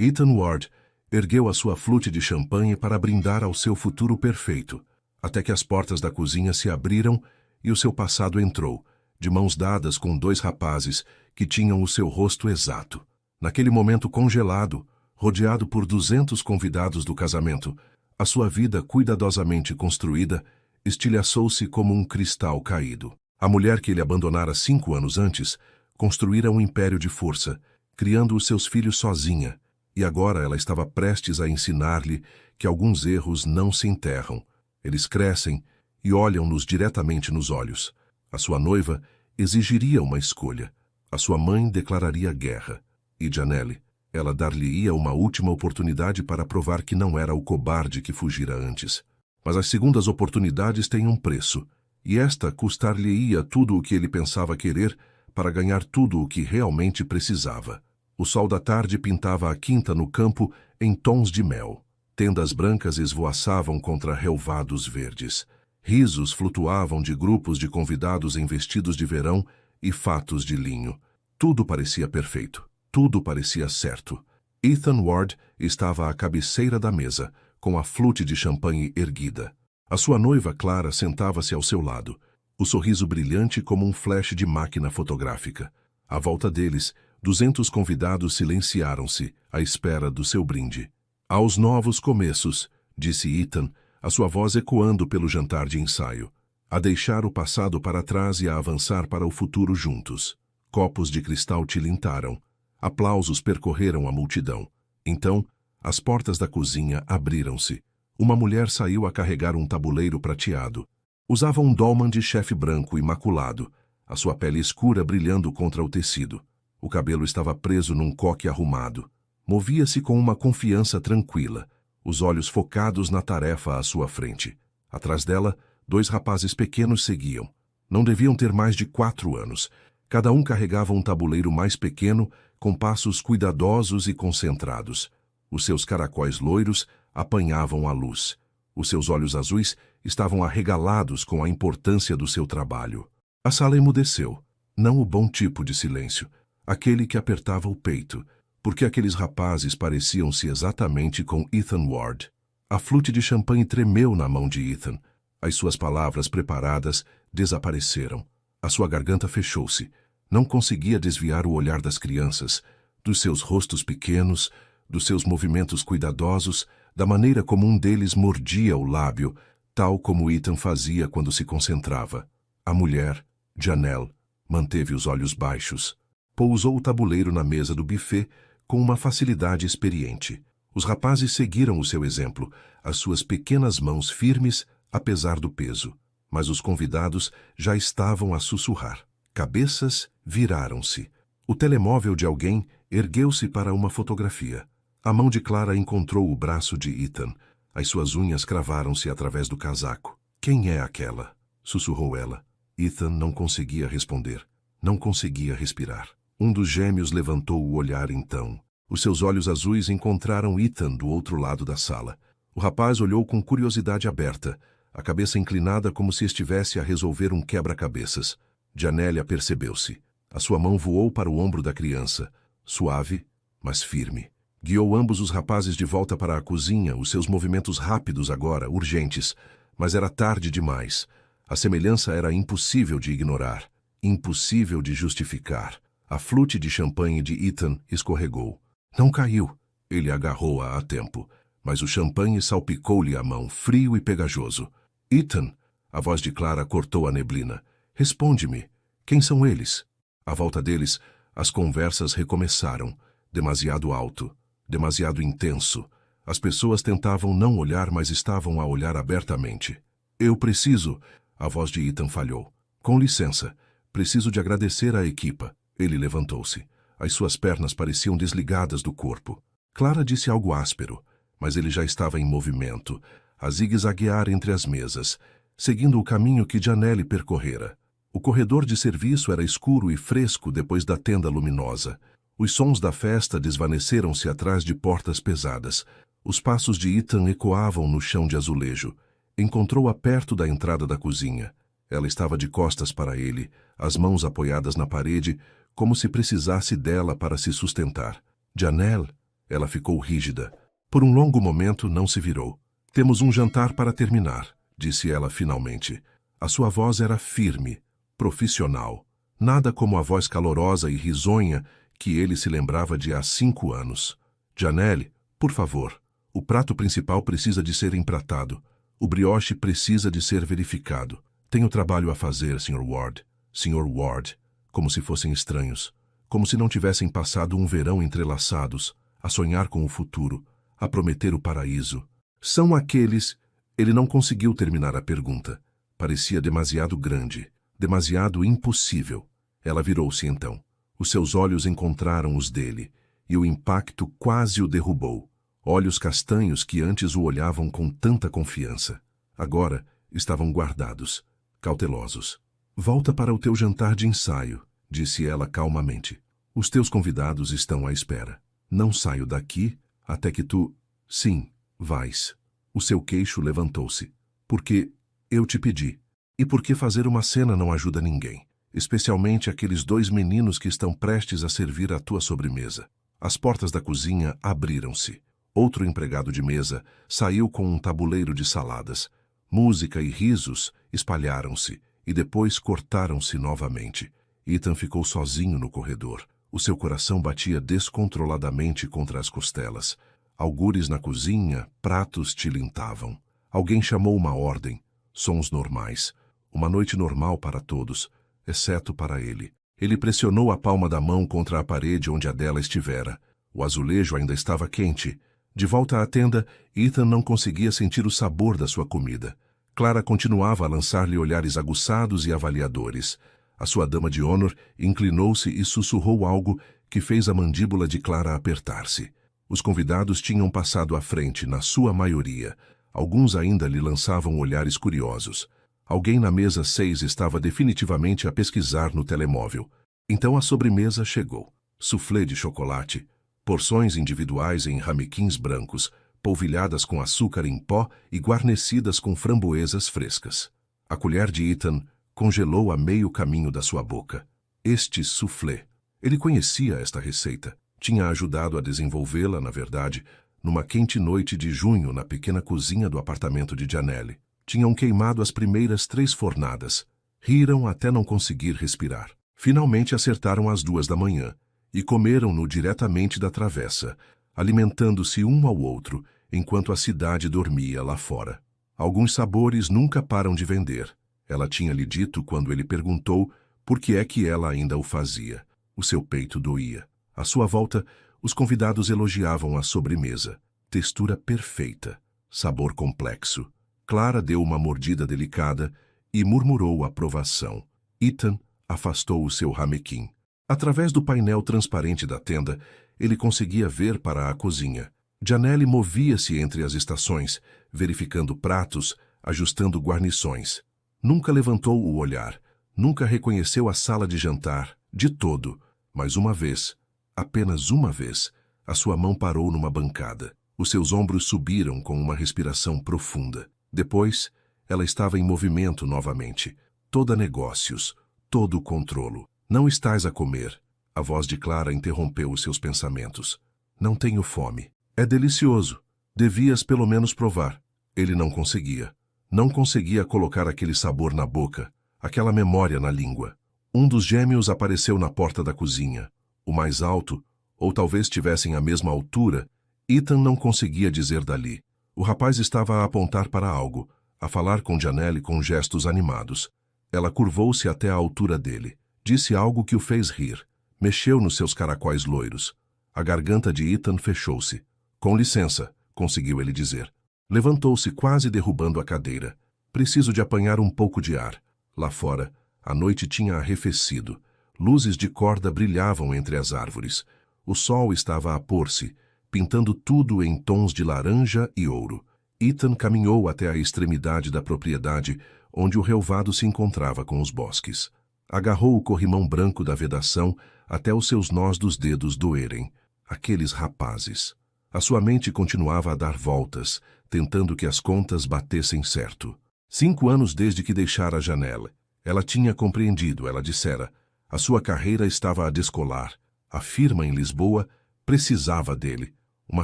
Ethan Ward ergueu a sua flute de champanhe para brindar ao seu futuro perfeito, até que as portas da cozinha se abriram e o seu passado entrou, de mãos dadas com dois rapazes que tinham o seu rosto exato. Naquele momento congelado, rodeado por 200 convidados do casamento, a sua vida cuidadosamente construída estilhaçou-se como um cristal caído. A mulher que ele abandonara 5 anos antes construíra um império de força, criando os seus filhos sozinha, e agora ela estava prestes a ensinar-lhe que alguns erros não se enterram. Eles crescem e olham-nos diretamente nos olhos. A sua noiva exigiria uma escolha. A sua mãe declararia guerra. E Janelle, ela dar-lhe-ia uma última oportunidade para provar que não era o cobarde que fugira antes. Mas as segundas oportunidades têm um preço, e esta custar-lhe-ia tudo o que ele pensava querer para ganhar tudo o que realmente precisava. O sol da tarde pintava a quinta no campo em tons de mel. Tendas brancas esvoaçavam contra relvados verdes. Risos flutuavam de grupos de convidados em vestidos de verão e fatos de linho. Tudo parecia perfeito. Tudo parecia certo. Ethan Ward estava à cabeceira da mesa, com a flute de champanhe erguida. A sua noiva Clara sentava-se ao seu lado, o sorriso brilhante como um flash de máquina fotográfica. À volta deles, 200 convidados silenciaram-se, à espera do seu brinde. Aos novos começos, disse Ethan, a sua voz ecoando pelo jantar de ensaio. A deixar o passado para trás e a avançar para o futuro juntos. Copos de cristal tilintaram. Aplausos percorreram a multidão. Então, as portas da cozinha abriram-se. Uma mulher saiu a carregar um tabuleiro prateado. Usava um dolman de chefe branco imaculado, a sua pele escura brilhando contra o tecido. O cabelo estava preso num coque arrumado. Movia-se com uma confiança tranquila, os olhos focados na tarefa à sua frente. Atrás dela, 2 rapazes pequenos seguiam. Não deviam ter mais de 4 anos. Cada um carregava um tabuleiro mais pequeno, com passos cuidadosos e concentrados. Os seus caracóis loiros apanhavam a luz. Os seus olhos azuis estavam arregalados com a importância do seu trabalho. A sala emudeceu. Não o bom tipo de silêncio, aquele que apertava o peito, porque aqueles rapazes pareciam-se exatamente com Ethan Ward. A flute de champanhe tremeu na mão de Ethan. As suas palavras preparadas desapareceram. A sua garganta fechou-se. Não conseguia desviar o olhar das crianças, dos seus rostos pequenos, dos seus movimentos cuidadosos, da maneira como um deles mordia o lábio, tal como Ethan fazia quando se concentrava. A mulher, Janelle, manteve os olhos baixos. Pousou o tabuleiro na mesa do buffet com uma facilidade experiente. Os rapazes seguiram o seu exemplo, as suas pequenas mãos firmes, apesar do peso. Mas os convidados já estavam a sussurrar. Cabeças viraram-se. O telemóvel de alguém ergueu-se para uma fotografia. A mão de Clara encontrou o braço de Ethan. As suas unhas cravaram-se através do casaco. Quem é aquela? Sussurrou ela. Ethan não conseguia responder. Não conseguia respirar. Um dos gêmeos levantou o olhar então. Os seus olhos azuis encontraram Ethan do outro lado da sala. O rapaz olhou com curiosidade aberta, a cabeça inclinada como se estivesse a resolver um quebra-cabeças. Janelle apercebeu-se. A sua mão voou para o ombro da criança, suave, mas firme. Guiou ambos os rapazes de volta para a cozinha, os seus movimentos rápidos agora, urgentes. Mas era tarde demais. A semelhança era impossível de ignorar, impossível de justificar. A flute de champanhe de Ethan escorregou. Não caiu. Ele agarrou-a a tempo, mas o champanhe salpicou-lhe a mão, frio e pegajoso. Ethan, a voz de Clara cortou a neblina. Responde-me. Quem são eles? À volta deles, as conversas recomeçaram, demasiado alto, demasiado intenso. As pessoas tentavam não olhar, mas estavam a olhar abertamente. Eu preciso... A voz de Ethan falhou. Com licença, preciso de agradecer à equipa. Ele levantou-se. As suas pernas pareciam desligadas do corpo. Clara disse algo áspero, mas ele já estava em movimento, a zigue-zaguear entre as mesas, seguindo o caminho que Janelle percorrera. O corredor de serviço era escuro e fresco depois da tenda luminosa. Os sons da festa desvaneceram-se atrás de portas pesadas. Os passos de Ethan ecoavam no chão de azulejo. Encontrou-a perto da entrada da cozinha. Ela estava de costas para ele, as mãos apoiadas na parede, como se precisasse dela para se sustentar. Janelle, Ela ficou rígida. Por um longo momento não se virou. Temos um jantar para terminar, disse ela finalmente. A sua voz era firme, profissional. Nada como a voz calorosa e risonha que ele se lembrava de há 5 anos. Janelle, por favor, o prato principal precisa de ser empratado. O brioche precisa de ser verificado. Tenho trabalho a fazer, Sr. Ward. Sr. Ward, como se fossem estranhos, como se não tivessem passado um verão entrelaçados, a sonhar com o futuro, a prometer o paraíso. São aqueles... Ele não conseguiu terminar a pergunta. Parecia demasiado grande, demasiado impossível. Ela virou-se então. Os seus olhos encontraram os dele, e o impacto quase o derrubou. Olhos castanhos que antes o olhavam com tanta confiança. Agora estavam guardados, cautelosos. Volta para o teu jantar de ensaio, disse ela calmamente. Os teus convidados estão à espera. Não saio daqui até que tu... Sim, vais. O seu queixo levantou-se. Porque eu te pedi. E porque fazer uma cena não ajuda ninguém, especialmente aqueles 2 meninos que estão prestes a servir a tua sobremesa. As portas da cozinha abriram-se. Outro empregado de mesa saiu com um tabuleiro de saladas. Música e risos espalharam-se e depois cortaram-se novamente. Ethan ficou sozinho no corredor. O seu coração batia descontroladamente contra as costelas. Algures na cozinha, pratos tilintavam. Alguém chamou uma ordem. Sons normais. Uma noite normal para todos, exceto para ele. Ele pressionou a palma da mão contra a parede onde a dela estivera. O azulejo ainda estava quente. De volta à tenda, Ethan não conseguia sentir o sabor da sua comida. Clara continuava a lançar-lhe olhares aguçados e avaliadores. A sua dama de honor inclinou-se e sussurrou algo que fez a mandíbula de Clara apertar-se. Os convidados tinham passado à frente, na sua maioria. Alguns ainda lhe lançavam olhares curiosos. Alguém na mesa 6 estava definitivamente a pesquisar no telemóvel. Então a sobremesa chegou. Soufflé de chocolate, porções individuais em ramequins brancos, polvilhadas com açúcar em pó e guarnecidas com framboesas frescas. A colher de Ethan congelou a meio caminho da sua boca. Este soufflé. Ele conhecia esta receita. Tinha ajudado a desenvolvê-la, na verdade, numa quente noite de junho na pequena cozinha do apartamento de Janelle. Tinham queimado as primeiras 3 fornadas. Riram até não conseguir respirar. Finalmente acertaram às 2 da manhã e comeram-no diretamente da travessa, alimentando-se um ao outro enquanto a cidade dormia lá fora. Alguns sabores nunca param de vender. Ela tinha lhe dito quando ele perguntou por que é que ela ainda o fazia. O seu peito doía. À sua volta, os convidados elogiavam a sobremesa. Textura perfeita. Sabor complexo. Clara deu uma mordida delicada e murmurou aprovação. Ethan afastou o seu ramequim. Através do painel transparente da tenda, ele conseguia ver para a cozinha. Janelle movia-se entre as estações, verificando pratos, ajustando guarnições. Nunca levantou o olhar, nunca reconheceu a sala de jantar, de todo. Mas uma vez, apenas uma vez, a sua mão parou numa bancada. Os seus ombros subiram com uma respiração profunda. Depois, ela estava em movimento novamente. Toda negócios, todo controlo. Não estás a comer. A voz de Clara interrompeu os seus pensamentos. Não tenho fome. É delicioso. Devias pelo menos provar. Ele não conseguia. Não conseguia colocar aquele sabor na boca, aquela memória na língua. Um dos gêmeos apareceu na porta da cozinha. O mais alto, ou talvez tivessem a mesma altura, Ethan não conseguia dizer dali. O rapaz estava a apontar para algo, a falar com Janelle com gestos animados. Ela curvou-se até a altura dele. Disse algo que o fez rir. Mexeu nos seus caracóis loiros. A garganta de Ethan fechou-se. Com licença, conseguiu ele dizer. Levantou-se quase derrubando a cadeira. Preciso de apanhar um pouco de ar. Lá fora, a noite tinha arrefecido. Luzes de corda brilhavam entre as árvores. O sol estava a pôr-se, pintando tudo em tons de laranja e ouro. Ethan caminhou até a extremidade da propriedade, onde o relvado se encontrava com os bosques. Agarrou o corrimão branco da vedação até os seus nós dos dedos doerem. Aqueles rapazes. A sua mente continuava a dar voltas, tentando que as contas batessem certo. 5 anos desde que deixara Janelle. Ela tinha compreendido, ela dissera. A sua carreira estava a descolar. A firma em Lisboa precisava dele. Uma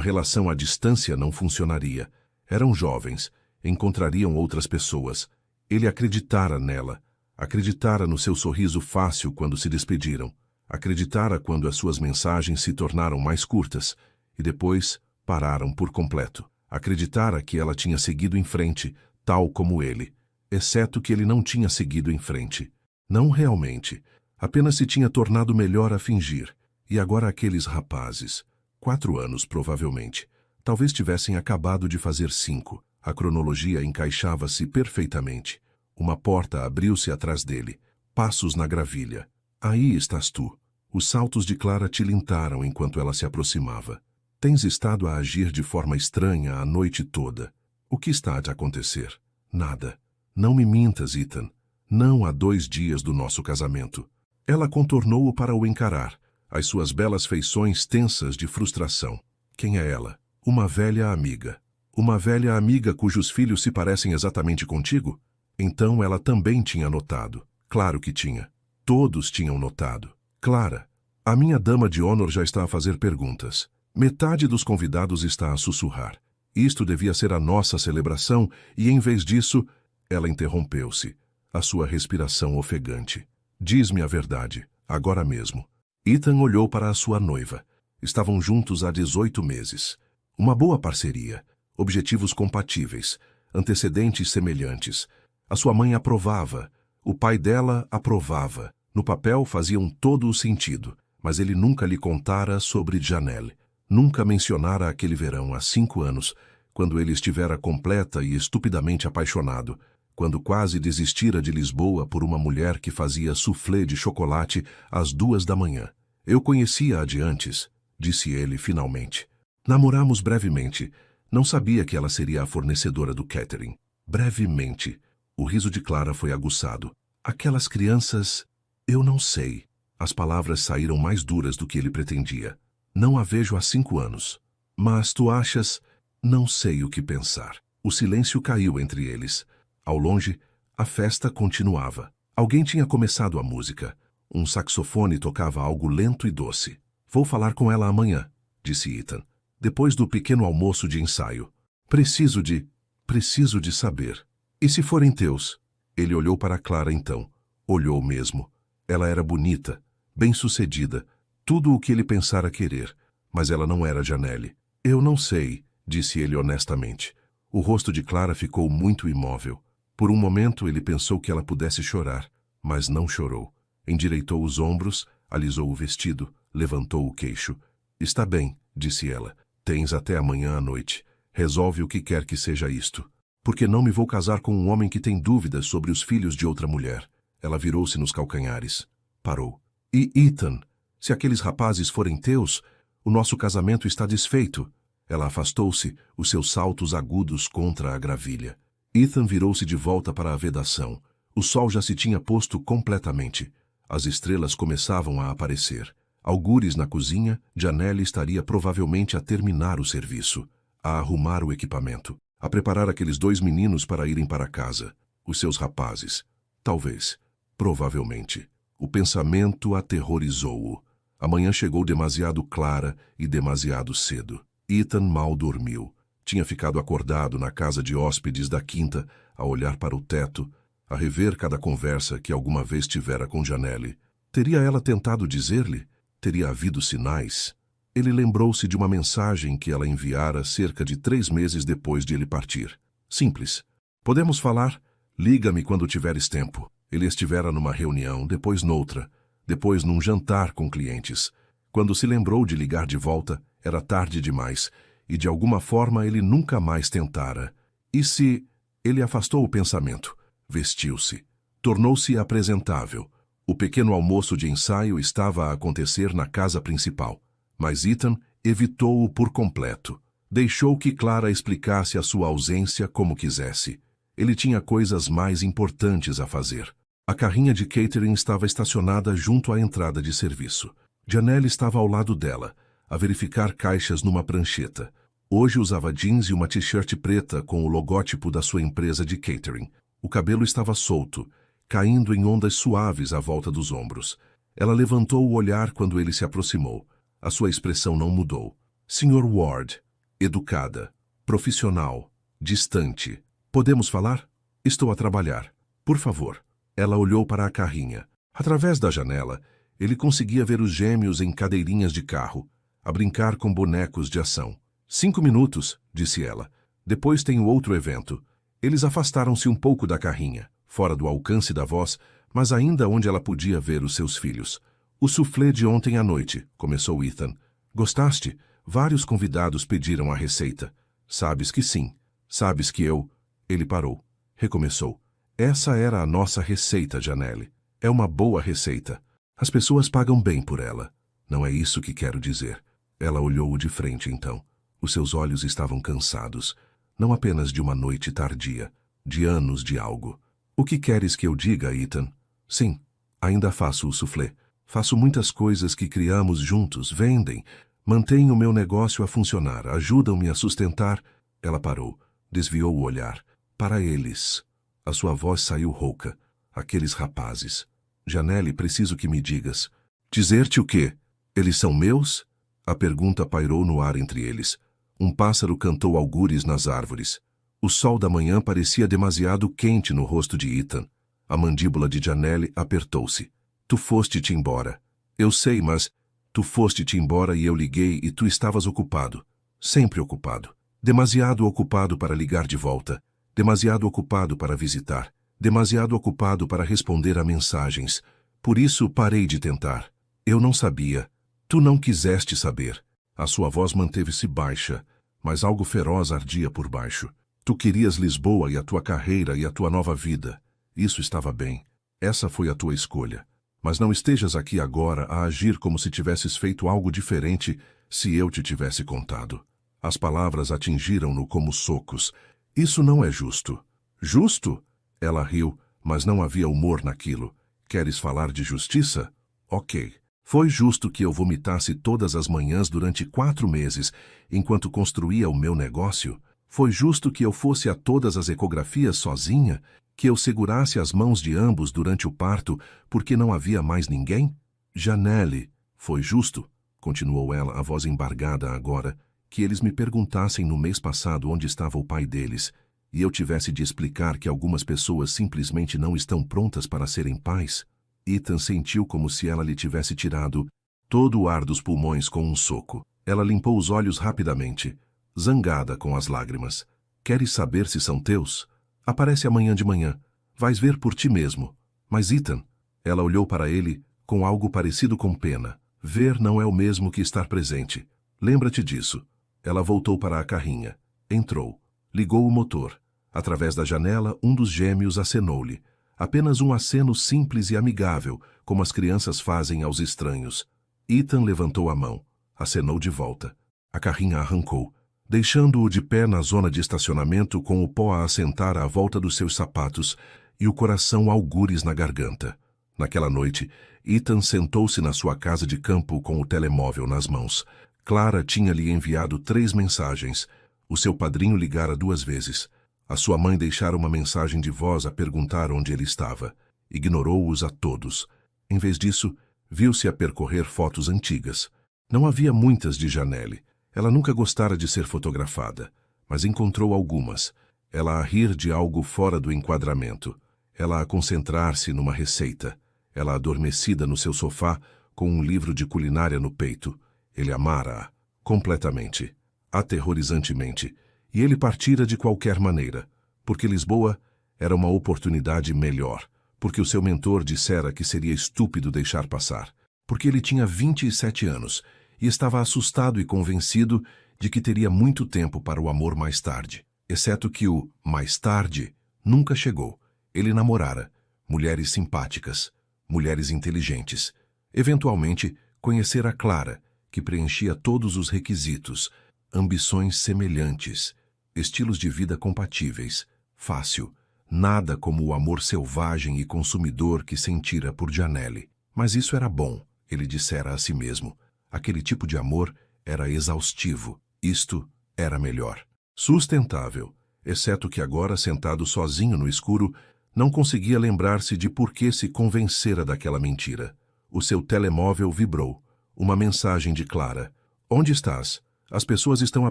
relação à distância não funcionaria. Eram jovens, encontrariam outras pessoas. Ele acreditara nela. Acreditara no seu sorriso fácil quando se despediram. Acreditara quando as suas mensagens se tornaram mais curtas e depois pararam por completo. Acreditara que ela tinha seguido em frente, tal como ele, exceto que ele não tinha seguido em frente. Não realmente. Apenas se tinha tornado melhor a fingir. E agora aqueles rapazes, 4 anos provavelmente, talvez tivessem acabado de fazer 5. A cronologia encaixava-se perfeitamente. Uma porta abriu-se atrás dele. Passos na gravilha. Aí estás tu. Os saltos de Clara tilintaram enquanto ela se aproximava. Tens estado a agir de forma estranha a noite toda. O que está a te acontecer? Nada. Não me mintas, Ethan. Não há 2 dias do nosso casamento. Ela contornou-o para o encarar, as suas belas feições tensas de frustração. Quem é ela? Uma velha amiga. Uma velha amiga cujos filhos se parecem exatamente contigo? Então ela também tinha notado. Claro que tinha. Todos tinham notado. Clara, a minha dama de honor já está a fazer perguntas. Metade dos convidados está a sussurrar. Isto devia ser a nossa celebração e, em vez disso, ela interrompeu-se, a sua respiração ofegante. Diz-me a verdade, agora mesmo. Ethan olhou para a sua noiva. Estavam juntos há 18 meses. Uma boa parceria, objetivos compatíveis, antecedentes semelhantes. A sua mãe aprovava, o pai dela aprovava. No papel faziam todo o sentido, mas ele nunca lhe contara sobre Janelle. Nunca mencionara aquele verão há 5 anos, quando ele estivera completa e estupidamente apaixonado, quando quase desistira de Lisboa por uma mulher que fazia soufflé de chocolate às 2 da manhã. Eu conhecia-a de antes, disse ele finalmente. Namoramos brevemente. Não sabia que ela seria a fornecedora do catering. Brevemente. O riso de Clara foi aguçado. Aquelas crianças... Eu não sei. As palavras saíram mais duras do que ele pretendia. Não a vejo há 5 anos. Mas tu achas... Não sei o que pensar. O silêncio caiu entre eles. Ao longe, a festa continuava. Alguém tinha começado a música. Um saxofone tocava algo lento e doce. Vou falar com ela amanhã, disse Ethan, depois do pequeno almoço de ensaio. Preciso de saber. E se forem teus? Ele olhou para Clara então. Olhou mesmo. Ela era bonita, bem-sucedida, tudo o que ele pensara querer, mas ela não era Janelle. Eu não sei, disse ele honestamente. O rosto de Clara ficou muito imóvel. Por um momento ele pensou que ela pudesse chorar, mas não chorou. Endireitou os ombros, alisou o vestido, levantou o queixo. Está bem, disse ela. Tens até amanhã à noite. Resolve o que quer que seja isto. Porque não me vou casar com um homem que tem dúvidas sobre os filhos de outra mulher. Ela virou-se nos calcanhares. Parou. E Ethan, se aqueles rapazes forem teus, o nosso casamento está desfeito. Ela afastou-se, os seus saltos agudos contra a gravilha. Ethan virou-se de volta para a vedação. O sol já se tinha posto completamente. As estrelas começavam a aparecer. Algures na cozinha, Janelle estaria provavelmente a terminar o serviço, a arrumar o equipamento, a preparar aqueles 2 meninos para irem para casa. Os seus rapazes. Talvez. Provavelmente. O pensamento aterrorizou-o. A manhã chegou demasiado clara e demasiado cedo. Ethan mal dormiu. Tinha ficado acordado na casa de hóspedes da quinta, a olhar para o teto, a rever cada conversa que alguma vez tivera com Janelle. Teria ela tentado dizer-lhe? Teria havido sinais? Ele lembrou-se de uma mensagem que ela enviara cerca de 3 meses depois de ele partir. Simples. Podemos falar? Liga-me quando tiveres tempo. Ele estivera numa reunião, depois noutra, depois num jantar com clientes. Quando se lembrou de ligar de volta, era tarde demais, e de alguma forma ele nunca mais tentara. E se... Ele afastou o pensamento. Vestiu-se. Tornou-se apresentável. O pequeno almoço de ensaio estava a acontecer na casa principal, mas Ethan evitou-o por completo. Deixou que Clara explicasse a sua ausência como quisesse. Ele tinha coisas mais importantes a fazer. A carrinha de catering estava estacionada junto à entrada de serviço. Janelle estava ao lado dela, a verificar caixas numa prancheta. Hoje usava jeans e uma t-shirt preta com o logótipo da sua empresa de catering. O cabelo estava solto, caindo em ondas suaves à volta dos ombros. Ela levantou o olhar quando ele se aproximou. A sua expressão não mudou. Sr. Ward, educada, profissional, distante. Podemos falar? Estou a trabalhar. Por favor. Ela olhou para a carrinha. Através da janela, ele conseguia ver os gêmeos em cadeirinhas de carro, a brincar com bonecos de ação. 5 minutos, disse ela. Depois tem o outro evento. Eles afastaram-se um pouco da carrinha, fora do alcance da voz, mas ainda onde ela podia ver os seus filhos. O soufflé de ontem à noite, começou Ethan. Gostaste? Vários convidados pediram a receita. Sabes que sim. Sabes que eu... Ele parou. Recomeçou. Essa era a nossa receita, Janelle. É uma boa receita. As pessoas pagam bem por ela. Não é isso que quero dizer. Ela olhou-o de frente, então. Os seus olhos estavam cansados. Não apenas de uma noite tardia. De anos de algo. O que queres que eu diga, Ethan? Sim, ainda faço o soufflé. Faço muitas coisas que criamos juntos, vendem. Mantêm o meu negócio a funcionar, ajudam-me a sustentar. Ela parou, desviou o olhar. Para eles. A sua voz saiu rouca. Aqueles rapazes. Janelle, preciso que me digas. Dizer-te o quê? Eles são meus? A pergunta pairou no ar entre eles. Um pássaro cantou algures nas árvores. O sol da manhã parecia demasiado quente no rosto de Ethan. A mandíbula de Janelle apertou-se. Tu foste-te embora. Eu sei, mas... Tu foste-te embora e eu liguei e tu estavas ocupado. Sempre ocupado. Demasiado ocupado para ligar de volta. Demasiado ocupado para visitar. Demasiado ocupado para responder a mensagens. Por isso parei de tentar. Eu não sabia. Tu não quiseste saber. A sua voz manteve-se baixa, mas algo feroz ardia por baixo. Tu querias Lisboa e a tua carreira e a tua nova vida. Isso estava bem. Essa foi a tua escolha. Mas não estejas aqui agora a agir como se tivesses feito algo diferente se eu te tivesse contado. As palavras atingiram-no como socos. Isso não é justo. Justo? Ela riu, mas não havia humor naquilo. Queres falar de justiça? Ok. Foi justo que eu vomitasse todas as manhãs durante 4 meses, enquanto construía o meu negócio? Foi justo que eu fosse a todas as ecografias sozinha? Que eu segurasse as mãos de ambos durante o parto, porque não havia mais ninguém? Janelle, foi justo, continuou ela, a voz embargada agora, que eles me perguntassem no mês passado onde estava o pai deles, e eu tivesse de explicar que algumas pessoas simplesmente não estão prontas para serem pais? Ethan sentiu como se ela lhe tivesse tirado todo o ar dos pulmões com um soco. Ela limpou os olhos rapidamente, zangada com as lágrimas. Queres saber se são teus? Aparece amanhã de manhã. Vais ver por ti mesmo. Mas Ethan... Ela olhou para ele com algo parecido com pena. Ver não é o mesmo que estar presente. Lembra-te disso. Ela voltou para a carrinha. Entrou. Ligou o motor. Através da janela, um dos gêmeos acenou-lhe. Apenas um aceno simples e amigável, como as crianças fazem aos estranhos. Ethan levantou a mão. Acenou de volta. A carrinha arrancou, deixando-o de pé na zona de estacionamento com o pó a assentar à volta dos seus sapatos e o coração algures na garganta. Naquela noite, Ethan sentou-se na sua casa de campo com o telemóvel nas mãos. Clara tinha-lhe enviado 3 mensagens. O seu padrinho ligara 2 vezes. A sua mãe deixara uma mensagem de voz a perguntar onde ele estava. Ignorou-os a todos. Em vez disso, viu-se a percorrer fotos antigas. Não havia muitas de Janelle. Ela nunca gostara de ser fotografada, mas encontrou algumas. Ela a rir de algo fora do enquadramento. Ela a concentrar-se numa receita. Ela adormecida no seu sofá, com um livro de culinária no peito. Ele amara-a, completamente, aterrorizantemente, e ele partira de qualquer maneira, porque Lisboa era uma oportunidade melhor, porque o seu mentor dissera que seria estúpido deixar passar, porque ele tinha 27 anos e estava assustado e convencido de que teria muito tempo para o amor mais tarde, exceto que o mais tarde nunca chegou. Ele namorara mulheres simpáticas, mulheres inteligentes. Eventualmente, conhecera Clara, que preenchia todos os requisitos, ambições semelhantes, estilos de vida compatíveis, fácil, nada como o amor selvagem e consumidor que sentira por Janelle. Mas isso era bom, ele dissera a si mesmo. Aquele tipo de amor era exaustivo, isto era melhor. Sustentável, exceto que agora, sentado sozinho no escuro, não conseguia lembrar-se de por que se convencera daquela mentira. O seu telemóvel vibrou. Uma mensagem de Clara. Onde estás? As pessoas estão a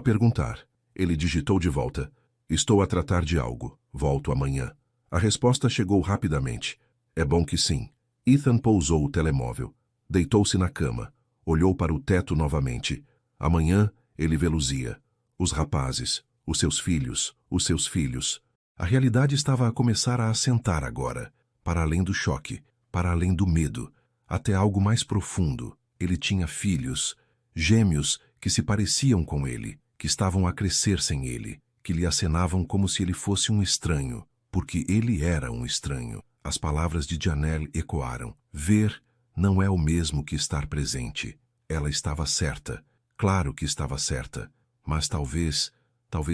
perguntar. Ele digitou de volta. Estou a tratar de algo. Volto amanhã. A resposta chegou rapidamente. É bom que sim. Ethan pousou o telemóvel. Deitou-se na cama. Olhou para o teto novamente. Amanhã ele veluzia. Os rapazes, os seus filhos, os seus filhos. A realidade estava a começar a assentar agora, para além do choque, para além do medo, até algo mais profundo. Ele tinha filhos, gêmeos que se pareciam com ele, que estavam a crescer sem ele, que lhe acenavam como se ele fosse um estranho, porque ele era um estranho. As palavras de Janelle ecoaram. Ver não é o mesmo que estar presente. Ela estava certa. Claro que estava certa. Mas talvez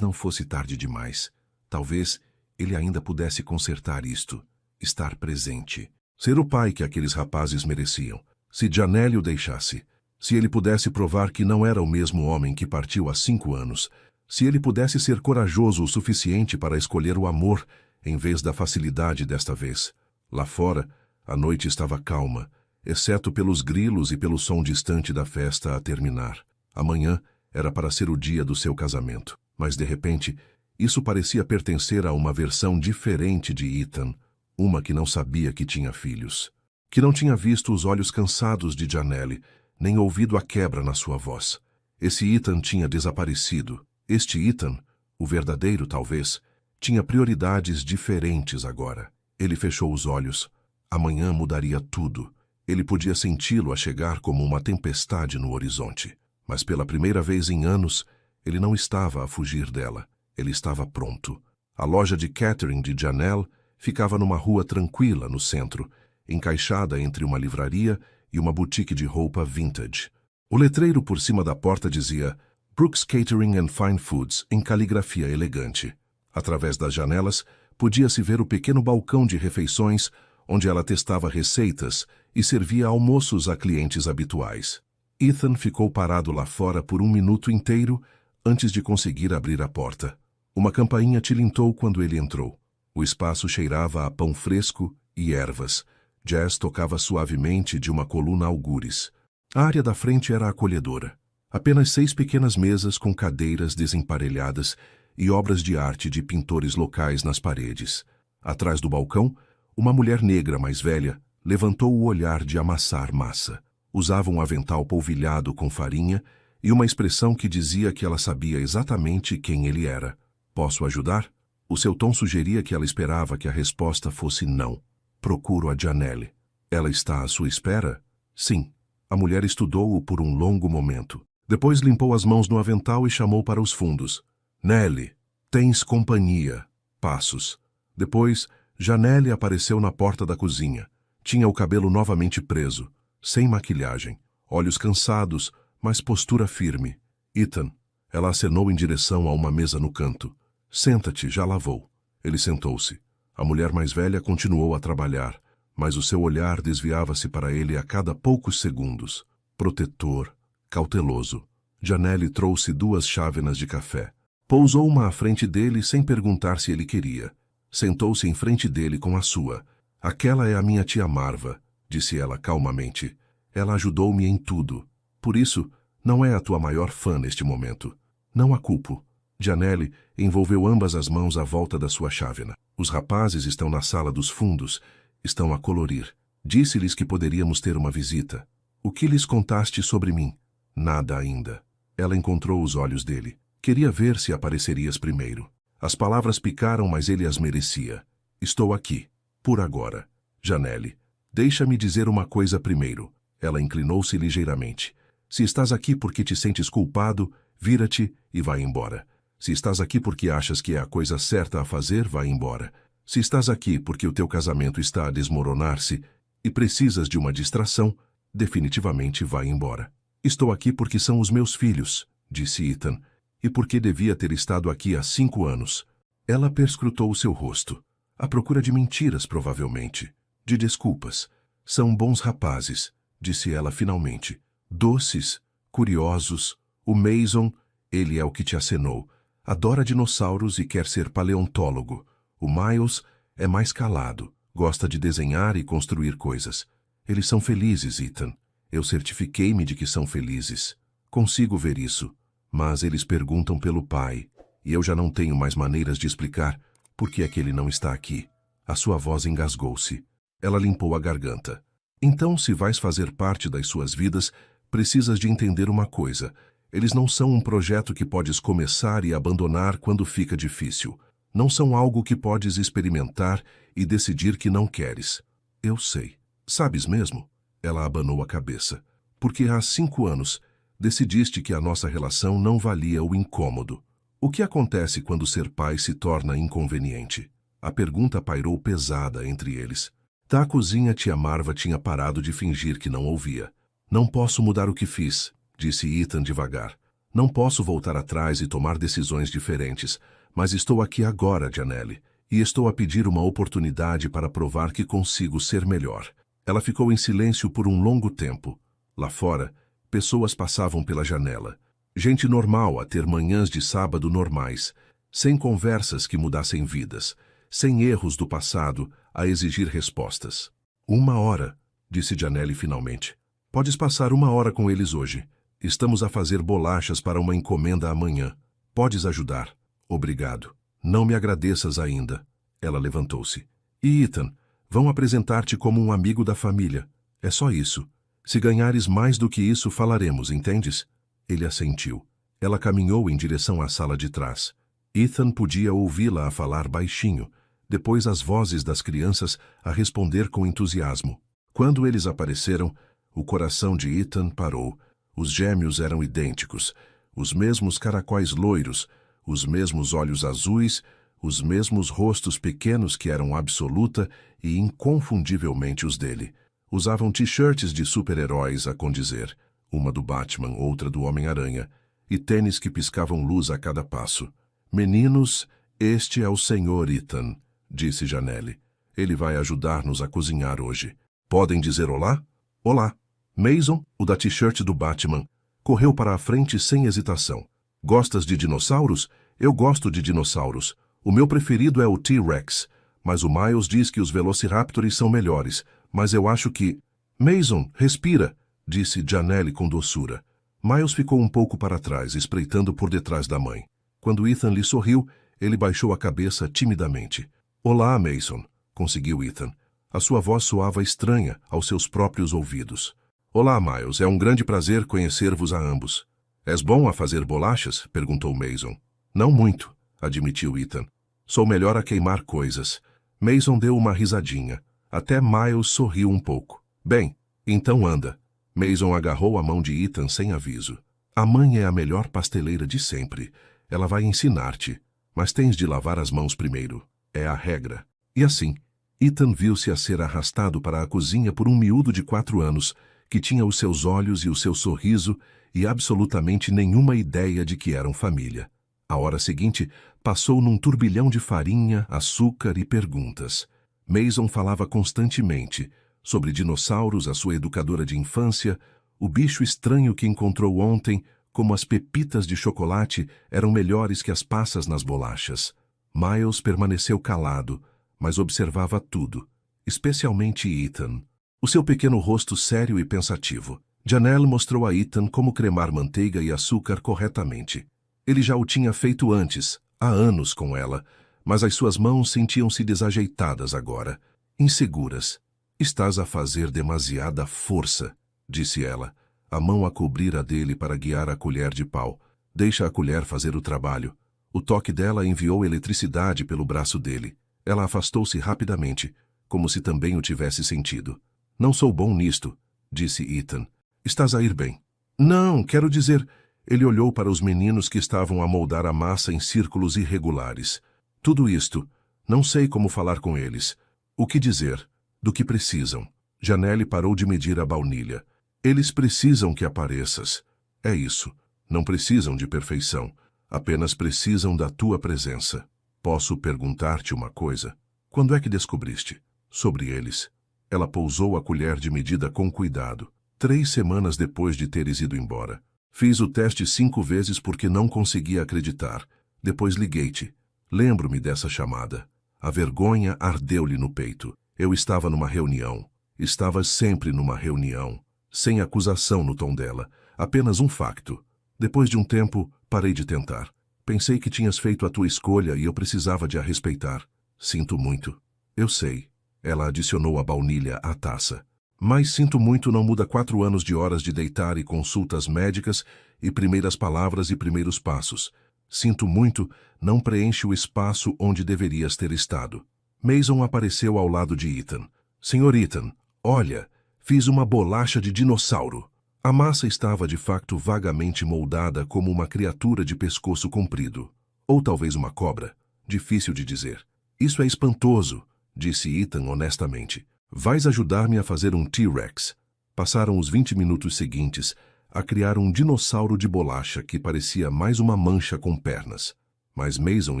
não fosse tarde demais. Talvez ele ainda pudesse consertar isto. Estar presente. Ser o pai que aqueles rapazes mereciam. Se Janelle o deixasse. Se ele pudesse provar que não era o mesmo homem que partiu há 5 anos. Se ele pudesse ser corajoso o suficiente para escolher o amor em vez da facilidade desta vez. Lá fora, a noite estava calma, exceto pelos grilos e pelo som distante da festa a terminar. Amanhã era para ser o dia do seu casamento. Mas, de repente, isso parecia pertencer a uma versão diferente de Ethan, uma que não sabia que tinha filhos, que não tinha visto os olhos cansados de Janelle, nem ouvido a quebra na sua voz. Esse Ethan tinha desaparecido. Este Ethan, o verdadeiro talvez, tinha prioridades diferentes agora. Ele fechou os olhos. Amanhã mudaria tudo. Ele podia senti-lo a chegar como uma tempestade no horizonte. Mas pela primeira vez em anos, ele não estava a fugir dela. Ele estava pronto. A loja de catering de Janelle ficava numa rua tranquila no centro, encaixada entre uma livraria e uma boutique de roupa vintage. O letreiro por cima da porta dizia Brooks Catering and Fine Foods em caligrafia elegante. Através das janelas, podia-se ver o pequeno balcão de refeições onde ela testava receitas e servia almoços a clientes habituais. Ethan ficou parado lá fora por 1 minuto inteiro antes de conseguir abrir a porta. Uma campainha tilintou quando ele entrou. O espaço cheirava a pão fresco e ervas. Jazz tocava suavemente de uma coluna algures. A área da frente era acolhedora. Apenas 6 pequenas mesas com cadeiras desemparelhadas e obras de arte de pintores locais nas paredes. Atrás do balcão, uma mulher negra mais velha levantou o olhar de amassar massa. Usava um avental polvilhado com farinha e uma expressão que dizia que ela sabia exatamente quem ele era. Posso ajudar? O seu tom sugeria que ela esperava que a resposta fosse não. Procuro a Janelle. Ela está à sua espera? Sim. A mulher estudou-o por um longo momento. Depois limpou as mãos no avental e chamou para os fundos. Nelly, tens companhia. Passos. Depois, Janelle apareceu na porta da cozinha. Tinha o cabelo novamente preso, sem maquilhagem, olhos cansados, mas postura firme. Ethan. Ela acenou em direção a uma mesa no canto. Senta-te, já lavou. Ele sentou-se. A mulher mais velha continuou a trabalhar, mas o seu olhar desviava-se para ele a cada poucos segundos. Protetor, cauteloso. Janelle trouxe 2 chávenas de café. Pousou uma à frente dele sem perguntar se ele queria. Sentou-se em frente dele com a sua. Aquela é a minha tia Marva, disse ela calmamente. Ela ajudou-me em tudo. Por isso, não é a tua maior fã neste momento. Não a culpo. Janelle envolveu ambas as mãos à volta da sua chávena. Os rapazes estão na sala dos fundos. Estão a colorir. Disse-lhes que poderíamos ter uma visita. O que lhes contaste sobre mim? Nada ainda. Ela encontrou os olhos dele. Queria ver se aparecerias primeiro. As palavras picaram, mas ele as merecia. Estou aqui. Por agora. Janelle, deixa-me dizer uma coisa primeiro. Ela inclinou-se ligeiramente. Se estás aqui porque te sentes culpado, vira-te e vai embora. Se estás aqui porque achas que é a coisa certa a fazer, vai embora. Se estás aqui porque o teu casamento está a desmoronar-se e precisas de uma distração, definitivamente vai embora. Estou aqui porque são os meus filhos, disse Ethan, e porque devia ter estado aqui há 5 anos. Ela perscrutou o seu rosto. À procura de mentiras, provavelmente. De desculpas. São bons rapazes, disse ela finalmente. Doces, curiosos. O Mason, ele é o que te acenou. Adora dinossauros e quer ser paleontólogo. O Miles é mais calado. Gosta de desenhar e construir coisas. Eles são felizes, Ethan. Eu certifiquei-me de que são felizes. Consigo ver isso. Mas eles perguntam pelo pai, e eu já não tenho mais maneiras de explicar por que é que ele não está aqui. A sua voz engasgou-se. Ela limpou a garganta. Então, se vais fazer parte das suas vidas, precisas de entender uma coisa. Eles não são um projeto que podes começar e abandonar quando fica difícil. Não são algo que podes experimentar e decidir que não queres. Eu sei. Sabes mesmo? Ela abanou a cabeça. Porque há 5 anos, decidiste que a nossa relação não valia o incômodo. O que acontece quando ser pai se torna inconveniente? A pergunta pairou pesada entre eles. Da cozinha, tia Marva tinha parado de fingir que não ouvia. Não posso mudar o que fiz, disse Ethan devagar. Não posso voltar atrás e tomar decisões diferentes, mas estou aqui agora, Janelle, e estou a pedir uma oportunidade para provar que consigo ser melhor. Ela ficou em silêncio por um longo tempo. Lá fora, pessoas passavam pela janela. Gente normal a ter manhãs de sábado normais, sem conversas que mudassem vidas, sem erros do passado a exigir respostas. 1 hora, disse Janelle finalmente. Podes passar 1 hora com eles hoje. Estamos a fazer bolachas para uma encomenda amanhã. Podes ajudar? Obrigado. Não me agradeças ainda. Ela levantou-se. E Ethan, vão apresentar-te como um amigo da família. É só isso. Se ganhares mais do que isso, falaremos, entendes? Ele assentiu. Ela caminhou em direção à sala de trás. Ethan podia ouvi-la a falar baixinho, depois as vozes das crianças a responder com entusiasmo. Quando eles apareceram, o coração de Ethan parou. Os gêmeos eram idênticos, os mesmos caracóis loiros, os mesmos olhos azuis, os mesmos rostos pequenos que eram absoluta e inconfundivelmente os dele. Usavam t-shirts de super-heróis a condizer, uma do Batman, outra do Homem-Aranha, e tênis que piscavam luz a cada passo. Meninos, este é o Sr. Ethan, disse Janelle. Ele vai ajudar-nos a cozinhar hoje. Podem dizer olá? Olá. Mason, o da t-shirt do Batman, correu para a frente sem hesitação. Gostas de dinossauros? Eu gosto de dinossauros. O meu preferido é o T-Rex, mas o Miles diz que os Velociraptors são melhores, mas eu acho que... Mason, respira, disse Janelle com doçura. Miles ficou um pouco para trás, espreitando por detrás da mãe. Quando Ethan lhe sorriu, ele baixou a cabeça timidamente. Olá, Mason, conseguiu Ethan. A sua voz soava estranha aos seus próprios ouvidos. Olá, Miles, é um grande prazer conhecer-vos a ambos. És bom a fazer bolachas? Perguntou Mason. Não muito, admitiu Ethan. Sou melhor a queimar coisas. Mason deu uma risadinha. Até Miles sorriu um pouco. Bem, então anda. Mason agarrou a mão de Ethan sem aviso. A mãe é a melhor pasteleira de sempre. Ela vai ensinar-te, mas tens de lavar as mãos primeiro. É a regra. E assim, Ethan viu-se a ser arrastado para a cozinha por um miúdo de 4 anos, que tinha os seus olhos e o seu sorriso e absolutamente nenhuma ideia de que eram família. A hora seguinte passou num turbilhão de farinha, açúcar e perguntas. Mason falava constantemente sobre dinossauros, a sua educadora de infância, o bicho estranho que encontrou ontem, como as pepitas de chocolate eram melhores que as passas nas bolachas. Miles permaneceu calado, mas observava tudo, especialmente Ethan. O seu pequeno rosto sério e pensativo. Janelle mostrou a Ethan como cremar manteiga e açúcar corretamente. Ele já o tinha feito antes, há anos com ela, mas as suas mãos sentiam-se desajeitadas agora, inseguras. Estás a fazer demasiada força, disse ela, a mão a cobrir a dele para guiar a colher de pau. Deixa a colher fazer o trabalho. O toque dela enviou eletricidade pelo braço dele. Ela afastou-se rapidamente, como se também o tivesse sentido. Não sou bom nisto, disse Ethan. Estás a ir bem. Não, quero dizer... Ele olhou para os meninos que estavam a moldar a massa em círculos irregulares. Tudo isto. Não sei como falar com eles. O que dizer? Do que precisam. Janelle parou de medir a baunilha. Eles precisam que apareças. É isso. Não precisam de perfeição. Apenas precisam da tua presença. Posso perguntar-te uma coisa? Quando é que descobriste? Sobre eles. Ela pousou a colher de medida com cuidado. 3 semanas depois de teres ido embora. Fiz o teste 5 vezes porque não conseguia acreditar. Depois liguei-te. Lembro-me dessa chamada. A vergonha ardeu-lhe no peito. Eu estava numa reunião. Estava sempre numa reunião. Sem acusação no tom dela. Apenas um facto. Depois de um tempo, parei de tentar. Pensei que tinhas feito a tua escolha e eu precisava de a respeitar. Sinto muito. Eu sei. Ela adicionou a baunilha à taça. Mas sinto muito não muda 4 anos de horas de deitar e consultas médicas e primeiras palavras e primeiros passos. Sinto muito não preenche o espaço onde deverias ter estado. Mason apareceu ao lado de Ethan. Senhor Ethan, olha, fiz uma bolacha de dinossauro. A massa estava de facto vagamente moldada como uma criatura de pescoço comprido. Ou talvez uma cobra. Difícil de dizer. Isso é espantoso, disse Ethan honestamente. Vais ajudar-me a fazer um T-Rex. Passaram os 20 minutos seguintes a criar um dinossauro de bolacha que parecia mais uma mancha com pernas. Mas Mason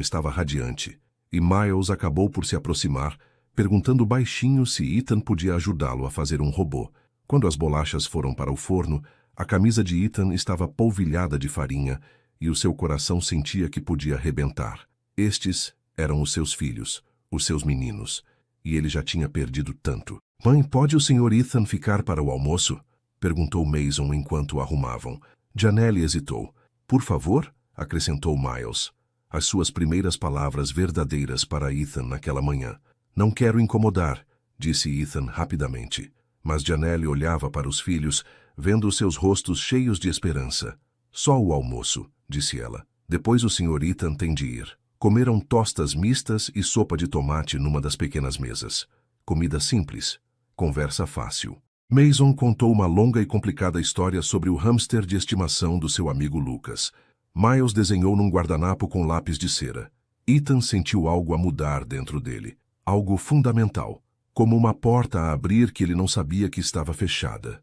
estava radiante, e Miles acabou por se aproximar, perguntando baixinho se Ethan podia ajudá-lo a fazer um robô. Quando as bolachas foram para o forno, a camisa de Ethan estava polvilhada de farinha e o seu coração sentia que podia rebentar. Estes eram os seus filhos, os seus meninos, e ele já tinha perdido tanto. Mãe, pode o Sr. Ethan ficar para o almoço? Perguntou Mason enquanto o arrumavam. Janelle hesitou. Por favor? Acrescentou Miles. As suas primeiras palavras verdadeiras para Ethan naquela manhã. Não quero incomodar, disse Ethan rapidamente. Mas Janelle olhava para os filhos, vendo os seus rostos cheios de esperança. Só o almoço, disse ela. Depois o Sr. Ethan tem de ir. Comeram tostas mistas e sopa de tomate numa das pequenas mesas. Comida simples. Conversa fácil. Mason contou uma longa e complicada história sobre o hamster de estimação do seu amigo Lucas. Miles desenhou num guardanapo com lápis de cera. Ethan sentiu algo a mudar dentro dele. Algo fundamental. Como uma porta a abrir que ele não sabia que estava fechada.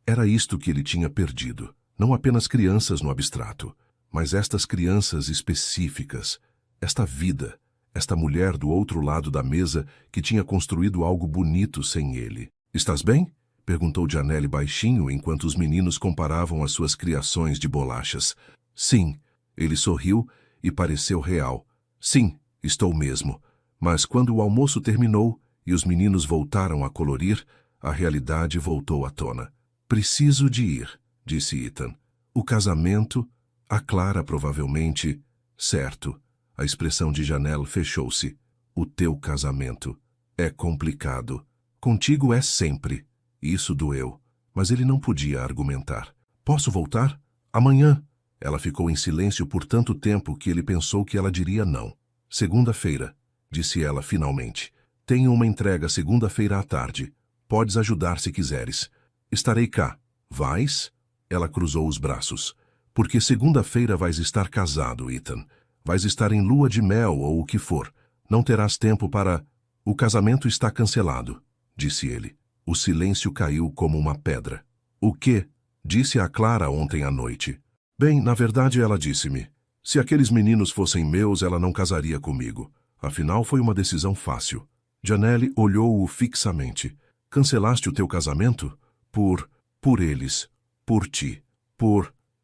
Era isto que ele tinha perdido. Não apenas crianças no abstrato, mas estas crianças específicas. Esta vida, esta mulher do outro lado da mesa que tinha construído algo bonito sem ele. Estás bem? Perguntou Janelle baixinho enquanto os meninos comparavam as suas criações de bolachas. Sim, ele sorriu e pareceu real. Sim, estou mesmo. Mas quando o almoço terminou e os meninos voltaram a colorir, a realidade voltou à tona. Preciso de ir, disse Ethan. O casamento, a Clara provavelmente... Certo. A expressão de Janelle fechou-se. O teu casamento. É complicado. Contigo é sempre. Isso doeu. Mas ele não podia argumentar. Posso voltar? Amanhã. Ela ficou em silêncio por tanto tempo que ele pensou que ela diria não. Segunda-feira, disse ela finalmente. Tenho uma entrega segunda-feira à tarde. Podes ajudar se quiseres. Estarei cá. Vais? Ela cruzou os braços. Porque segunda-feira vais estar casado, Ethan. Vais estar em lua de mel ou o que for. Não terás tempo para... O casamento está cancelado, disse ele. O silêncio caiu como uma pedra. O quê? Disse a Clara ontem à noite. Bem, na verdade ela disse-me. Se aqueles meninos fossem meus, ela não casaria comigo. Afinal, foi uma decisão fácil. Janelle olhou-o fixamente. Cancelaste o teu casamento? Por eles. Por ti.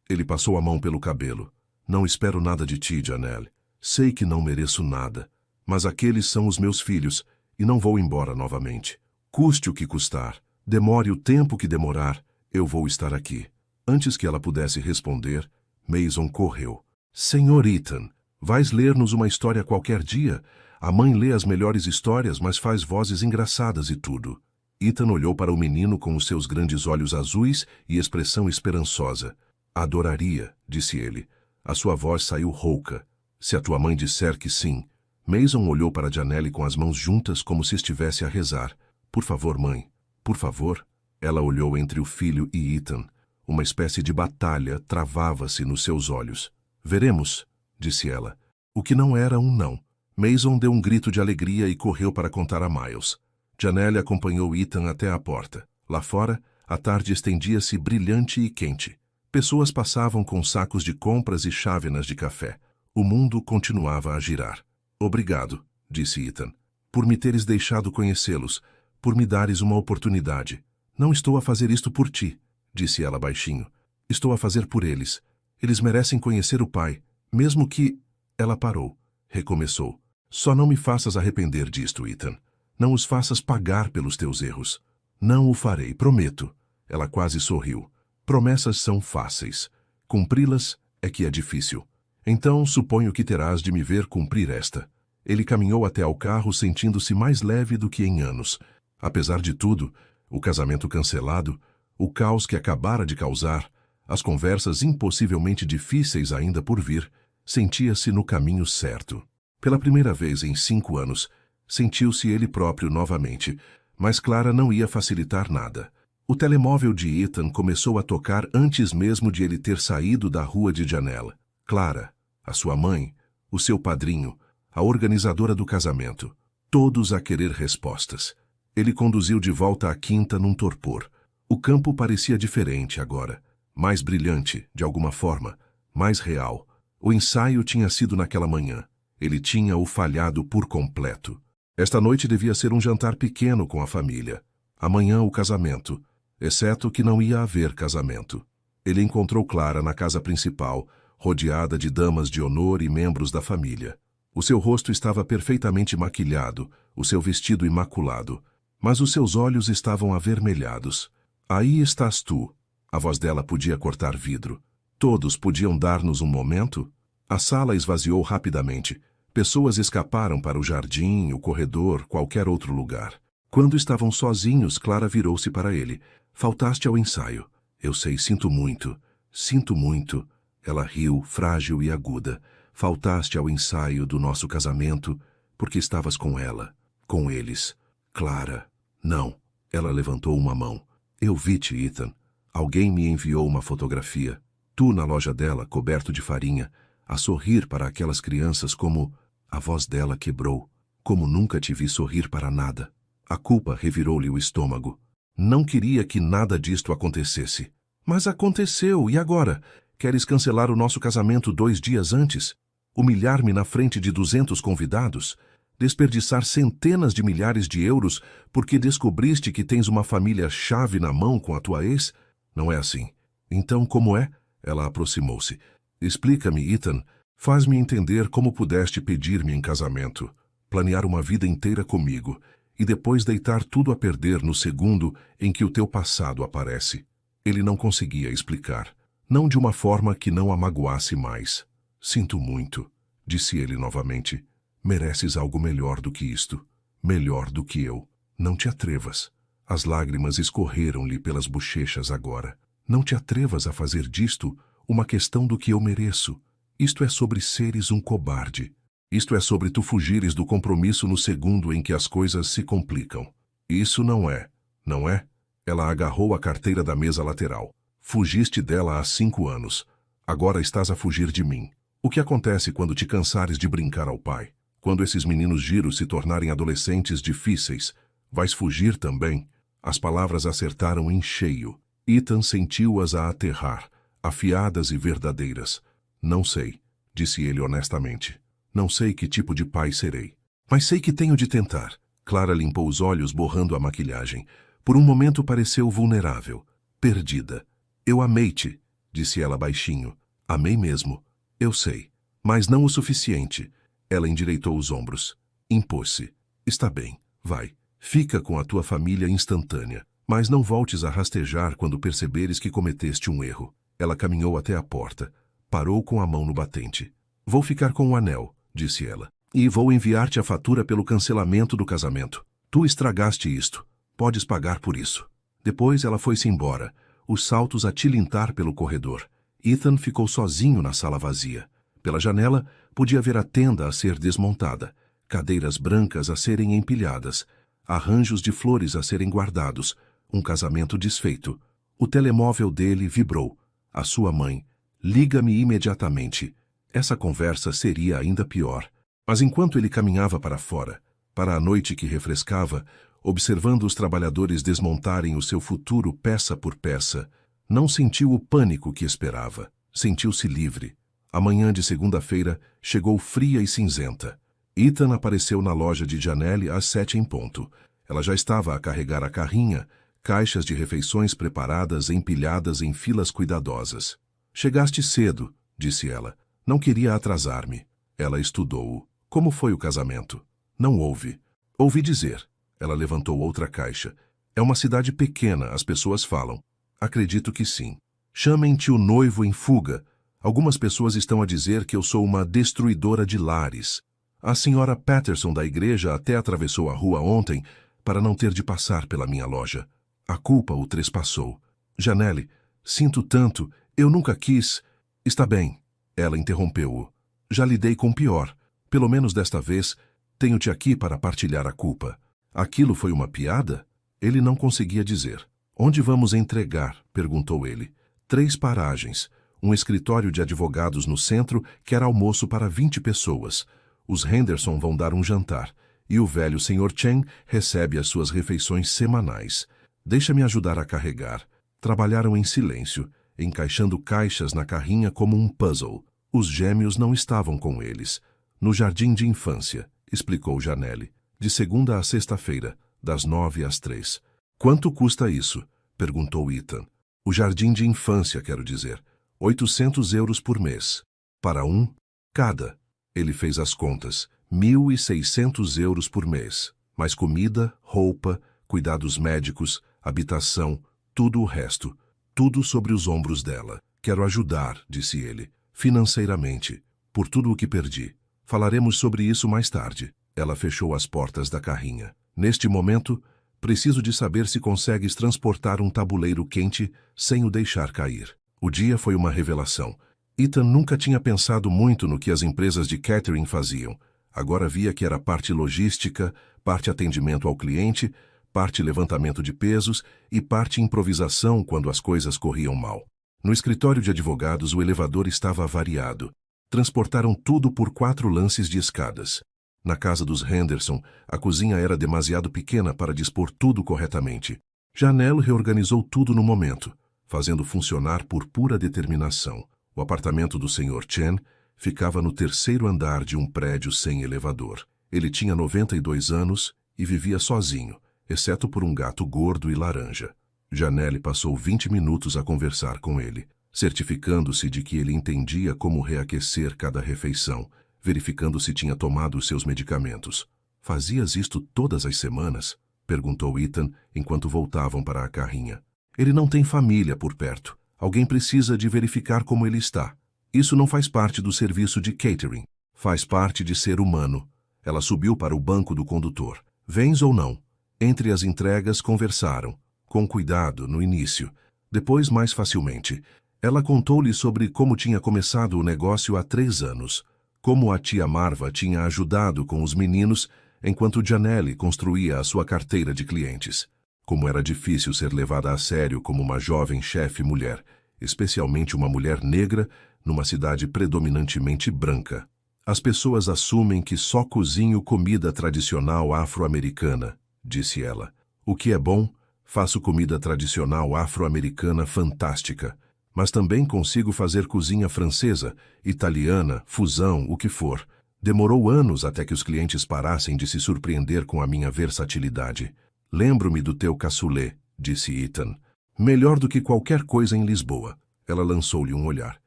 Ele passou a mão pelo cabelo. Não espero nada de ti, Janelle. Sei que não mereço nada. Mas aqueles são os meus filhos, e não vou embora novamente. Custe o que custar. Demore o tempo que demorar, eu vou estar aqui. Antes que ela pudesse responder, Mason correu. Senhor Ethan, vais ler-nos uma história qualquer dia? A mãe lê as melhores histórias, mas faz vozes engraçadas e tudo. Ethan olhou para o menino com os seus grandes olhos azuis e expressão esperançosa. Adoraria, disse ele. A sua voz saiu rouca. Se a tua mãe disser que sim. Mason olhou para Janelle com as mãos juntas como se estivesse a rezar. Por favor, mãe. Por favor. Ela olhou entre o filho e Ethan. Uma espécie de batalha travava-se nos seus olhos. Veremos, disse ela. O que não era um não. Mason deu um grito de alegria e correu para contar a Miles. Janelle acompanhou Ethan até a porta. Lá fora, a tarde estendia-se brilhante e quente. Pessoas passavam com sacos de compras e chávenas de café. O mundo continuava a girar. Obrigado, disse Ethan, por me teres deixado conhecê-los, por me dares uma oportunidade. Não estou a fazer isto por ti, disse ela baixinho. Estou a fazer por eles. Eles merecem conhecer o pai, mesmo que... Ela parou. Recomeçou. Só não me faças arrepender disto, Ethan. Não os faças pagar pelos teus erros. Não o farei, prometo. Ela quase sorriu. Promessas são fáceis. Cumpri-las é que é difícil. Então, suponho que terás de me ver cumprir esta. Ele caminhou até ao carro sentindo-se mais leve do que em anos. Apesar de tudo, o casamento cancelado, o caos que acabara de causar, as conversas impossivelmente difíceis ainda por vir, sentia-se no caminho certo. Pela primeira vez em 5 anos, sentiu-se ele próprio novamente, mas Clara não ia facilitar nada. O telemóvel de Ethan começou a tocar antes mesmo de ele ter saído da rua de Janela. Clara, a sua mãe, o seu padrinho, a organizadora do casamento, todos a querer respostas. Ele conduziu de volta à quinta num torpor. O campo parecia diferente agora, mais brilhante, de alguma forma, mais real. O ensaio tinha sido naquela manhã. Ele tinha-o falhado por completo. Esta noite devia ser um jantar pequeno com a família. Amanhã o casamento, exceto que não ia haver casamento. Ele encontrou Clara na casa principal, rodeada de damas de honor e membros da família. O seu rosto estava perfeitamente maquilhado, o seu vestido imaculado, mas os seus olhos estavam avermelhados. Aí estás tu. A voz dela podia cortar vidro. Todos podiam dar-nos um momento? A sala esvaziou rapidamente. Pessoas escaparam para o jardim, o corredor, qualquer outro lugar. Quando estavam sozinhos, Clara virou-se para ele. Faltaste ao ensaio. Eu sei, sinto muito. Sinto muito. Ela riu, frágil e aguda. Faltaste ao ensaio do nosso casamento, porque estavas com ela, com eles. Clara. Não. Ela levantou uma mão. Eu vi-te, Ethan. Alguém me enviou uma fotografia. Tu na loja dela, coberto de farinha, a sorrir para aquelas crianças como... A voz dela quebrou. Como nunca te vi sorrir para nada. A culpa revirou-lhe o estômago. Não queria que nada disto acontecesse. Mas aconteceu, e agora? Queres cancelar o nosso casamento 2 dias antes? Humilhar-me na frente de 200 convidados? Desperdiçar centenas de milhares de euros porque descobriste que tens uma família-chave na mão com a tua ex? Não é assim. Então, como é? Ela aproximou-se. Explica-me, Ethan. Faz-me entender como pudeste pedir-me em casamento, planear uma vida inteira comigo e depois deitar tudo a perder no segundo em que o teu passado aparece. Ele não conseguia explicar, não de uma forma que não a magoasse mais. Sinto muito, disse ele novamente. Mereces algo melhor do que isto, melhor do que eu. Não te atrevas. As lágrimas escorreram-lhe pelas bochechas agora. Não te atrevas a fazer disto uma questão do que eu mereço. Isto é sobre seres um cobarde. Isto é sobre tu fugires do compromisso no segundo em que as coisas se complicam. Isso não é, não é? Ela agarrou a carteira da mesa lateral. Fugiste dela há 5 anos. Agora estás a fugir de mim. O que acontece quando te cansares de brincar ao pai? Quando esses meninos giros se tornarem adolescentes difíceis, vais fugir também? As palavras acertaram em cheio. Ethan sentiu-as a aterrar, afiadas e verdadeiras. Não sei, disse ele honestamente. Não sei que tipo de pai serei. Mas sei que tenho de tentar. Clara limpou os olhos borrando a maquilhagem. Por um momento pareceu vulnerável, perdida. Eu amei-te, disse ela baixinho. Amei mesmo. Eu sei. Mas não o suficiente. Ela endireitou os ombros. Impôs-se. Está bem, vai. Fica com a tua família instantânea. Mas não voltes a rastejar quando perceberes que cometeste um erro. Ela caminhou até a porta. Parou com a mão no batente. Vou ficar com o anel, disse ela. E vou enviar-te a fatura pelo cancelamento do casamento. Tu estragaste isto. Podes pagar por isso. Depois ela foi-se embora, os saltos a tilintar pelo corredor. Ethan ficou sozinho na sala vazia. Pela janela, podia ver a tenda a ser desmontada, cadeiras brancas a serem empilhadas, arranjos de flores a serem guardados, um casamento desfeito. O telemóvel dele vibrou. A sua mãe. Liga-me imediatamente. Essa conversa seria ainda pior. Mas enquanto ele caminhava para fora, para a noite que refrescava, observando os trabalhadores desmontarem o seu futuro peça por peça, não sentiu o pânico que esperava. Sentiu-se livre. A manhã de segunda-feira chegou fria e cinzenta. Ethan apareceu na loja de Janelle às 7 em ponto. Ela já estava a carregar a carrinha, caixas de refeições preparadas empilhadas em filas cuidadosas. Chegaste cedo, disse ela. Não queria atrasar-me. Ela estudou-o. Como foi o casamento? Não houve. Ouvi dizer. Ela levantou outra caixa. É uma cidade pequena, as pessoas falam. Acredito que sim. Chamem tio noivo em fuga. Algumas pessoas estão a dizer que eu sou uma destruidora de lares. A senhora Patterson da igreja até atravessou a rua ontem para não ter de passar pela minha loja. A culpa o trespassou. Janelle, sinto tanto, eu nunca quis... Está bem, ela interrompeu-o. Já lidei com pior. Pelo menos desta vez, tenho-te aqui para partilhar a culpa. Aquilo foi uma piada? Ele não conseguia dizer. Onde vamos entregar? Perguntou ele. 3 paragens. Um escritório de advogados no centro quer almoço para 20 pessoas. Os Henderson vão dar um jantar. E o velho Sr. Chen recebe as suas refeições semanais. Deixa-me ajudar a carregar. Trabalharam em silêncio, encaixando caixas na carrinha como um puzzle. Os gêmeos não estavam com eles. No jardim de infância, explicou Janelle. De segunda a sexta-feira, das 9 às 3. Quanto custa isso? Perguntou Ethan. O jardim de infância, quero dizer. 800 euros por mês. Para um? Cada. Ele fez as contas. 1.600 euros por mês. Mais comida, roupa, cuidados médicos, habitação, tudo o resto. Tudo sobre os ombros dela. Quero ajudar, disse ele, financeiramente, por tudo o que perdi. Falaremos sobre isso mais tarde. Ela fechou as portas da carrinha. Neste momento, preciso de saber se consegues transportar um tabuleiro quente sem o deixar cair. O dia foi uma revelação. Ethan nunca tinha pensado muito no que as empresas de catering faziam. Agora via que era parte logística, parte atendimento ao cliente, parte levantamento de pesos e parte improvisação quando as coisas corriam mal. No escritório de advogados, o elevador estava avariado. Transportaram tudo por 4 lances de escadas. Na casa dos Henderson, a cozinha era demasiado pequena para dispor tudo corretamente. Janelle reorganizou tudo no momento, fazendo funcionar por pura determinação. O apartamento do Sr. Chen ficava no 3º andar de um prédio sem elevador. Ele tinha 92 anos e vivia sozinho, exceto por um gato gordo e laranja. Janelle passou 20 minutos a conversar com ele, certificando-se de que ele entendia como reaquecer cada refeição, verificando se tinha tomado os seus medicamentos. Fazias isto todas as semanas? Perguntou Ethan enquanto voltavam para a carrinha. Ele não tem família por perto. Alguém precisa de verificar como ele está. Isso não faz parte do serviço de catering. Faz parte de ser humano. Ela subiu para o banco do condutor. Vens ou não? Entre as entregas, conversaram. Com cuidado, no início. Depois, mais facilmente. Ela contou-lhe sobre como tinha começado o negócio há 3 anos. Como a tia Marva tinha ajudado com os meninos, enquanto Janelle construía a sua carteira de clientes. Como era difícil ser levada a sério como uma jovem chefe mulher, especialmente uma mulher negra, numa cidade predominantemente branca. As pessoas assumem que só cozinho comida tradicional afro-americana, disse ela. O que é bom, faço comida tradicional afro-americana fantástica, mas também consigo fazer cozinha francesa, italiana, fusão, o que for. Demorou anos até que os clientes parassem de se surpreender com a minha versatilidade. Lembro-me do teu cassoulet, disse Ethan. Melhor do que qualquer coisa em Lisboa. Ela lançou-lhe um olhar.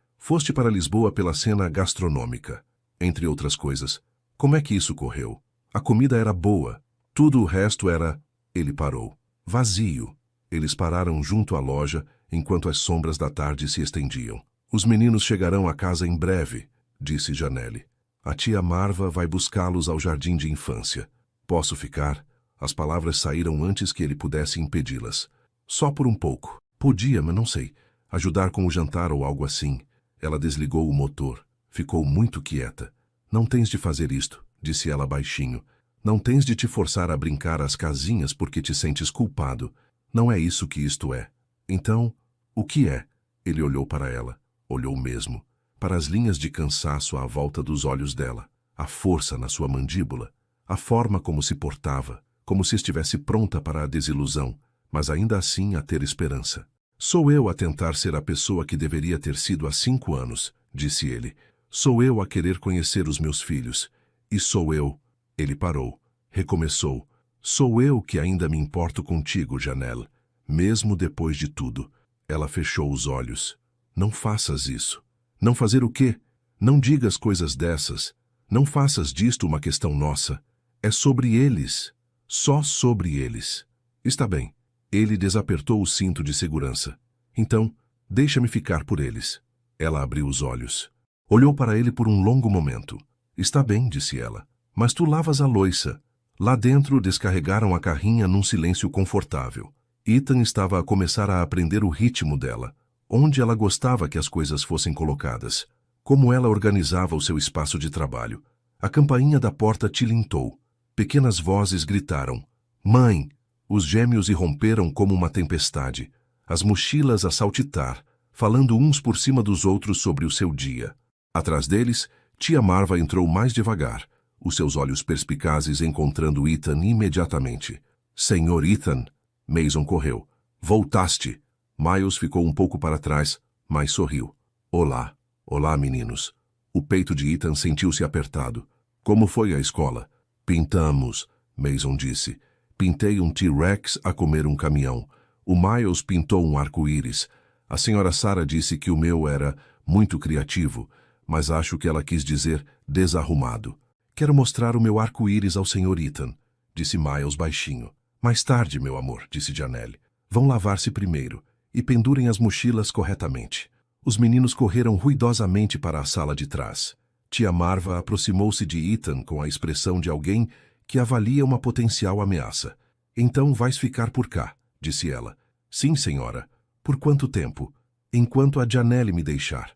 Foste para Lisboa pela cena gastronômica. Entre outras coisas. Como é que isso correu? A comida era boa. Tudo o resto era... Ele parou. Vazio. Eles pararam junto à loja, enquanto as sombras da tarde se estendiam. Os meninos chegarão à casa em breve, disse Janelle. A tia Marva vai buscá-los ao jardim de infância. Posso ficar? As palavras saíram antes que ele pudesse impedi-las. Só por um pouco. Podia, mas não sei. Ajudar com o jantar ou algo assim. Ela desligou o motor. Ficou muito quieta. Não tens de fazer isto, disse ela baixinho. Não tens de te forçar a brincar às casinhas porque te sentes culpado. Não é isso que isto é. Então, o que é? Ele olhou para ela. Olhou mesmo. Para as linhas de cansaço à volta dos olhos dela. A força na sua mandíbula. A forma como se portava. Como se estivesse pronta para a desilusão, mas ainda assim a ter esperança. Sou eu a tentar ser a pessoa que deveria ter sido há 5 anos, disse ele. Sou eu a querer conhecer os meus filhos. E sou eu... Ele parou. Recomeçou. Sou eu que ainda me importo contigo, Janelle. Mesmo depois de tudo. Ela fechou os olhos. Não faças isso. Não fazer o quê? Não digas coisas dessas. Não faças disto uma questão nossa. É sobre eles. Só sobre eles. Está bem. Ele desapertou o cinto de segurança. Então, Deixa-me ficar por eles. Ela abriu os olhos. Olhou para ele por um longo momento. Está bem, disse ela. Mas tu lavas a louça. Lá dentro descarregaram a carrinha num silêncio confortável. Ethan estava a começar a aprender o ritmo dela, onde ela gostava que as coisas fossem colocadas, como ela organizava o seu espaço de trabalho. A campainha da porta tilintou. Pequenas vozes gritaram. Mãe! Os gêmeos irromperam como uma tempestade, as mochilas a saltitar, falando uns por cima dos outros sobre o seu dia. Atrás deles, tia Marva entrou mais devagar, os seus olhos perspicazes encontrando Ethan imediatamente. Senhor Ethan! Mason correu. Voltaste! Miles ficou um pouco para trás, mas sorriu. Olá. Olá, meninos. O peito de Ethan sentiu-se apertado. Como foi a escola? Pintamos, Mason disse. Pintei um T-Rex a comer um caminhão. O Miles pintou um arco-íris. A senhora Sarah disse que o meu era muito criativo, mas acho que ela quis dizer desarrumado. Quero mostrar o meu arco-íris ao Sr. Ethan, disse Miles baixinho. Mais tarde, meu amor, disse Janelle. Vão lavar-se primeiro e pendurem as mochilas corretamente. Os meninos correram ruidosamente para a sala de trás. Tia Marva aproximou-se de Ethan com a expressão de alguém que avalia uma potencial ameaça. Então vais ficar por cá, disse ela. Sim, senhora. Por quanto tempo? Enquanto a Janelle me deixar.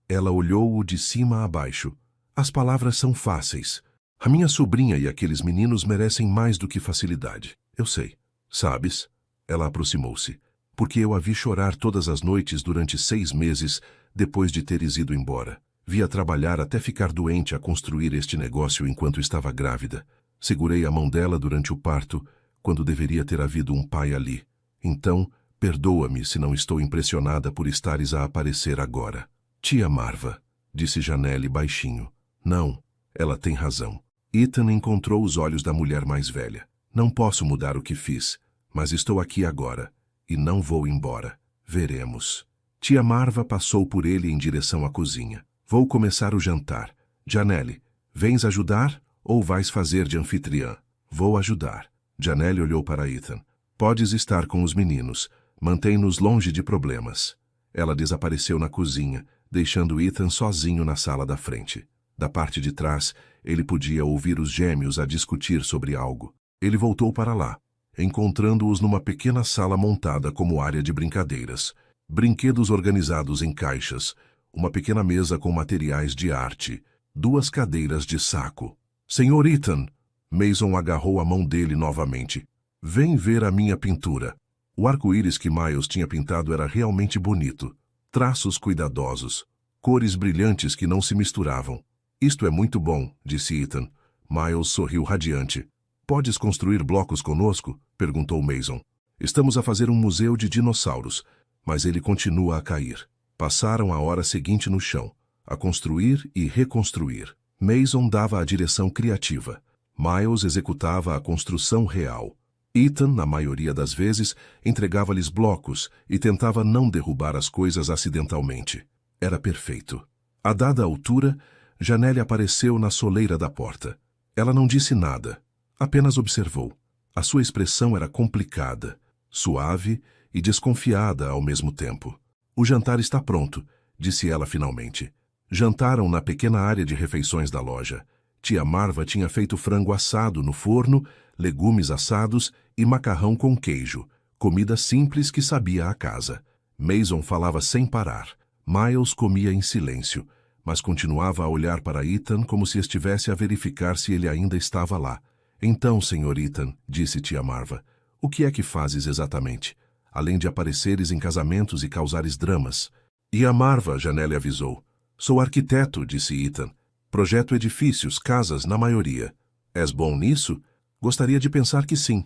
Ela olhou-o de cima a baixo. As palavras são fáceis. A minha sobrinha e aqueles meninos merecem mais do que facilidade. Eu sei. Sabes? Ela aproximou-se. Porque eu a vi chorar todas as noites durante 6 meses depois de teres ido embora. Vi-a trabalhar até ficar doente a construir este negócio enquanto estava grávida. Segurei a mão dela durante o parto, quando deveria ter havido um pai ali. Então, perdoa-me se não estou impressionada por estares a aparecer agora. Tia Marva, disse Janelle baixinho. Não, ela tem razão. Ethan encontrou os olhos da mulher mais velha. Não posso mudar o que fiz, mas estou aqui agora, e não vou embora. Veremos. Tia Marva passou por ele em direção à cozinha. Vou começar o jantar. Janelle, vens ajudar ou vais fazer de anfitriã? Vou ajudar. Janelle olhou para Ethan. Podes estar com os meninos. Mantém-nos longe de problemas. Ela desapareceu na cozinha, deixando Ethan sozinho na sala da frente. Da parte de trás, ele podia ouvir os gêmeos a discutir sobre algo. Ele voltou para lá, encontrando-os numa pequena sala montada como área de brincadeiras. Brinquedos organizados em caixas, uma pequena mesa com materiais de arte, 2 cadeiras de saco. Senhor Ethan! Mason agarrou a mão dele novamente. Vem ver a minha pintura. O arco-íris que Miles tinha pintado era realmente bonito. Traços cuidadosos, cores brilhantes que não se misturavam. Isto é muito bom, disse Ethan. Miles sorriu radiante. Podes construir blocos conosco? Perguntou Mason. Estamos a fazer um museu de dinossauros, mas ele continua a cair. Passaram a hora seguinte no chão, a construir e reconstruir. Mason dava a direção criativa. Miles executava a construção real. Ethan, na maioria das vezes, entregava-lhes blocos e tentava não derrubar as coisas acidentalmente. Era perfeito. A dada altura, Janelle apareceu na soleira da porta. Ela não disse nada, apenas observou. A sua expressão era complicada, suave e desconfiada ao mesmo tempo. O jantar está pronto, disse ela finalmente. Jantaram na pequena área de refeições da loja. Tia Marva tinha feito frango assado no forno, legumes assados e macarrão com queijo, comida simples que sabia a casa. Mason falava sem parar. Miles comia em silêncio, mas continuava a olhar para Ethan como se estivesse a verificar se ele ainda estava lá. Então, Sr. Ethan, disse tia Marva, o que é que fazes exatamente, além de apareceres em casamentos e causares dramas? E a Marva, Janelle avisou. Sou arquiteto, disse Ethan. Projeto edifícios, casas, na maioria. És bom nisso? Gostaria de pensar que sim.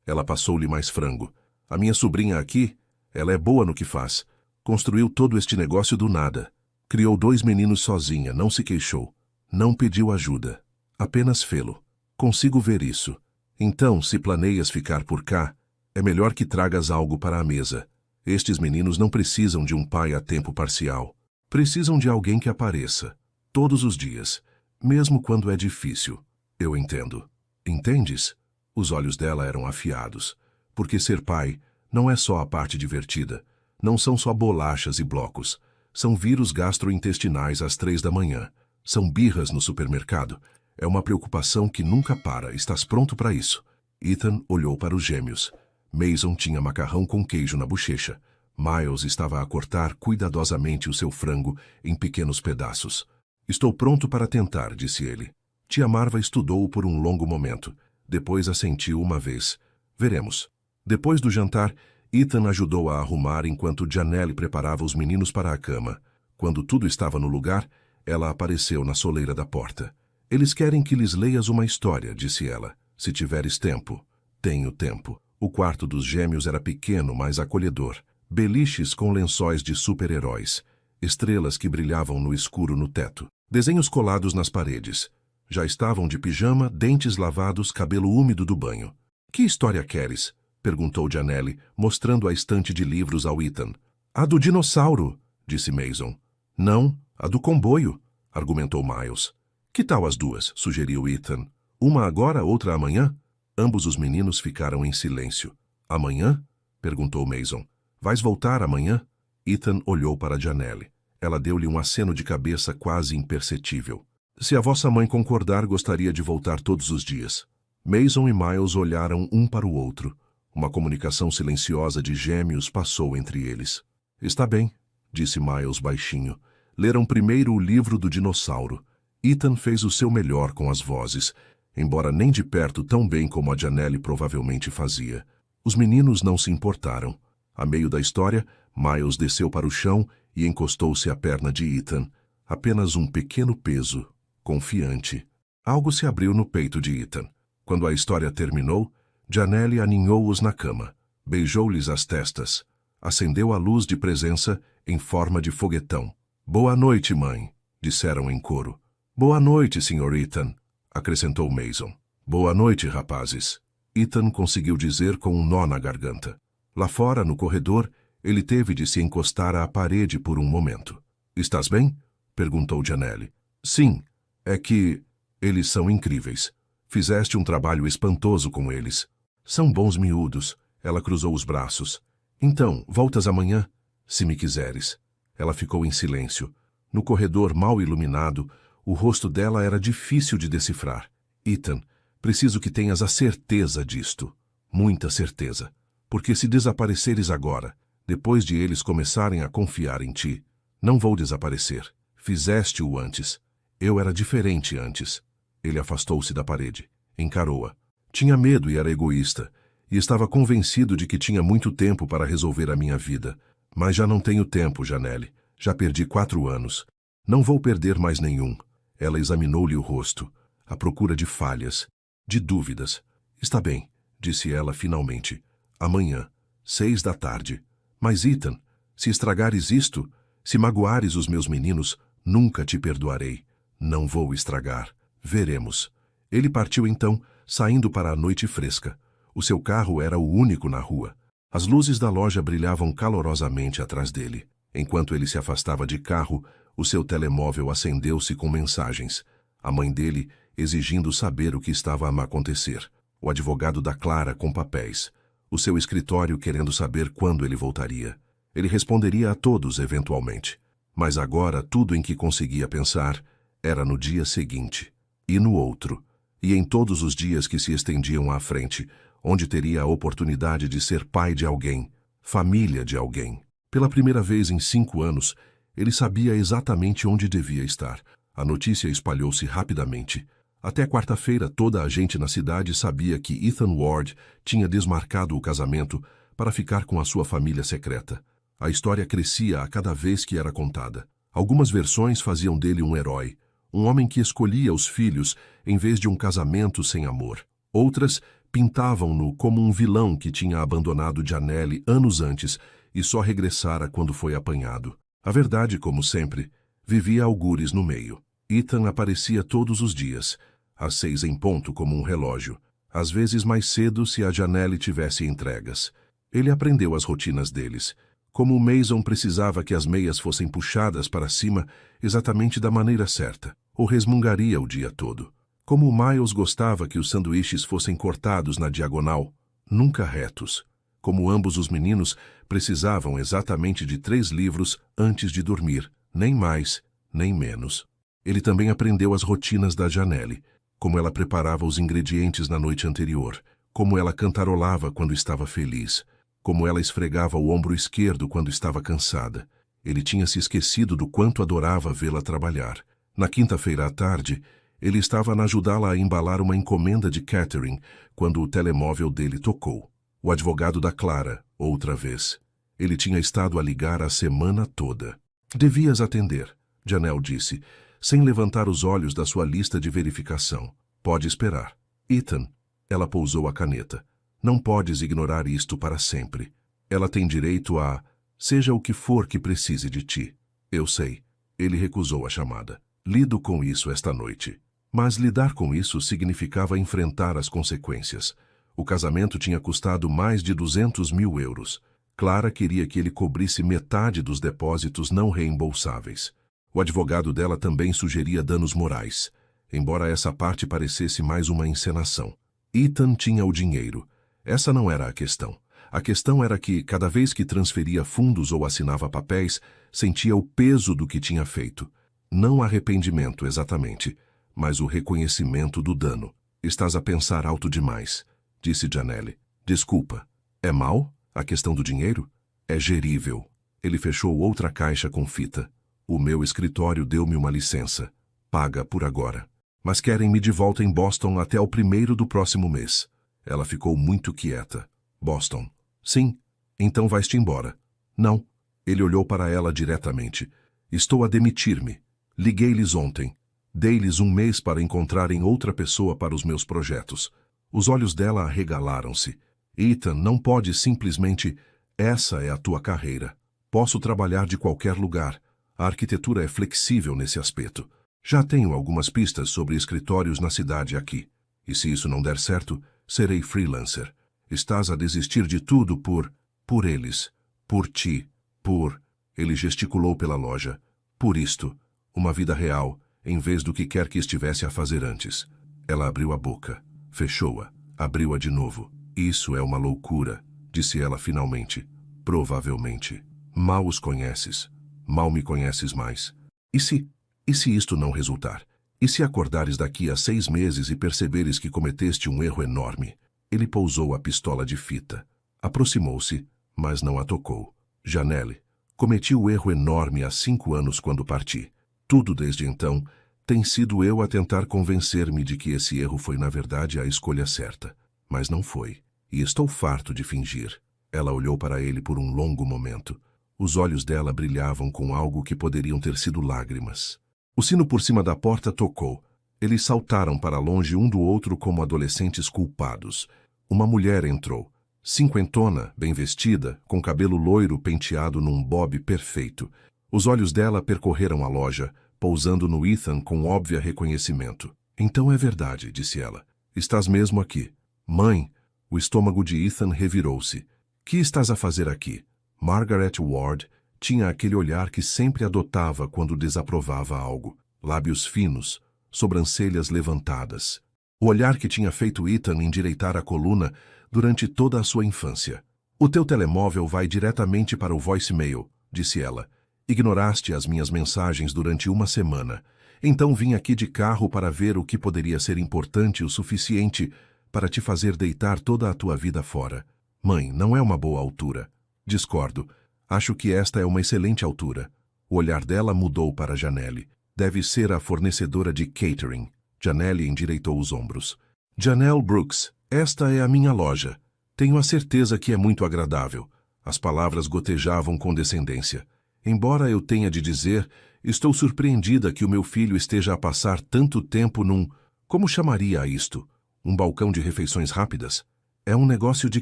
Ela passou-lhe mais frango. A minha sobrinha aqui, ela é boa no que faz. Construiu todo este negócio do nada. Criou 2 meninos sozinha, não se queixou. Não pediu ajuda. Apenas fê-lo. Consigo ver isso. Então, se planeias ficar por cá, é melhor que tragas algo para a mesa. Estes meninos não precisam de um pai a tempo parcial. Precisam de alguém que apareça. Todos os dias. Mesmo quando é difícil. Eu entendo. Entendes? Os olhos dela eram afiados. Porque ser pai não é só a parte divertida. Não são só bolachas e blocos. São vírus gastrointestinais às 3 da manhã. São birras no supermercado. É uma preocupação que nunca para. Estás pronto para isso? Ethan olhou para os gêmeos. Mason tinha macarrão com queijo na bochecha. Miles estava a cortar cuidadosamente o seu frango em pequenos pedaços. Estou pronto para tentar, disse ele. Tia Marva estudou-o por um longo momento. Depois assentiu uma vez. Veremos. Depois do jantar, Ethan ajudou a arrumar enquanto Janelle preparava os meninos para a cama. Quando tudo estava no lugar, ela apareceu na soleira da porta. Eles querem que lhes leias uma história, disse ela. Se tiveres tempo. Tenho tempo. O quarto dos gêmeos era pequeno, mas acolhedor. Beliches com lençóis de super-heróis. Estrelas que brilhavam no escuro no teto. Desenhos colados nas paredes. Já estavam de pijama, dentes lavados, cabelo úmido do banho. Que história queres? Perguntou Janelle, mostrando a estante de livros ao Ethan. A do dinossauro, disse Mason. Não, a do comboio, argumentou Miles. Que tal as duas? Sugeriu Ethan. Uma agora, outra amanhã? Ambos os meninos ficaram em silêncio. Amanhã? Perguntou Mason. Vais voltar amanhã? Ethan olhou para Janelle. Ela deu-lhe um aceno de cabeça quase imperceptível. Se a vossa mãe concordar, gostaria de voltar todos os dias. Mason e Miles olharam um para o outro. Uma comunicação silenciosa de gêmeos passou entre eles. Está bem, disse Miles baixinho. Leram primeiro o livro do dinossauro. Ethan fez o seu melhor com as vozes, embora nem de perto tão bem como a Janelle provavelmente fazia. Os meninos não se importaram. A meio da história, Miles desceu para o chão e encostou-se à perna de Ethan. Apenas um pequeno peso, confiante. Algo se abriu no peito de Ethan. Quando a história terminou, Janelle aninhou-os na cama, beijou-lhes as testas, acendeu a luz de presença em forma de foguetão. Boa noite, mãe, disseram em coro. Boa noite, Sr. Ethan, acrescentou Mason. Boa noite, rapazes. Ethan conseguiu dizer com um nó na garganta. Lá fora, no corredor, ele teve de se encostar à parede por um momento. Estás bem? Perguntou Janelle. Sim, é que eles são incríveis. Fizeste um trabalho espantoso com eles. São bons miúdos. Ela cruzou os braços. Então, voltas amanhã? Se me quiseres. Ela ficou em silêncio. No corredor mal iluminado, o rosto dela era difícil de decifrar. Ethan, preciso que tenhas a certeza disto. Muita certeza. Porque se desapareceres agora, depois de eles começarem a confiar em ti, não vou desaparecer. Fizeste-o antes. Eu era diferente antes. Ele afastou-se da parede. Encarou-a. Tinha medo e era egoísta. E estava convencido de que tinha muito tempo para resolver a minha vida. Mas já não tenho tempo, Janelle. Já perdi 4 anos. Não vou perder mais nenhum. Ela examinou-lhe o rosto, à procura de falhas, de dúvidas. Está bem, disse ela finalmente. Amanhã, 6 da tarde. Mas, Ethan, se estragares isto, se magoares os meus meninos, nunca te perdoarei. Não vou estragar. Veremos. Ele partiu então, saindo para a noite fresca. O seu carro era o único na rua. As luzes da loja brilhavam calorosamente atrás dele. Enquanto ele se afastava de carro, o seu telemóvel acendeu-se com mensagens. A mãe dele exigindo saber o que estava a acontecer. O advogado da Clara com papéis. O seu escritório querendo saber quando ele voltaria. Ele responderia a todos, eventualmente. Mas agora tudo em que conseguia pensar era no dia seguinte. E no outro. E em todos os dias que se estendiam à frente, onde teria a oportunidade de ser pai de alguém, família de alguém. Pela primeira vez em 5 anos, ele sabia exatamente onde devia estar. A notícia espalhou-se rapidamente. Até quarta-feira, toda a gente na cidade sabia que Ethan Ward tinha desmarcado o casamento para ficar com a sua família secreta. A história crescia a cada vez que era contada. Algumas versões faziam dele um herói, um homem que escolhia os filhos em vez de um casamento sem amor. Outras pintavam-no como um vilão que tinha abandonado Janelle anos antes e só regressara quando foi apanhado. A verdade, como sempre, vivia algures no meio. Ethan aparecia todos os dias, às 6 em ponto como um relógio, às vezes mais cedo se a Janelle tivesse entregas. Ele aprendeu as rotinas deles. Como o Mason precisava que as meias fossem puxadas para cima exatamente da maneira certa, ou resmungaria o dia todo. Como o Miles gostava que os sanduíches fossem cortados na diagonal, nunca retos. Como ambos os meninos precisavam exatamente de 3 livros antes de dormir, nem mais, nem menos. Ele também aprendeu as rotinas da Janelle, como ela preparava os ingredientes na noite anterior, como ela cantarolava quando estava feliz, como ela esfregava o ombro esquerdo quando estava cansada. Ele tinha se esquecido do quanto adorava vê-la trabalhar. Na quinta-feira à tarde, ele estava a ajudá-la a embalar uma encomenda de catering quando o telemóvel dele tocou. O advogado da Clara, outra vez. Ele tinha estado a ligar a semana toda. Devias atender, Janelle disse, sem levantar os olhos da sua lista de verificação. Pode esperar. Ethan, ela pousou a caneta. Não podes ignorar isto para sempre. Ela tem direito a... seja o que for que precise de ti. Eu sei. Ele recusou a chamada. Lido com isso esta noite. Mas lidar com isso significava enfrentar as consequências. O casamento tinha custado mais de 200 mil euros. Clara queria que ele cobrisse metade dos depósitos não reembolsáveis. O advogado dela também sugeria danos morais, embora essa parte parecesse mais uma encenação. Ethan tinha o dinheiro. Essa não era a questão. A questão era que, cada vez que transferia fundos ou assinava papéis, sentia o peso do que tinha feito. Não arrependimento, exatamente, mas o reconhecimento do dano. Estás a pensar alto demais, disse Janelle. Desculpa. É mal? A questão do dinheiro? É gerível. Ele fechou outra caixa com fita. O meu escritório deu-me uma licença. Paga por agora. Mas querem-me de volta em Boston até o 1º do próximo mês. Ela ficou muito quieta. Boston. Sim. Então vais-te embora. Não. Ele olhou para ela diretamente. Estou a demitir-me. Liguei-lhes ontem. Dei-lhes um mês para encontrarem outra pessoa para os meus projetos. Os olhos dela arregalaram-se. Ethan, não pode simplesmente... Essa é a tua carreira. Posso trabalhar de qualquer lugar. A arquitetura é flexível nesse aspecto. Já tenho algumas pistas sobre escritórios na cidade aqui. E se isso não der certo, serei freelancer. Estás a desistir de tudo por eles, por ti, por... Ele gesticulou pela loja. Por isto, uma vida real, em vez do que quer que estivesse a fazer antes. Ela abriu a boca, fechou-a, abriu-a de novo. Isso é uma loucura, disse ela finalmente. Provavelmente. Mal os conheces. Mal me conheces mais. E se isto não resultar? E se acordares daqui a 6 meses e perceberes que cometeste um erro enorme? Ele pousou a pistola de fita. Aproximou-se, mas não a tocou. Janelle, cometi o erro enorme há 5 anos quando parti. Tudo desde então tem sido eu a tentar convencer-me de que esse erro foi na verdade a escolha certa. Mas não foi. E estou farto de fingir. Ela olhou para ele por um longo momento. Os olhos dela brilhavam com algo que poderiam ter sido lágrimas. O sino por cima da porta tocou. Eles saltaram para longe um do outro como adolescentes culpados. Uma mulher entrou. Cinquentona, bem vestida, com cabelo loiro penteado num bob perfeito. Os olhos dela percorreram a loja, pousando no Ethan com óbvio reconhecimento. Então é verdade, disse ela. Estás mesmo aqui. Mãe, o estômago de Ethan revirou-se. Que estás a fazer aqui? Margaret Ward tinha aquele olhar que sempre adotava quando desaprovava algo. Lábios finos, sobrancelhas levantadas. O olhar que tinha feito Ethan endireitar a coluna durante toda a sua infância. O teu telemóvel vai diretamente para o voicemail, disse ela. Ignoraste as minhas mensagens durante uma semana. Então vim aqui de carro para ver o que poderia ser importante o suficiente para te fazer deitar toda a tua vida fora. Mãe, não é uma boa altura. Discordo. Acho que esta é uma excelente altura. O olhar dela mudou para Janelle. Deve ser a fornecedora de catering. Janelle endireitou os ombros. Janelle Brooks, esta é a minha loja. Tenho a certeza que é muito agradável. As palavras gotejavam com descendência. Embora eu tenha de dizer, estou surpreendida que o meu filho esteja a passar tanto tempo num... Como chamaria a isto? Um balcão de refeições rápidas? É um negócio de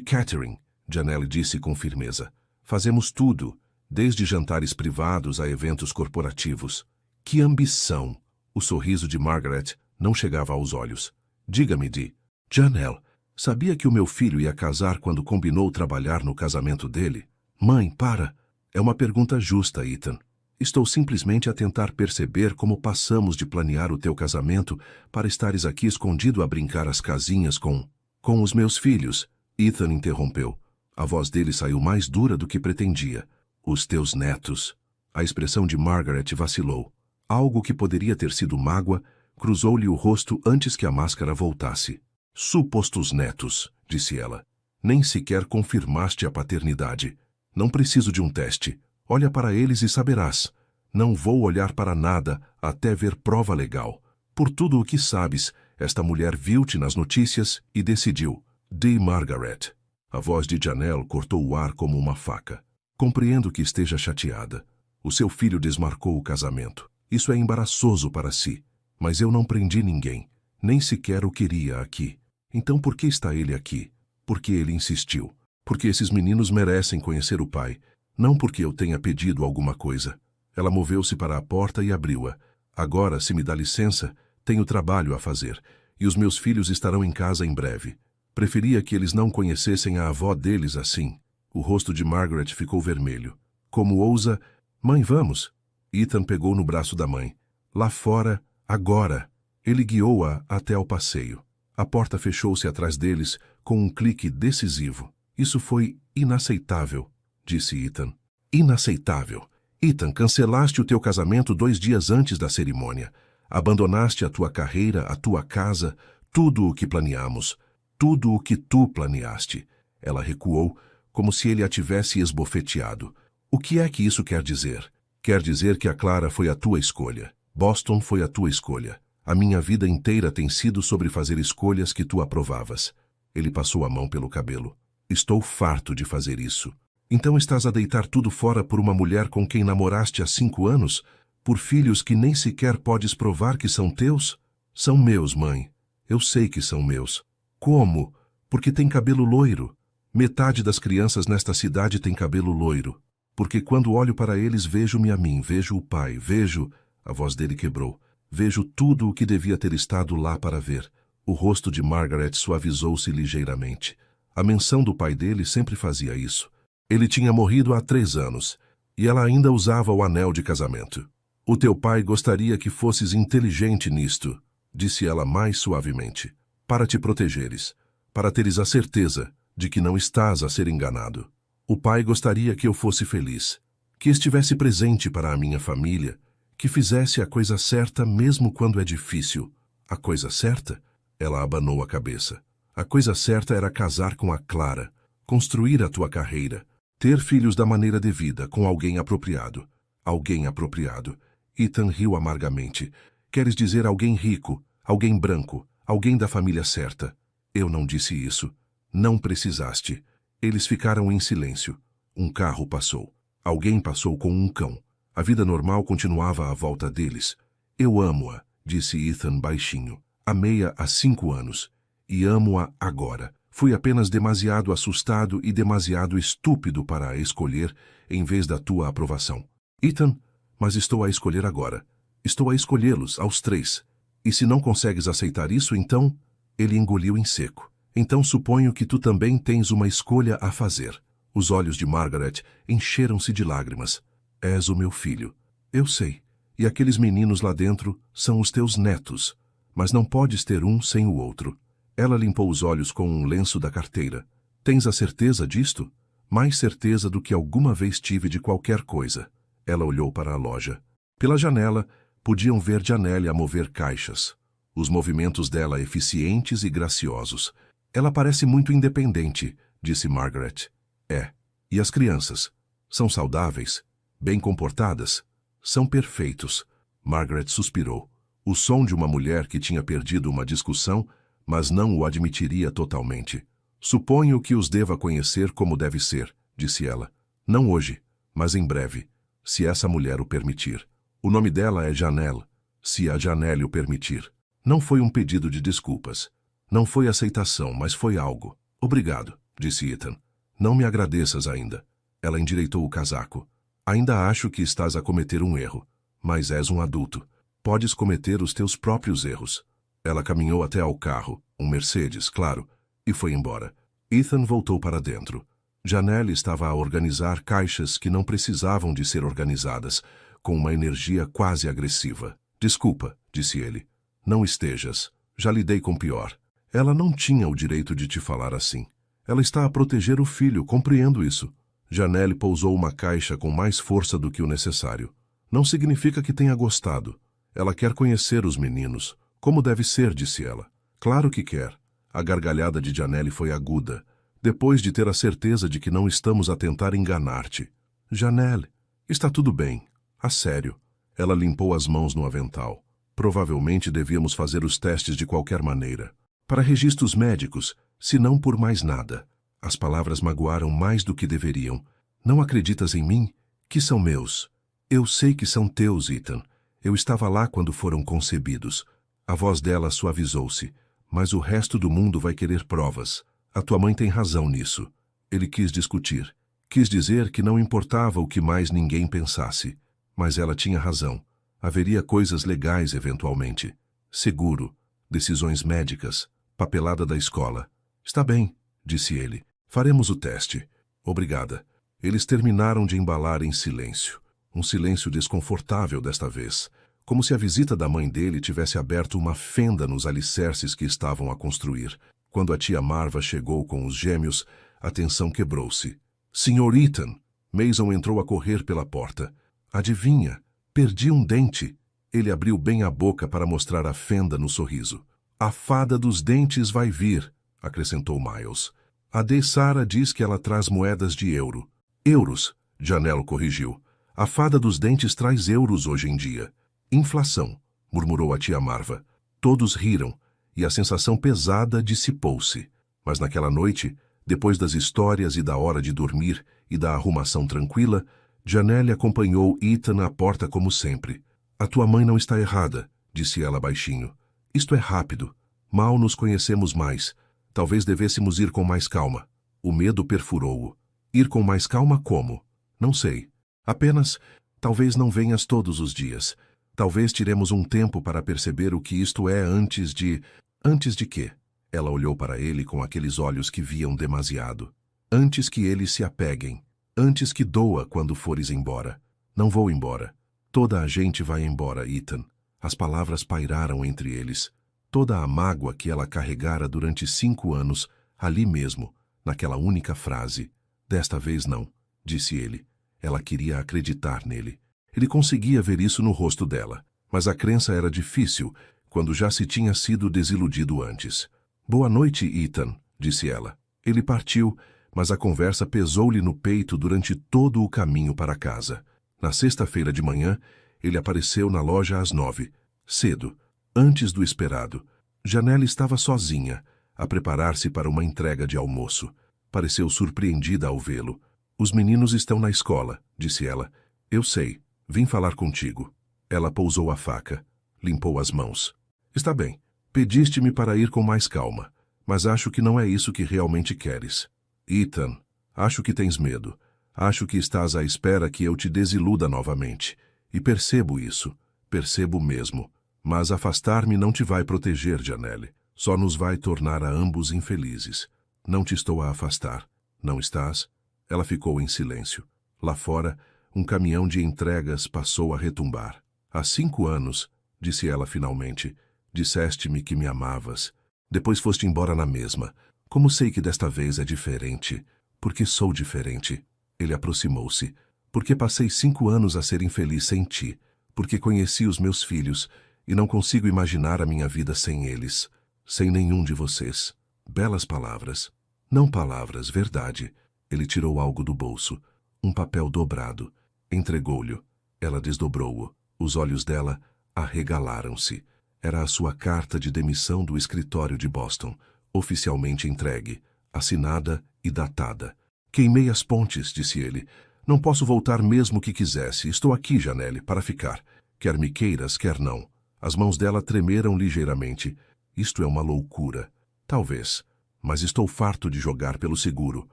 catering, Janelle disse com firmeza. Fazemos tudo, desde jantares privados a eventos corporativos. Que ambição! O sorriso de Margaret não chegava aos olhos. Diga-me, Dee. Janelle, sabia que o meu filho ia casar quando combinou trabalhar no casamento dele? Mãe, para! É uma pergunta justa, Ethan. Estou simplesmente a tentar perceber como passamos de planear o teu casamento para estares aqui escondido a brincar às casinhas com os meus filhos. Ethan interrompeu. A voz dele saiu mais dura do que pretendia. Os teus netos. A expressão de Margaret vacilou. Algo que poderia ter sido mágoa cruzou-lhe o rosto antes que a máscara voltasse. Supostos netos, disse ela. Nem sequer confirmaste a paternidade. Não preciso de um teste. Olha para eles e saberás. Não vou olhar para nada até ver prova legal. Por tudo o que sabes, esta mulher viu-te nas notícias e decidiu. De Margaret. A voz de Janelle cortou o ar como uma faca. Compreendo que esteja chateada. O seu filho desmarcou o casamento. Isso é embaraçoso para si. Mas eu não prendi ninguém. Nem sequer o queria aqui. Então por que está ele aqui? Porque ele insistiu. Porque esses meninos merecem conhecer o pai. Não porque eu tenha pedido alguma coisa. Ela moveu-se para a porta e abriu-a. Agora, se me dá licença, tenho trabalho a fazer. E os meus filhos estarão em casa em breve. Preferia que eles não conhecessem a avó deles assim. O rosto de Margaret ficou vermelho. Como ousa... Mãe, vamos. Ethan pegou no braço da mãe. Lá fora, agora. Ele guiou-a até ao passeio. A porta fechou-se atrás deles com um clique decisivo. Isso foi inaceitável, disse Ethan. Inaceitável. Ethan, cancelaste o teu casamento 2 dias antes da cerimônia. Abandonaste a tua carreira, a tua casa, tudo o que planeamos. Tudo o que tu planeaste. Ela recuou, como se ele a tivesse esbofeteado. O que é que isso quer dizer? Quer dizer que a Clara foi a tua escolha. Boston foi a tua escolha. A minha vida inteira tem sido sobre fazer escolhas que tu aprovavas. Ele passou a mão pelo cabelo. Estou farto de fazer isso. Então estás a deitar tudo fora por uma mulher com quem namoraste há 5 anos? Por filhos que nem sequer podes provar que são teus? São meus, mãe. Eu sei que são meus. Como? Porque tem cabelo loiro. Metade das crianças nesta cidade tem cabelo loiro. Porque quando olho para eles vejo-me a mim, vejo o pai, vejo... A voz dele quebrou. Vejo tudo o que devia ter estado lá para ver. O rosto de Margaret suavizou-se ligeiramente. A menção do pai dele sempre fazia isso. Ele tinha morrido há 3 anos, e ela ainda usava o anel de casamento. O teu pai gostaria que fosses inteligente nisto, disse ela mais suavemente, para te protegeres, para teres a certeza de que não estás a ser enganado. O pai gostaria que eu fosse feliz, que estivesse presente para a minha família, que fizesse a coisa certa mesmo quando é difícil. A coisa certa? Ela abanou a cabeça. A coisa certa era casar com a Clara, construir a tua carreira, ter filhos da maneira devida, com alguém apropriado. Alguém apropriado. Ethan riu amargamente. Queres dizer alguém rico, alguém branco, alguém da família certa. Eu não disse isso. Não precisaste. Eles ficaram em silêncio. Um carro passou. Alguém passou com um cão. A vida normal continuava à volta deles. Eu amo-a, disse Ethan baixinho. Amei-a há 5 anos. E amo-a agora. Fui apenas demasiado assustado e demasiado estúpido para a escolher em vez da tua aprovação. Ethan, mas estou a escolher agora. Estou a escolhê-los, aos 3. E se não consegues aceitar isso, então... Ele engoliu em seco. Então suponho que tu também tens uma escolha a fazer. Os olhos de Margaret encheram-se de lágrimas. És o meu filho. Eu sei. E aqueles meninos lá dentro são os teus netos. Mas não podes ter um sem o outro. Ela limpou os olhos com um lenço da carteira. Tens a certeza disto? Mais certeza do que alguma vez tive de qualquer coisa. Ela olhou para a loja. Pela janela, podiam ver Janelle a mover caixas. Os movimentos dela eficientes e graciosos. Ela parece muito independente, disse Margaret. É. E as crianças? São saudáveis? Bem comportadas? São perfeitos. Margaret suspirou. O som de uma mulher que tinha perdido uma discussão, mas não o admitiria totalmente. Suponho que os deva conhecer como deve ser, disse ela. Não hoje, mas em breve, se essa mulher o permitir. O nome dela é Janelle, se a Janelle o permitir. Não foi um pedido de desculpas. Não foi aceitação, mas foi algo. Obrigado, disse Ethan. Não me agradeças ainda. Ela endireitou o casaco. Ainda acho que estás a cometer um erro, mas és um adulto. Podes cometer os teus próprios erros. Ela caminhou até ao carro, um Mercedes, claro, e foi embora. Ethan voltou para dentro. Janelle estava a organizar caixas que não precisavam de ser organizadas, com uma energia quase agressiva. Desculpa, disse ele. Não estejas. Já lidei com pior. Ela não tinha o direito de te falar assim. Ela está a proteger o filho, compreendo isso. Janelle pousou uma caixa com mais força do que o necessário. Não significa que tenha gostado. Ela quer conhecer os meninos. Como deve ser, disse ela. Claro que quer. A gargalhada de Janelle foi aguda, depois de ter a certeza de que não estamos a tentar enganar-te. Janelle, está tudo bem. A sério. Ela limpou as mãos no avental. Provavelmente devíamos fazer os testes de qualquer maneira. Para registros médicos, se não por mais nada. As palavras magoaram mais do que deveriam. Não acreditas em mim? Que são meus. Eu sei que são teus, Ethan. Eu estava lá quando foram concebidos. A voz dela suavizou-se. Mas o resto do mundo vai querer provas. A tua mãe tem razão nisso. Ele quis discutir. Quis dizer que não importava o que mais ninguém pensasse. Mas ela tinha razão. Haveria coisas legais eventualmente. Seguro. Decisões médicas. Papelada da escola. Está bem, disse ele. Faremos o teste. Obrigada. Eles terminaram de embalar em silêncio. Um silêncio desconfortável desta vez. Como se a visita da mãe dele tivesse aberto uma fenda nos alicerces que estavam a construir. Quando a tia Marva chegou com os gêmeos, a tensão quebrou-se. Sr. Ethan! Mason entrou a correr pela porta. Adivinha? Perdi um dente. Ele abriu bem a boca para mostrar a fenda no sorriso. A fada dos dentes vai vir, acrescentou Miles. A de Sarah diz que ela traz moedas de euro. Euros, Janelle corrigiu. A fada dos dentes traz euros hoje em dia. Inflação, murmurou a tia Marva. Todos riram, e a sensação pesada dissipou-se. Mas naquela noite, depois das histórias e da hora de dormir e da arrumação tranquila, Janelle acompanhou Ethan à porta como sempre. A tua mãe não está errada, disse ela baixinho. Isto é rápido. Mal nos conhecemos mais. Talvez devêssemos ir com mais calma. O medo perfurou-o. Ir com mais calma como? Não sei. Apenas, talvez não venhas todos os dias. Talvez tiremos um tempo para perceber o que isto é antes de... Antes de quê? Ela olhou para ele com aqueles olhos que viam demasiado. Antes que eles se apeguem. Antes que doa quando fores embora. Não vou embora. Toda a gente vai embora, Ethan. As palavras pairaram entre eles. Toda a mágoa que ela carregara durante 5 anos, ali mesmo, naquela única frase. Desta vez não, disse ele. Ela queria acreditar nele. Ele conseguia ver isso no rosto dela, mas a crença era difícil, quando já se tinha sido desiludido antes. Boa noite, Ethan, disse ela. Ele partiu, mas a conversa pesou-lhe no peito durante todo o caminho para casa. Na sexta-feira de manhã, ele apareceu na loja às 9, cedo, antes do esperado. Janelle estava sozinha, a preparar-se para uma entrega de almoço. Pareceu surpreendida ao vê-lo. Os meninos estão na escola, disse ela. Eu sei, vim falar contigo. Ela pousou a faca, limpou as mãos. Está bem, pediste-me para ir com mais calma, mas acho que não é isso que realmente queres. Ethan, acho que tens medo. Acho que estás à espera que eu te desiluda novamente. E percebo isso. Percebo mesmo. Mas afastar-me não te vai proteger, Janelle. Só nos vai tornar a ambos infelizes. Não te estou a afastar. Não estás? Ela ficou em silêncio. Lá fora, um caminhão de entregas passou a retumbar. Há 5 anos, disse ela finalmente, disseste-me que me amavas. Depois foste embora na mesma. Como sei que desta vez é diferente? Porque sou diferente. Ele aproximou-se. Porque passei 5 anos a ser infeliz sem ti. Porque conheci os meus filhos e não consigo imaginar a minha vida sem eles. Sem nenhum de vocês. Belas palavras. Não palavras, verdade. Ele tirou algo do bolso. Um papel dobrado. Entregou-lhe. Ela desdobrou-o. Os olhos dela arregalaram-se. Era a sua carta de demissão do escritório de Boston, oficialmente entregue, assinada e datada. Queimei as pontes, disse ele. Não posso voltar mesmo que quisesse. Estou aqui, Janelle, para ficar. Quer me queiras, quer não. As mãos dela tremeram ligeiramente. Isto é uma loucura. Talvez. Mas estou farto de jogar pelo seguro.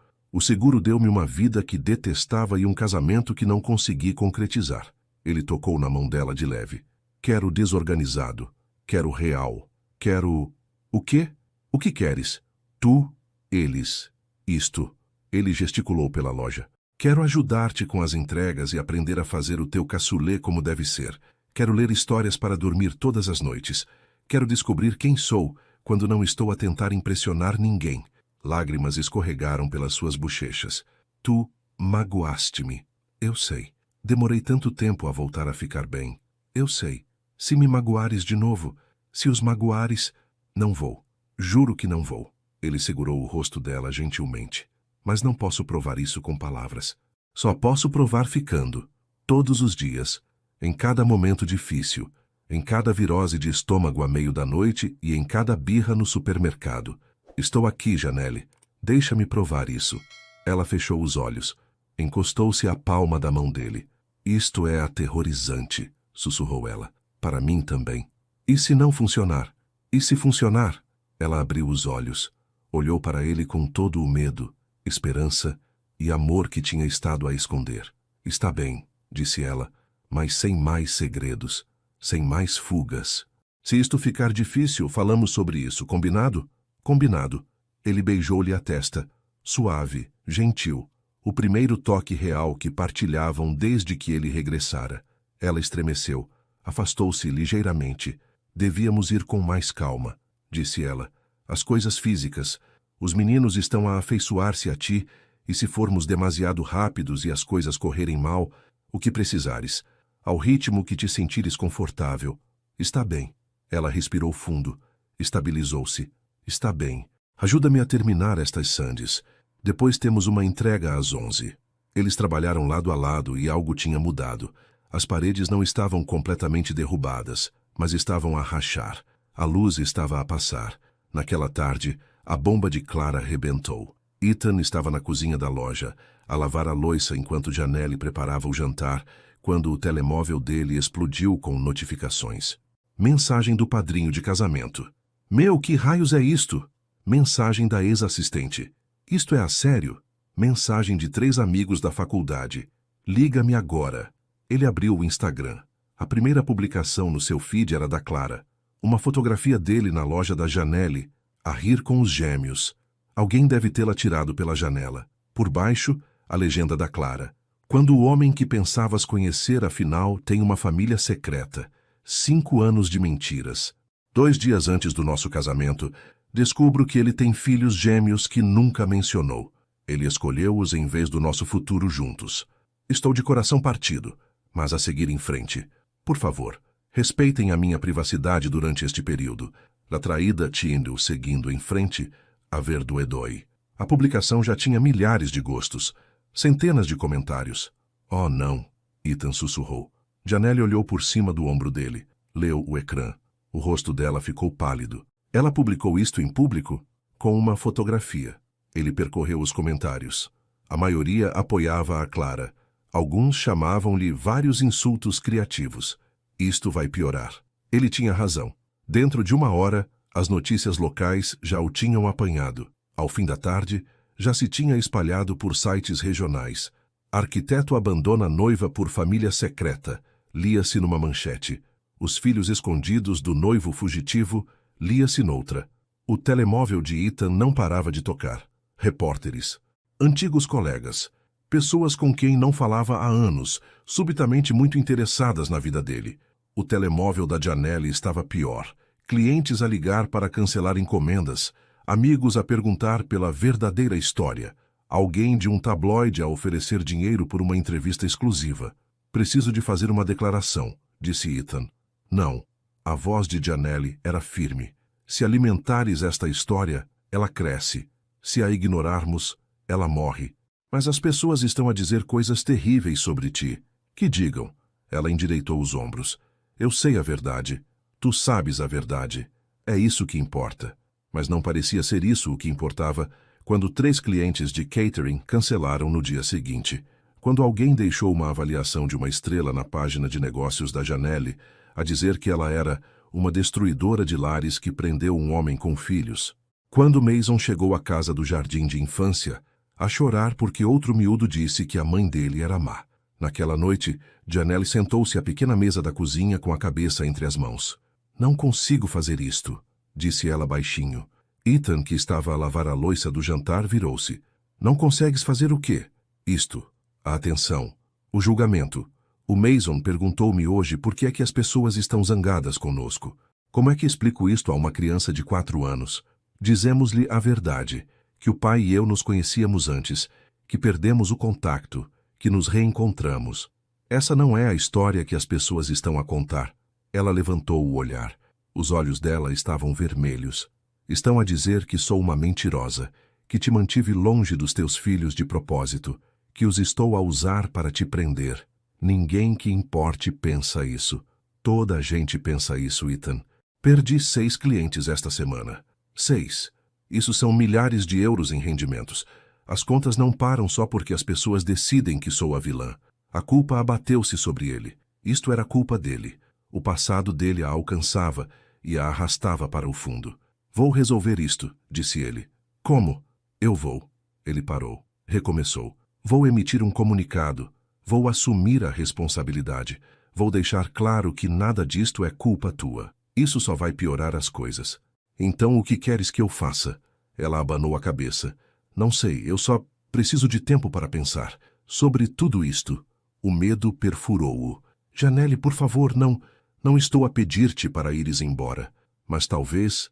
O seguro deu-me uma vida que detestava e um casamento que não consegui concretizar. Ele tocou na mão dela de leve. Quero desorganizado. Quero real. Quero... O quê? O que queres? Tu, eles. Isto. Ele gesticulou pela loja. Quero ajudar-te com as entregas e aprender a fazer o teu cassoulet como deve ser. Quero ler histórias para dormir todas as noites. Quero descobrir quem sou, quando não estou a tentar impressionar ninguém. Lágrimas escorregaram pelas suas bochechas. Tu magoaste-me. Eu sei. Demorei tanto tempo a voltar a ficar bem. Eu sei. Se me magoares de novo, se os magoares... Não vou. Juro que não vou. Ele segurou o rosto dela gentilmente. Mas não posso provar isso com palavras. Só posso provar ficando. Todos os dias. Em cada momento difícil. Em cada virose de estômago à meio da noite e em cada birra no supermercado. Estou aqui, Janelle. Deixa-me provar isso. Ela fechou os olhos. Encostou-se à palma da mão dele. Isto é aterrorizante, sussurrou ela. Para mim também. E se não funcionar? E se funcionar? Ela abriu os olhos. Olhou para ele com todo o medo, esperança e amor que tinha estado a esconder. Está bem, disse ela, mas sem mais segredos, sem mais fugas. Se isto ficar difícil, falamos sobre isso, combinado? Combinado. Ele beijou-lhe a testa, suave, gentil, o primeiro toque real que partilhavam desde que ele regressara. Ela estremeceu, afastou-se ligeiramente. Devíamos ir com mais calma, disse ela. As coisas físicas. Os meninos estão a afeiçoar-se a ti, e se formos demasiado rápidos e as coisas correrem mal, o que precisares, ao ritmo que te sentires confortável. Está bem. Ela respirou fundo, estabilizou-se. Está bem. Ajuda-me a terminar estas sandes. Depois temos uma entrega às 11. Eles trabalharam lado a lado e algo tinha mudado. As paredes não estavam completamente derrubadas, mas estavam a rachar. A luz estava a passar. Naquela tarde, a bomba de Clara rebentou. Ethan estava na cozinha da loja, a lavar a louça enquanto Janelle preparava o jantar, quando o telemóvel dele explodiu com notificações. Mensagem do padrinho de casamento. Meu, que raios é isto? Mensagem da ex-assistente. Isto é a sério? Mensagem de 3 amigos da faculdade. Liga-me agora. Ele abriu o Instagram. A primeira publicação no seu feed era da Clara. Uma fotografia dele na loja da Janelle, a rir com os gêmeos. Alguém deve tê-la tirado pela janela. Por baixo, a legenda da Clara. Quando o homem que pensavas conhecer, afinal, tem uma família secreta. 5 anos de mentiras. 2 dias antes do nosso casamento, descubro que ele tem filhos gêmeos que nunca mencionou. Ele escolheu-os em vez do nosso futuro juntos. Estou de coração partido, mas a seguir em frente. Por favor, respeitem a minha privacidade durante este período. Da traída Tindall seguindo em frente, a Verduedoi. A publicação já tinha milhares de gostos, centenas de comentários. Oh, não, Ethan sussurrou. Janelle olhou por cima do ombro dele, leu o ecrã. O rosto dela ficou pálido. Ela publicou isto em público? Com uma fotografia. Ele percorreu os comentários. A maioria apoiava a Clara. Alguns chamavam-lhe vários insultos criativos. Isto vai piorar. Ele tinha razão. Dentro de 1 hora, as notícias locais já o tinham apanhado. Ao fim da tarde, já se tinha espalhado por sites regionais. Arquiteto abandona noiva por família secreta. Lia-se numa manchete. Os filhos escondidos do noivo fugitivo. Lia-se noutra. O telemóvel de Ethan não parava de tocar. Repórteres. Antigos colegas. Pessoas com quem não falava há anos, subitamente muito interessadas na vida dele. O telemóvel da Janelle estava pior. Clientes a ligar para cancelar encomendas. Amigos a perguntar pela verdadeira história. Alguém de um tabloide a oferecer dinheiro por uma entrevista exclusiva. Preciso de fazer uma declaração, disse Ethan. Não. A voz de Janelle era firme. Se alimentares esta história, ela cresce. Se a ignorarmos, ela morre. Mas as pessoas estão a dizer coisas terríveis sobre ti. Que digam. Ela endireitou os ombros. Eu sei a verdade. Tu sabes a verdade. É isso que importa. Mas não parecia ser isso o que importava quando 3 clientes de catering cancelaram no dia seguinte. Quando alguém deixou uma avaliação de 1 estrela na página de negócios da Janelle, a dizer que ela era uma destruidora de lares que prendeu um homem com filhos. Quando Mason chegou à casa do jardim de infância, a chorar porque outro miúdo disse que a mãe dele era má. Naquela noite, Janelle sentou-se à pequena mesa da cozinha com a cabeça entre as mãos. Não consigo fazer isto, disse ela baixinho. Ethan, que estava a lavar a louça do jantar, virou-se. Não consegues fazer o quê? Isto. A atenção. O julgamento. O Mason perguntou-me hoje por que é que as pessoas estão zangadas conosco. Como é que explico isto a uma criança de 4 anos? Dizemos-lhe a verdade, que o pai e eu nos conhecíamos antes, que perdemos o contato, que nos reencontramos. Essa não é a história que as pessoas estão a contar. Ela levantou o olhar. Os olhos dela estavam vermelhos. Estão a dizer que sou uma mentirosa, que te mantive longe dos teus filhos de propósito, que os estou a usar para te prender. Ninguém que importe pensa isso. Toda a gente pensa isso, Ethan. Perdi 6 clientes esta semana. 6. Isso são milhares de euros em rendimentos. As contas não param só porque as pessoas decidem que sou a vilã. A culpa abateu-se sobre ele. Isto era culpa dele. O passado dele a alcançava e a arrastava para o fundo. Vou resolver isto, disse ele. Como? Eu vou. Ele parou. Recomeçou. Vou emitir um comunicado. Vou assumir a responsabilidade. Vou deixar claro que nada disto é culpa tua. Isso só vai piorar as coisas. Então o que queres que eu faça? Ela abanou a cabeça. Não sei, eu só preciso de tempo para pensar. Sobre tudo isto. O medo perfurou-o. Janelle, por favor, não estou a pedir-te para ires embora. Mas talvez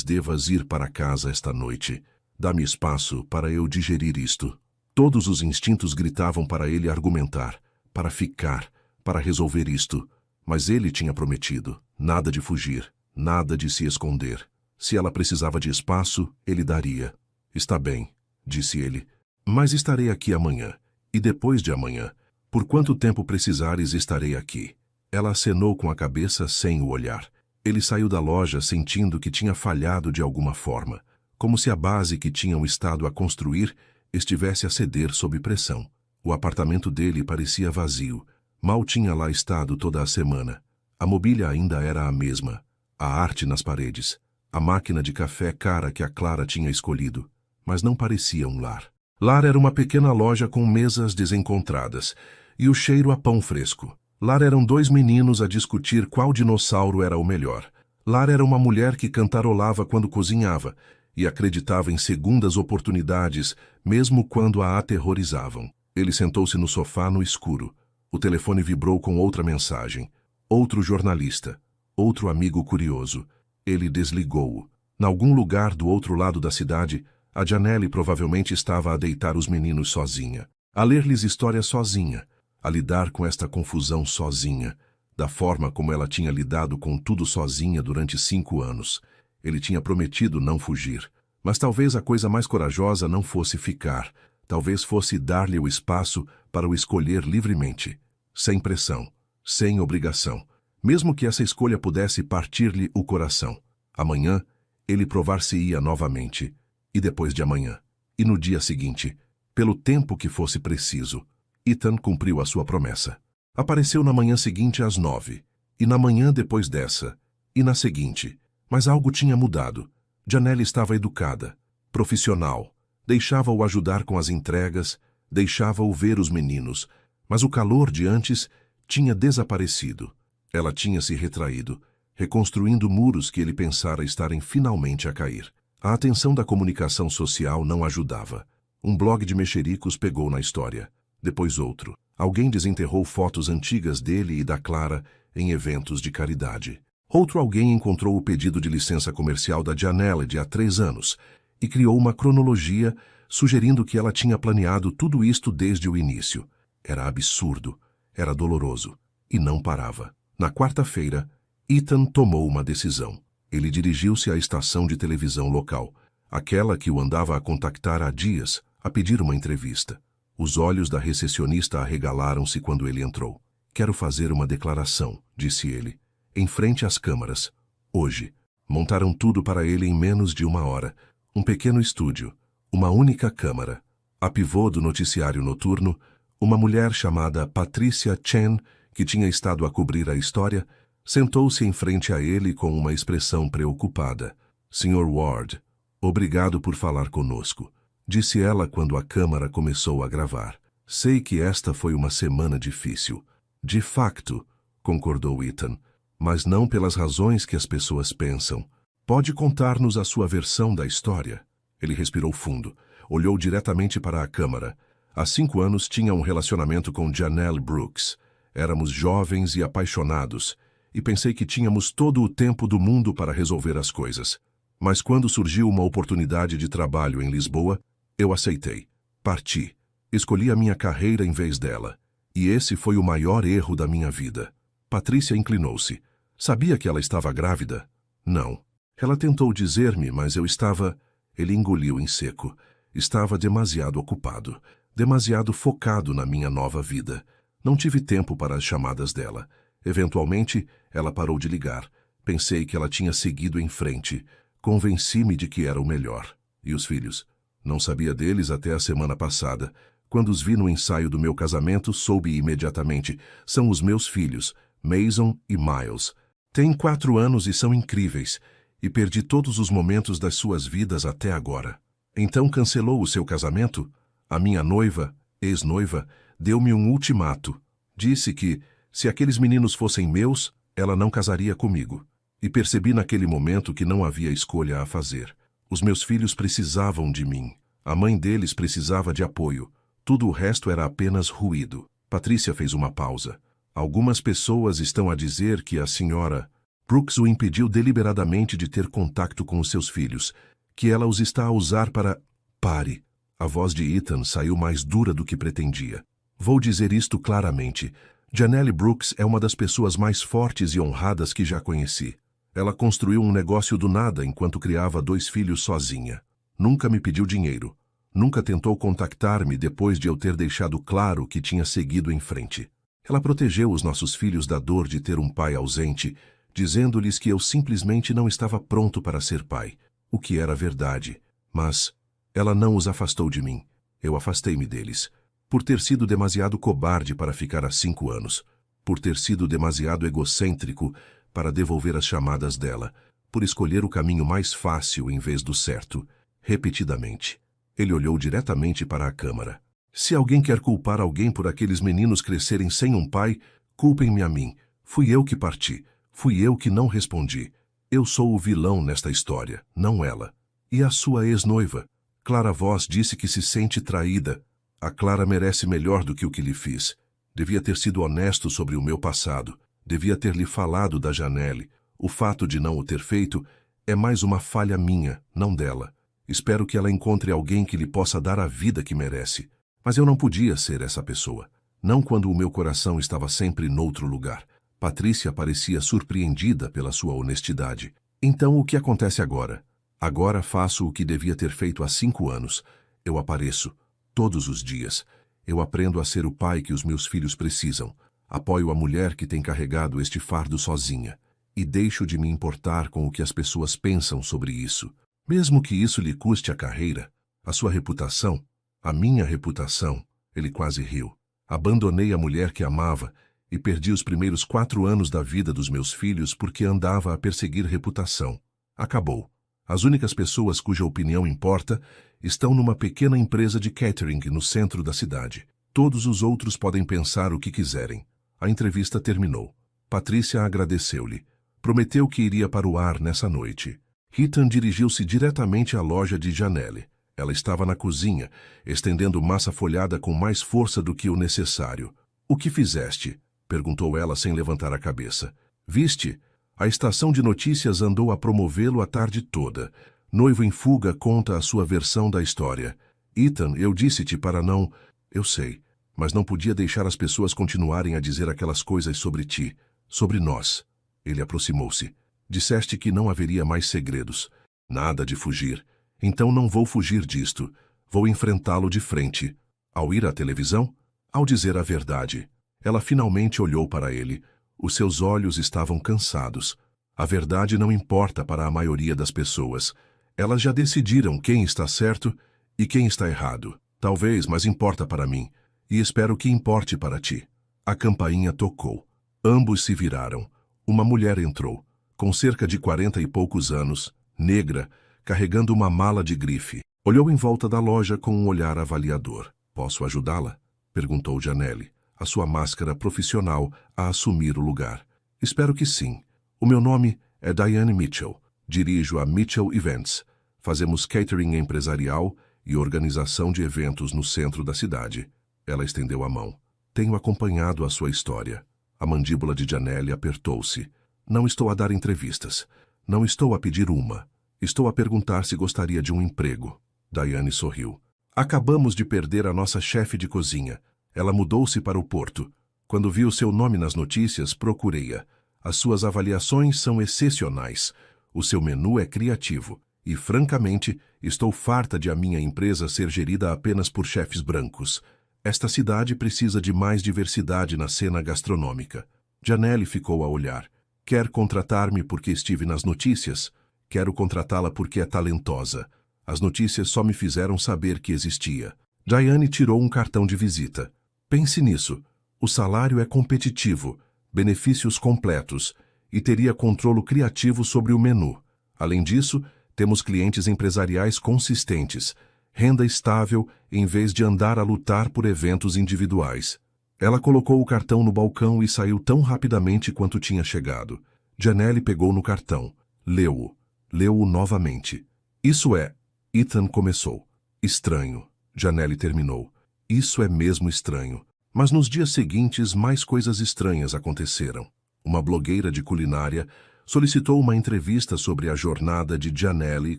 devas ir para casa esta noite. Dá-me espaço para eu digerir isto. Todos os instintos gritavam para ele argumentar, para ficar, para resolver isto. Mas ele tinha prometido. Nada de fugir, nada de se esconder. Se ela precisava de espaço, ele daria. Está bem, disse ele. Mas estarei aqui amanhã. E depois de amanhã. Por quanto tempo precisares, estarei aqui. Ela acenou com a cabeça sem o olhar. Ele saiu da loja sentindo que tinha falhado de alguma forma, como se a base que tinham estado a construir estivesse a ceder sob pressão. O apartamento dele parecia vazio. Mal tinha lá estado toda a semana. A mobília ainda era a mesma. A arte nas paredes. A máquina de café cara que a Clara tinha escolhido. Mas não parecia um lar. Lar era uma pequena loja com mesas desencontradas e o cheiro a pão fresco. Lar eram 2 meninos a discutir qual dinossauro era o melhor. Lar era uma mulher que cantarolava quando cozinhava e acreditava em segundas oportunidades, mesmo quando a aterrorizavam. Ele sentou-se no sofá no escuro. O telefone vibrou com outra mensagem. Outro jornalista. Outro amigo curioso. Ele desligou-o. Em algum lugar do outro lado da cidade, a Janelle provavelmente estava a deitar os meninos sozinha, a ler-lhes histórias sozinha, a lidar com esta confusão sozinha, da forma como ela tinha lidado com tudo sozinha durante 5 anos. Ele tinha prometido não fugir, mas talvez a coisa mais corajosa não fosse ficar, talvez fosse dar-lhe o espaço para o escolher livremente, sem pressão, sem obrigação, mesmo que essa escolha pudesse partir-lhe o coração. Amanhã, ele provar-se-ia novamente, e depois de amanhã, e no dia seguinte, pelo tempo que fosse preciso. Ethan cumpriu a sua promessa. Apareceu na manhã seguinte às 9, e na manhã depois dessa, e na seguinte. Mas algo tinha mudado. Janelle estava educada, profissional, deixava-o ajudar com as entregas, deixava-o ver os meninos, mas o calor de antes tinha desaparecido. Ela tinha se retraído, reconstruindo muros que ele pensara estarem finalmente a cair. A atenção da comunicação social não ajudava. Um blog de mexericos pegou na história. Depois outro. Alguém desenterrou fotos antigas dele e da Clara em eventos de caridade. Outro alguém encontrou o pedido de licença comercial da Janelle de há 3 anos e criou uma cronologia sugerindo que ela tinha planeado tudo isto desde o início. Era absurdo, era doloroso e não parava. Na quarta-feira, Ethan tomou uma decisão. Ele dirigiu-se à estação de televisão local, aquela que o andava a contactar há dias, a pedir uma entrevista. Os olhos da recepcionista arregalaram-se quando ele entrou. Quero fazer uma declaração, disse ele, em frente às câmaras. Hoje. Montaram tudo para ele em menos de 1 hora. Um pequeno estúdio, uma única câmara. A pivô do noticiário noturno, uma mulher chamada Patricia Chen, que tinha estado a cobrir a história, sentou-se em frente a ele com uma expressão preocupada. Sr. Ward, obrigado por falar conosco, disse ela quando a câmara começou a gravar. Sei que esta foi uma semana difícil. De facto, concordou Ethan, mas não pelas razões que as pessoas pensam. Pode contar-nos a sua versão da história? Ele respirou fundo, olhou diretamente para a câmara. Há 5 anos tinha um relacionamento com Janelle Brooks. Éramos jovens e apaixonados, e pensei que tínhamos todo o tempo do mundo para resolver as coisas. Mas quando surgiu uma oportunidade de trabalho em Lisboa, eu aceitei. Parti. Escolhi a minha carreira em vez dela. E esse foi o maior erro da minha vida. Patrícia inclinou-se. Sabia que ela estava grávida? Não. Ela tentou dizer-me, mas eu estava... Ele engoliu em seco. Estava demasiado ocupado, demasiado focado na minha nova vida. Não tive tempo para as chamadas dela. Eventualmente, ela parou de ligar. Pensei que ela tinha seguido em frente. Convenci-me de que era o melhor. E os filhos? Não sabia deles até a semana passada. Quando os vi no ensaio do meu casamento, soube imediatamente. São os meus filhos, Mason e Miles. Têm 4 anos e são incríveis. E perdi todos os momentos das suas vidas até agora. Então cancelou o seu casamento? A minha noiva, ex-noiva, deu-me um ultimato. Disse que, se aqueles meninos fossem meus, ela não casaria comigo. E percebi naquele momento que não havia escolha a fazer. Os meus filhos precisavam de mim. A mãe deles precisava de apoio. Tudo o resto era apenas ruído. Patrícia fez uma pausa. Algumas pessoas estão a dizer que a senhora Brooks o impediu deliberadamente de ter contato com os seus filhos, que ela os está a usar para... Pare. A voz de Ethan saiu mais dura do que pretendia. Vou dizer isto claramente. Janelle Brooks é uma das pessoas mais fortes e honradas que já conheci. Ela construiu um negócio do nada enquanto criava 2 filhos sozinha. Nunca me pediu dinheiro. Nunca tentou contactar-me depois de eu ter deixado claro que tinha seguido em frente. Ela protegeu os nossos filhos da dor de ter um pai ausente, dizendo-lhes que eu simplesmente não estava pronto para ser pai, o que era verdade. Mas ela não os afastou de mim. Eu afastei-me deles. Por ter sido demasiado cobarde para ficar há 5 anos. Por ter sido demasiado egocêntrico para devolver as chamadas dela. Por escolher o caminho mais fácil em vez do certo. Repetidamente. Ele olhou diretamente para a câmara. Se alguém quer culpar alguém por aqueles meninos crescerem sem um pai, culpem-me a mim. Fui eu que parti. Fui eu que não respondi. Eu sou o vilão nesta história, não ela. E a sua ex-noiva? Clara Voss disse que se sente traída. A Clara merece melhor do que o que lhe fiz. Devia ter sido honesto sobre o meu passado. Devia ter lhe falado da Janelle. O fato de não o ter feito é mais uma falha minha, não dela. Espero que ela encontre alguém que lhe possa dar a vida que merece. Mas eu não podia ser essa pessoa. Não quando o meu coração estava sempre noutro lugar. Patrícia parecia surpreendida pela sua honestidade. Então o que acontece agora? Agora faço o que devia ter feito há 5 anos. Eu apareço. Todos os dias. Eu aprendo a ser o pai que os meus filhos precisam. Apoio a mulher que tem carregado este fardo sozinha. E deixo de me importar com o que as pessoas pensam sobre isso. Mesmo que isso lhe custe a carreira, a sua reputação, a minha reputação. Ele quase riu. Abandonei a mulher que amava e perdi os primeiros 4 anos da vida dos meus filhos porque andava a perseguir reputação. Acabou. As únicas pessoas cuja opinião importa estão numa pequena empresa de catering no centro da cidade. Todos os outros podem pensar o que quiserem. A entrevista terminou. Patrícia agradeceu-lhe. Prometeu que iria para o ar nessa noite. Ethan dirigiu-se diretamente à loja de Janelle. Ela estava na cozinha, estendendo massa folhada com mais força do que o necessário. "O que fizeste?" perguntou ela sem levantar a cabeça. "Viste? A estação de notícias andou a promovê-lo a tarde toda. Noivo em fuga conta a sua versão da história. Ethan, eu disse-te para não... Eu sei, mas não podia deixar as pessoas continuarem a dizer aquelas coisas sobre ti, sobre nós." Ele aproximou-se. "Disseste que não haveria mais segredos. Nada de fugir. Então não vou fugir disto. Vou enfrentá-lo de frente. Ao ir à televisão? Ao dizer a verdade." Ela finalmente olhou para ele. Os seus olhos estavam cansados. A verdade não importa para a maioria das pessoas. Elas já decidiram quem está certo e quem está errado. Talvez, mas importa para mim. E espero que importe para ti. A campainha tocou. Ambos se viraram. Uma mulher entrou, com cerca de 40 e poucos anos, negra, carregando uma mala de grife. Olhou em volta da loja com um olhar avaliador. "Posso ajudá-la?" perguntou Janelle, a sua máscara profissional a assumir o lugar. "Espero que sim. O meu nome é Diane Mitchell. Dirijo a Mitchell Events. Fazemos catering empresarial e organização de eventos no centro da cidade." Ela estendeu a mão. "Tenho acompanhado a sua história." A mandíbula de Janelle apertou-se. "Não estou a dar entrevistas. Não estou a pedir uma. Estou a perguntar se gostaria de um emprego. Diane sorriu. Acabamos de perder a nossa chefe de cozinha. Ela mudou-se para o Porto. Quando vi o seu nome nas notícias, procurei-a. As suas avaliações são excepcionais. O seu menu é criativo. E, francamente, estou farta de a minha empresa ser gerida apenas por chefes brancos. Esta cidade precisa de mais diversidade na cena gastronômica. Janelle ficou a olhar. Quer contratar-me porque estive nas notícias? Quero contratá-la porque é talentosa. As notícias só me fizeram saber que existia. Diane tirou um cartão de visita. Pense nisso. O salário é competitivo, benefícios completos e teria controle criativo sobre o menu. Além disso, temos clientes empresariais consistentes, renda estável em vez de andar a lutar por eventos individuais. Ela colocou o cartão no balcão e saiu tão rapidamente quanto tinha chegado. Janelle pegou no cartão. Leu-o. Leu-o novamente. Isso é... Ethan começou. Estranho. Janelle terminou. Isso é mesmo estranho. Mas nos dias seguintes, mais coisas estranhas aconteceram. Uma blogueira de culinária solicitou uma entrevista sobre a jornada de Janelle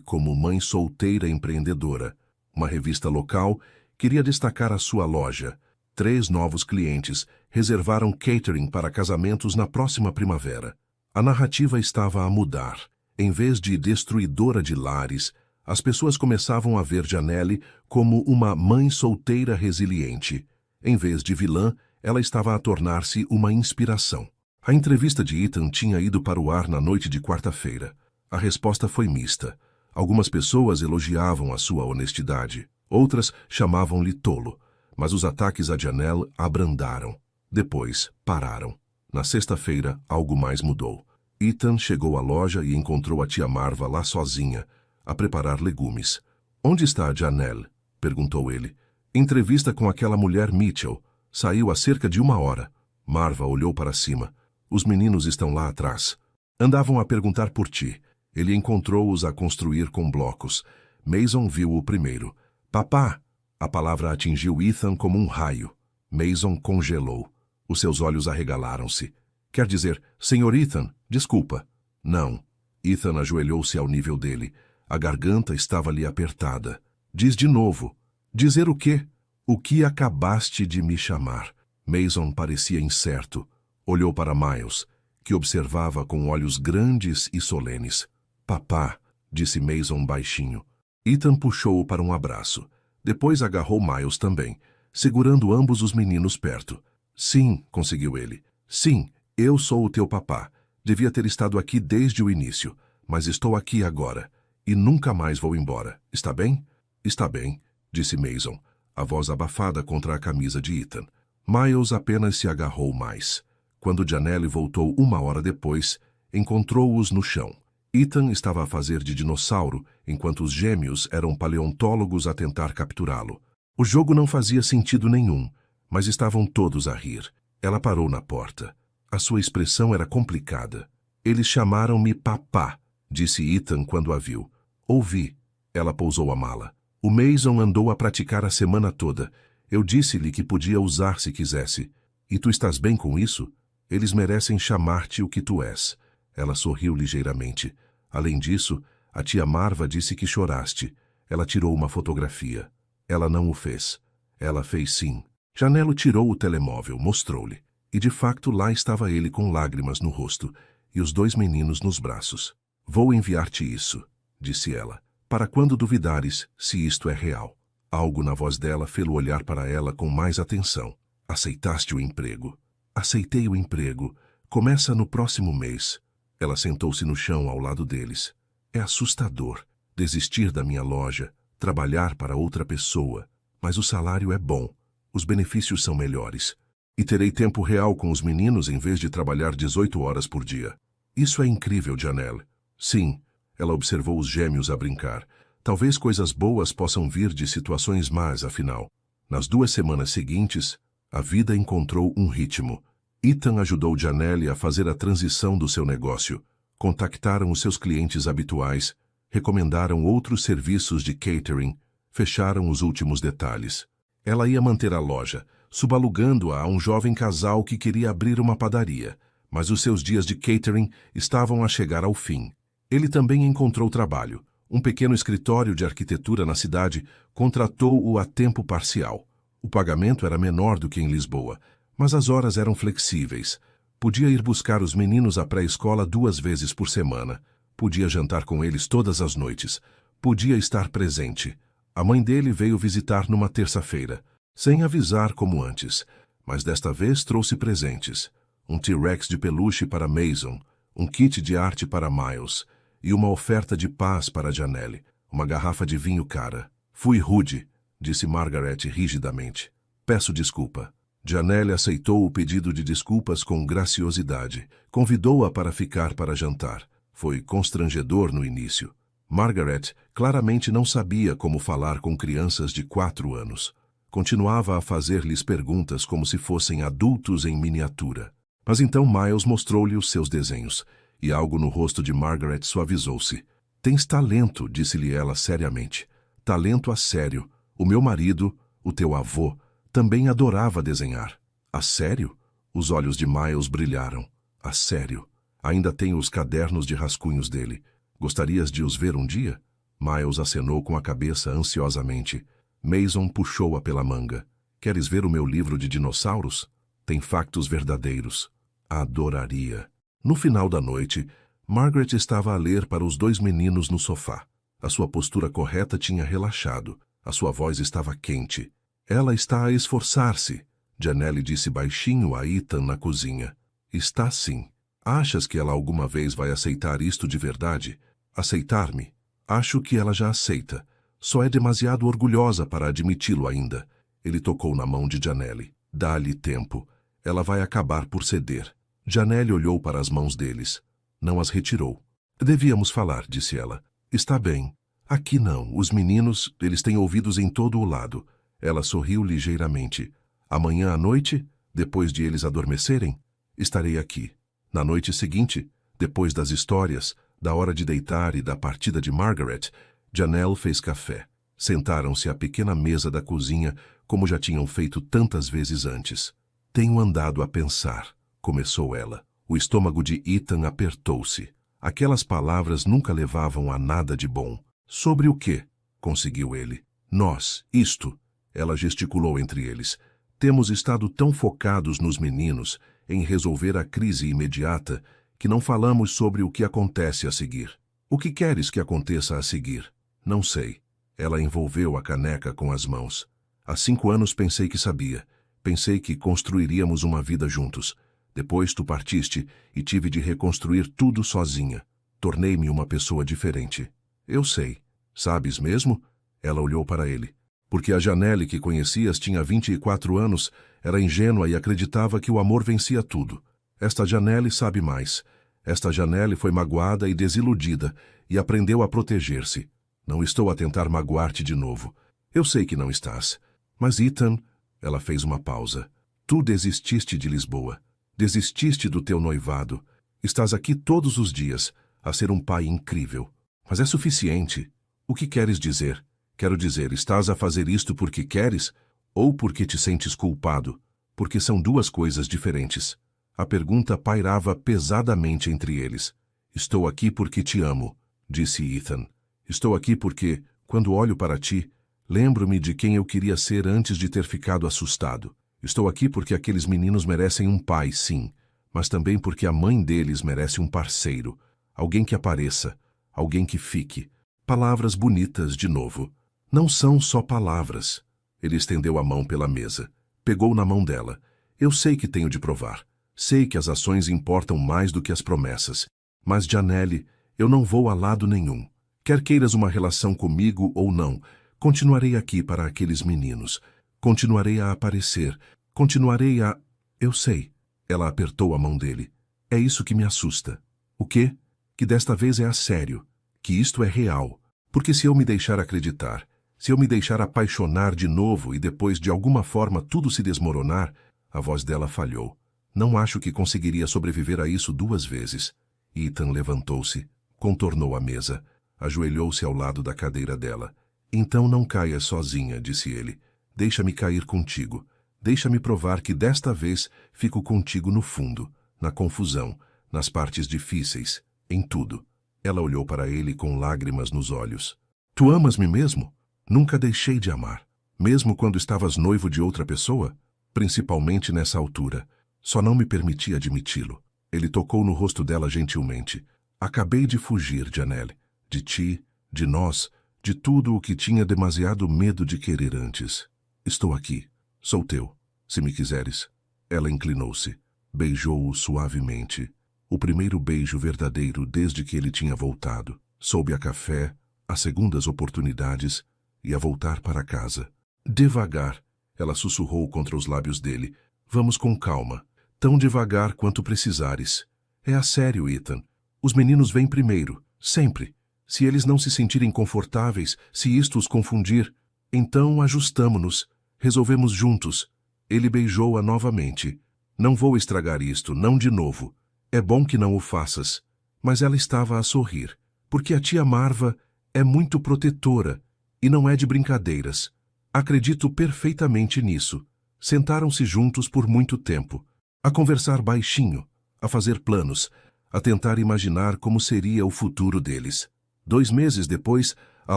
como mãe solteira empreendedora. Uma revista local queria destacar a sua loja. 3 novos clientes reservaram catering para casamentos na próxima primavera. A narrativa estava a mudar. Em vez de destruidora de lares, as pessoas começavam a ver Janelle como uma mãe solteira resiliente. Em vez de vilã, ela estava a tornar-se uma inspiração. A entrevista de Ethan tinha ido para o ar na noite de quarta-feira. A resposta foi mista. Algumas pessoas elogiavam a sua honestidade. Outras chamavam-lhe tolo. Mas os ataques a Janelle abrandaram. Depois, pararam. Na sexta-feira, algo mais mudou. Ethan chegou à loja e encontrou a tia Marva lá sozinha, a preparar legumes. Onde está a Janelle? Perguntou ele. Entrevista com aquela mulher Mitchell. Saiu há cerca de 1 hora. Marva olhou para cima. Os meninos estão lá atrás. Andavam a perguntar por ti. Ele encontrou-os a construir com blocos. Mason viu-o primeiro. Papá! A palavra atingiu Ethan como um raio. Mason congelou. Os seus olhos arregalaram-se. Quer dizer, Sr. Ethan, desculpa. Não. Ethan ajoelhou-se ao nível dele. A garganta estava-lhe apertada. Diz de novo. Dizer o quê? O que acabaste de me chamar? Mason parecia incerto. Olhou para Miles, que observava com olhos grandes e solenes. Papá, disse Mason baixinho. Ethan puxou-o para um abraço. Depois agarrou Miles também, segurando ambos os meninos perto. Sim, conseguiu ele. Sim, eu sou o teu papá. Devia ter estado aqui desde o início, mas estou aqui agora. E nunca mais vou embora. Está bem? Está bem, disse Mason, a voz abafada contra a camisa de Ethan. Miles apenas se agarrou mais. Quando Janelle voltou 1 hora depois, encontrou-os no chão. Ethan estava a fazer de dinossauro, enquanto os gêmeos eram paleontólogos a tentar capturá-lo. O jogo não fazia sentido nenhum, mas estavam todos a rir. Ela parou na porta. A sua expressão era complicada. Eles chamaram-me papá, disse Ethan quando a viu. Ouvi. Ela pousou a mala. O Mason andou a praticar a semana toda. Eu disse-lhe que podia usar se quisesse. E tu estás bem com isso? Eles merecem chamar-te o que tu és. Ela sorriu ligeiramente. Além disso, a tia Marva disse que choraste. Ela tirou uma fotografia. Ela não o fez. Ela fez sim. Janelle tirou o telemóvel, mostrou-lhe. E de facto lá estava ele com lágrimas no rosto e os 2 meninos nos braços. Vou enviar-te isso, disse ela, para quando duvidares se isto é real. Algo na voz dela fê-lo olhar para ela com mais atenção. Aceitaste o emprego. Aceitei o emprego. Começa no próximo mês. Ela sentou-se no chão ao lado deles. É assustador desistir da minha loja, trabalhar para outra pessoa, mas o salário é bom. Os benefícios são melhores. E terei tempo real com os meninos em vez de trabalhar 18 horas por dia. Isso é incrível, Janelle. Sim, ela observou os gêmeos a brincar. Talvez coisas boas possam vir de situações más, afinal. Nas 2 semanas seguintes, a vida encontrou um ritmo. Ethan ajudou Janelle a fazer a transição do seu negócio. Contactaram os seus clientes habituais, recomendaram outros serviços de catering, fecharam os últimos detalhes. Ela ia manter a loja, subalugando-a a um jovem casal que queria abrir uma padaria, mas os seus dias de catering estavam a chegar ao fim. Ele também encontrou trabalho, Um pequeno escritório de arquitetura na cidade contratou-o a tempo parcial. O pagamento era menor do que em Lisboa, mas as horas eram flexíveis. Podia ir buscar os meninos à pré-escola 2 vezes por semana. Podia jantar com eles todas as noites. Podia estar presente. A mãe dele veio visitar numa terça-feira, sem avisar como antes, mas desta vez trouxe presentes. Um T-Rex de peluche para Mason, um kit de arte para Miles e uma oferta de paz para Janelle, uma garrafa de vinho cara. Fui rude, disse Margaret rigidamente. Peço desculpa. Janelle aceitou o pedido de desculpas com graciosidade. Convidou-a para ficar para jantar. Foi constrangedor no início. Margaret claramente não sabia como falar com crianças de 4 anos. Continuava a fazer-lhes perguntas como se fossem adultos em miniatura. Mas então Miles mostrou-lhe os seus desenhos, e algo no rosto de Margaret suavizou-se. Tens talento, disse-lhe ela seriamente. Talento a sério. O meu marido, o teu avô, também adorava desenhar. A sério? Os olhos de Miles brilharam. A sério. Ainda tenho os cadernos de rascunhos dele. Gostarias de os ver um dia? Miles acenou com a cabeça ansiosamente. Mason puxou-a pela manga. Queres ver o meu livro de dinossauros? Tem factos verdadeiros. Adoraria. No final da noite, Margaret estava a ler para os 2 meninos no sofá. A sua postura correta tinha relaxado. A sua voz estava quente. Ela está a esforçar-se, Janelle disse baixinho a Ethan na cozinha. Está sim. Achas que ela alguma vez vai aceitar isto de verdade? Aceitar-me? Acho que ela já aceita. Só é demasiado orgulhosa para admiti-lo ainda. Ele tocou na mão de Janelle. Dá-lhe tempo. Ela vai acabar por ceder. Janelle olhou para as mãos deles. Não as retirou. Devíamos falar, disse ela. Está bem. Aqui não. Os meninos, eles têm ouvidos em todo o lado. Ela sorriu ligeiramente. Amanhã à noite, depois de eles adormecerem, estarei aqui. Na noite seguinte, depois das histórias, da hora de deitar e da partida de Margaret, Janelle fez café. Sentaram-se à pequena mesa da cozinha, como já tinham feito tantas vezes antes. Tenho andado a pensar, começou ela. O estômago de Ethan apertou-se. Aquelas palavras nunca levavam a nada de bom. Sobre o quê? Conseguiu ele. Nós, isto. Ela gesticulou entre eles. Temos estado tão focados nos meninos, em resolver a crise imediata, que não falamos sobre o que acontece a seguir. O que queres que aconteça a seguir? Não sei. Ela envolveu a caneca com as mãos. Há 5 anos pensei que sabia. Pensei que construiríamos uma vida juntos. Depois tu partiste e tive de reconstruir tudo sozinha. Tornei-me uma pessoa diferente. Eu sei. Sabes mesmo? Ela olhou para ele. Porque a Janelle que conhecias tinha 24 anos, era ingênua e acreditava que o amor vencia tudo. Esta Janelle sabe mais. Esta Janelle foi magoada e desiludida e aprendeu a proteger-se. Não estou a tentar magoar-te de novo. Eu sei que não estás. Mas Ethan, ela fez uma pausa. Tu desististe de Lisboa. Desististe do teu noivado. Estás aqui todos os dias, a ser um pai incrível. Mas é suficiente. O que queres dizer? Quero dizer, estás a fazer isto porque queres ou porque te sentes culpado? Porque são 2 coisas diferentes. A pergunta pairava pesadamente entre eles. Estou aqui porque te amo, disse Ethan. Estou aqui porque, quando olho para ti, lembro-me de quem eu queria ser antes de ter ficado assustado. Estou aqui porque aqueles meninos merecem um pai, sim, mas também porque a mãe deles merece um parceiro. Alguém que apareça, alguém que fique. Palavras bonitas de novo. Não são só palavras. Ele estendeu a mão pela mesa. Pegou na mão dela. Eu sei que tenho de provar. Sei que as ações importam mais do que as promessas. Mas, Janelle, eu não vou a lado nenhum. Quer queiras uma relação comigo ou não, continuarei aqui para aqueles meninos. Continuarei a aparecer. Continuarei a... Eu sei. Ela apertou a mão dele. É isso que me assusta. O quê? Que desta vez é a sério. Que isto é real. Porque se eu me deixar acreditar, se eu me deixar apaixonar de novo e depois de alguma forma tudo se desmoronar, a voz dela falhou. Não acho que conseguiria sobreviver a isso 2 vezes. Ethan levantou-se, contornou a mesa, ajoelhou-se ao lado da cadeira dela. Então não caias sozinha, disse ele. Deixa-me cair contigo. Deixa-me provar que desta vez fico contigo no fundo, na confusão, nas partes difíceis, em tudo. Ela olhou para ele com lágrimas nos olhos. Tu amas-me mesmo? Nunca deixei de amar. Mesmo quando estavas noivo de outra pessoa? Principalmente nessa altura. Só não me permiti admiti-lo. Ele tocou no rosto dela gentilmente. Acabei de fugir, Janelle. De ti, de nós, de tudo o que tinha demasiado medo de querer antes. Estou aqui. Sou teu, se me quiseres. Ela inclinou-se. Beijou-o suavemente. O primeiro beijo verdadeiro desde que ele tinha voltado. Soube a café, a segundas oportunidades e a voltar para casa. Devagar, ela sussurrou contra os lábios dele. Vamos com calma. Tão devagar quanto precisares. É a sério, Ethan. Os meninos vêm primeiro, sempre. Se eles não se sentirem confortáveis, se isto os confundir, então ajustamo-nos. Resolvemos juntos. Ele beijou-a novamente. Não vou estragar isto, não de novo. É bom que não o faças. Mas ela estava a sorrir, porque a tia Marva é muito protetora e não é de brincadeiras. Acredito perfeitamente nisso. Sentaram-se juntos por muito tempo, a conversar baixinho, a fazer planos, a tentar imaginar como seria o futuro deles. 2 meses depois, a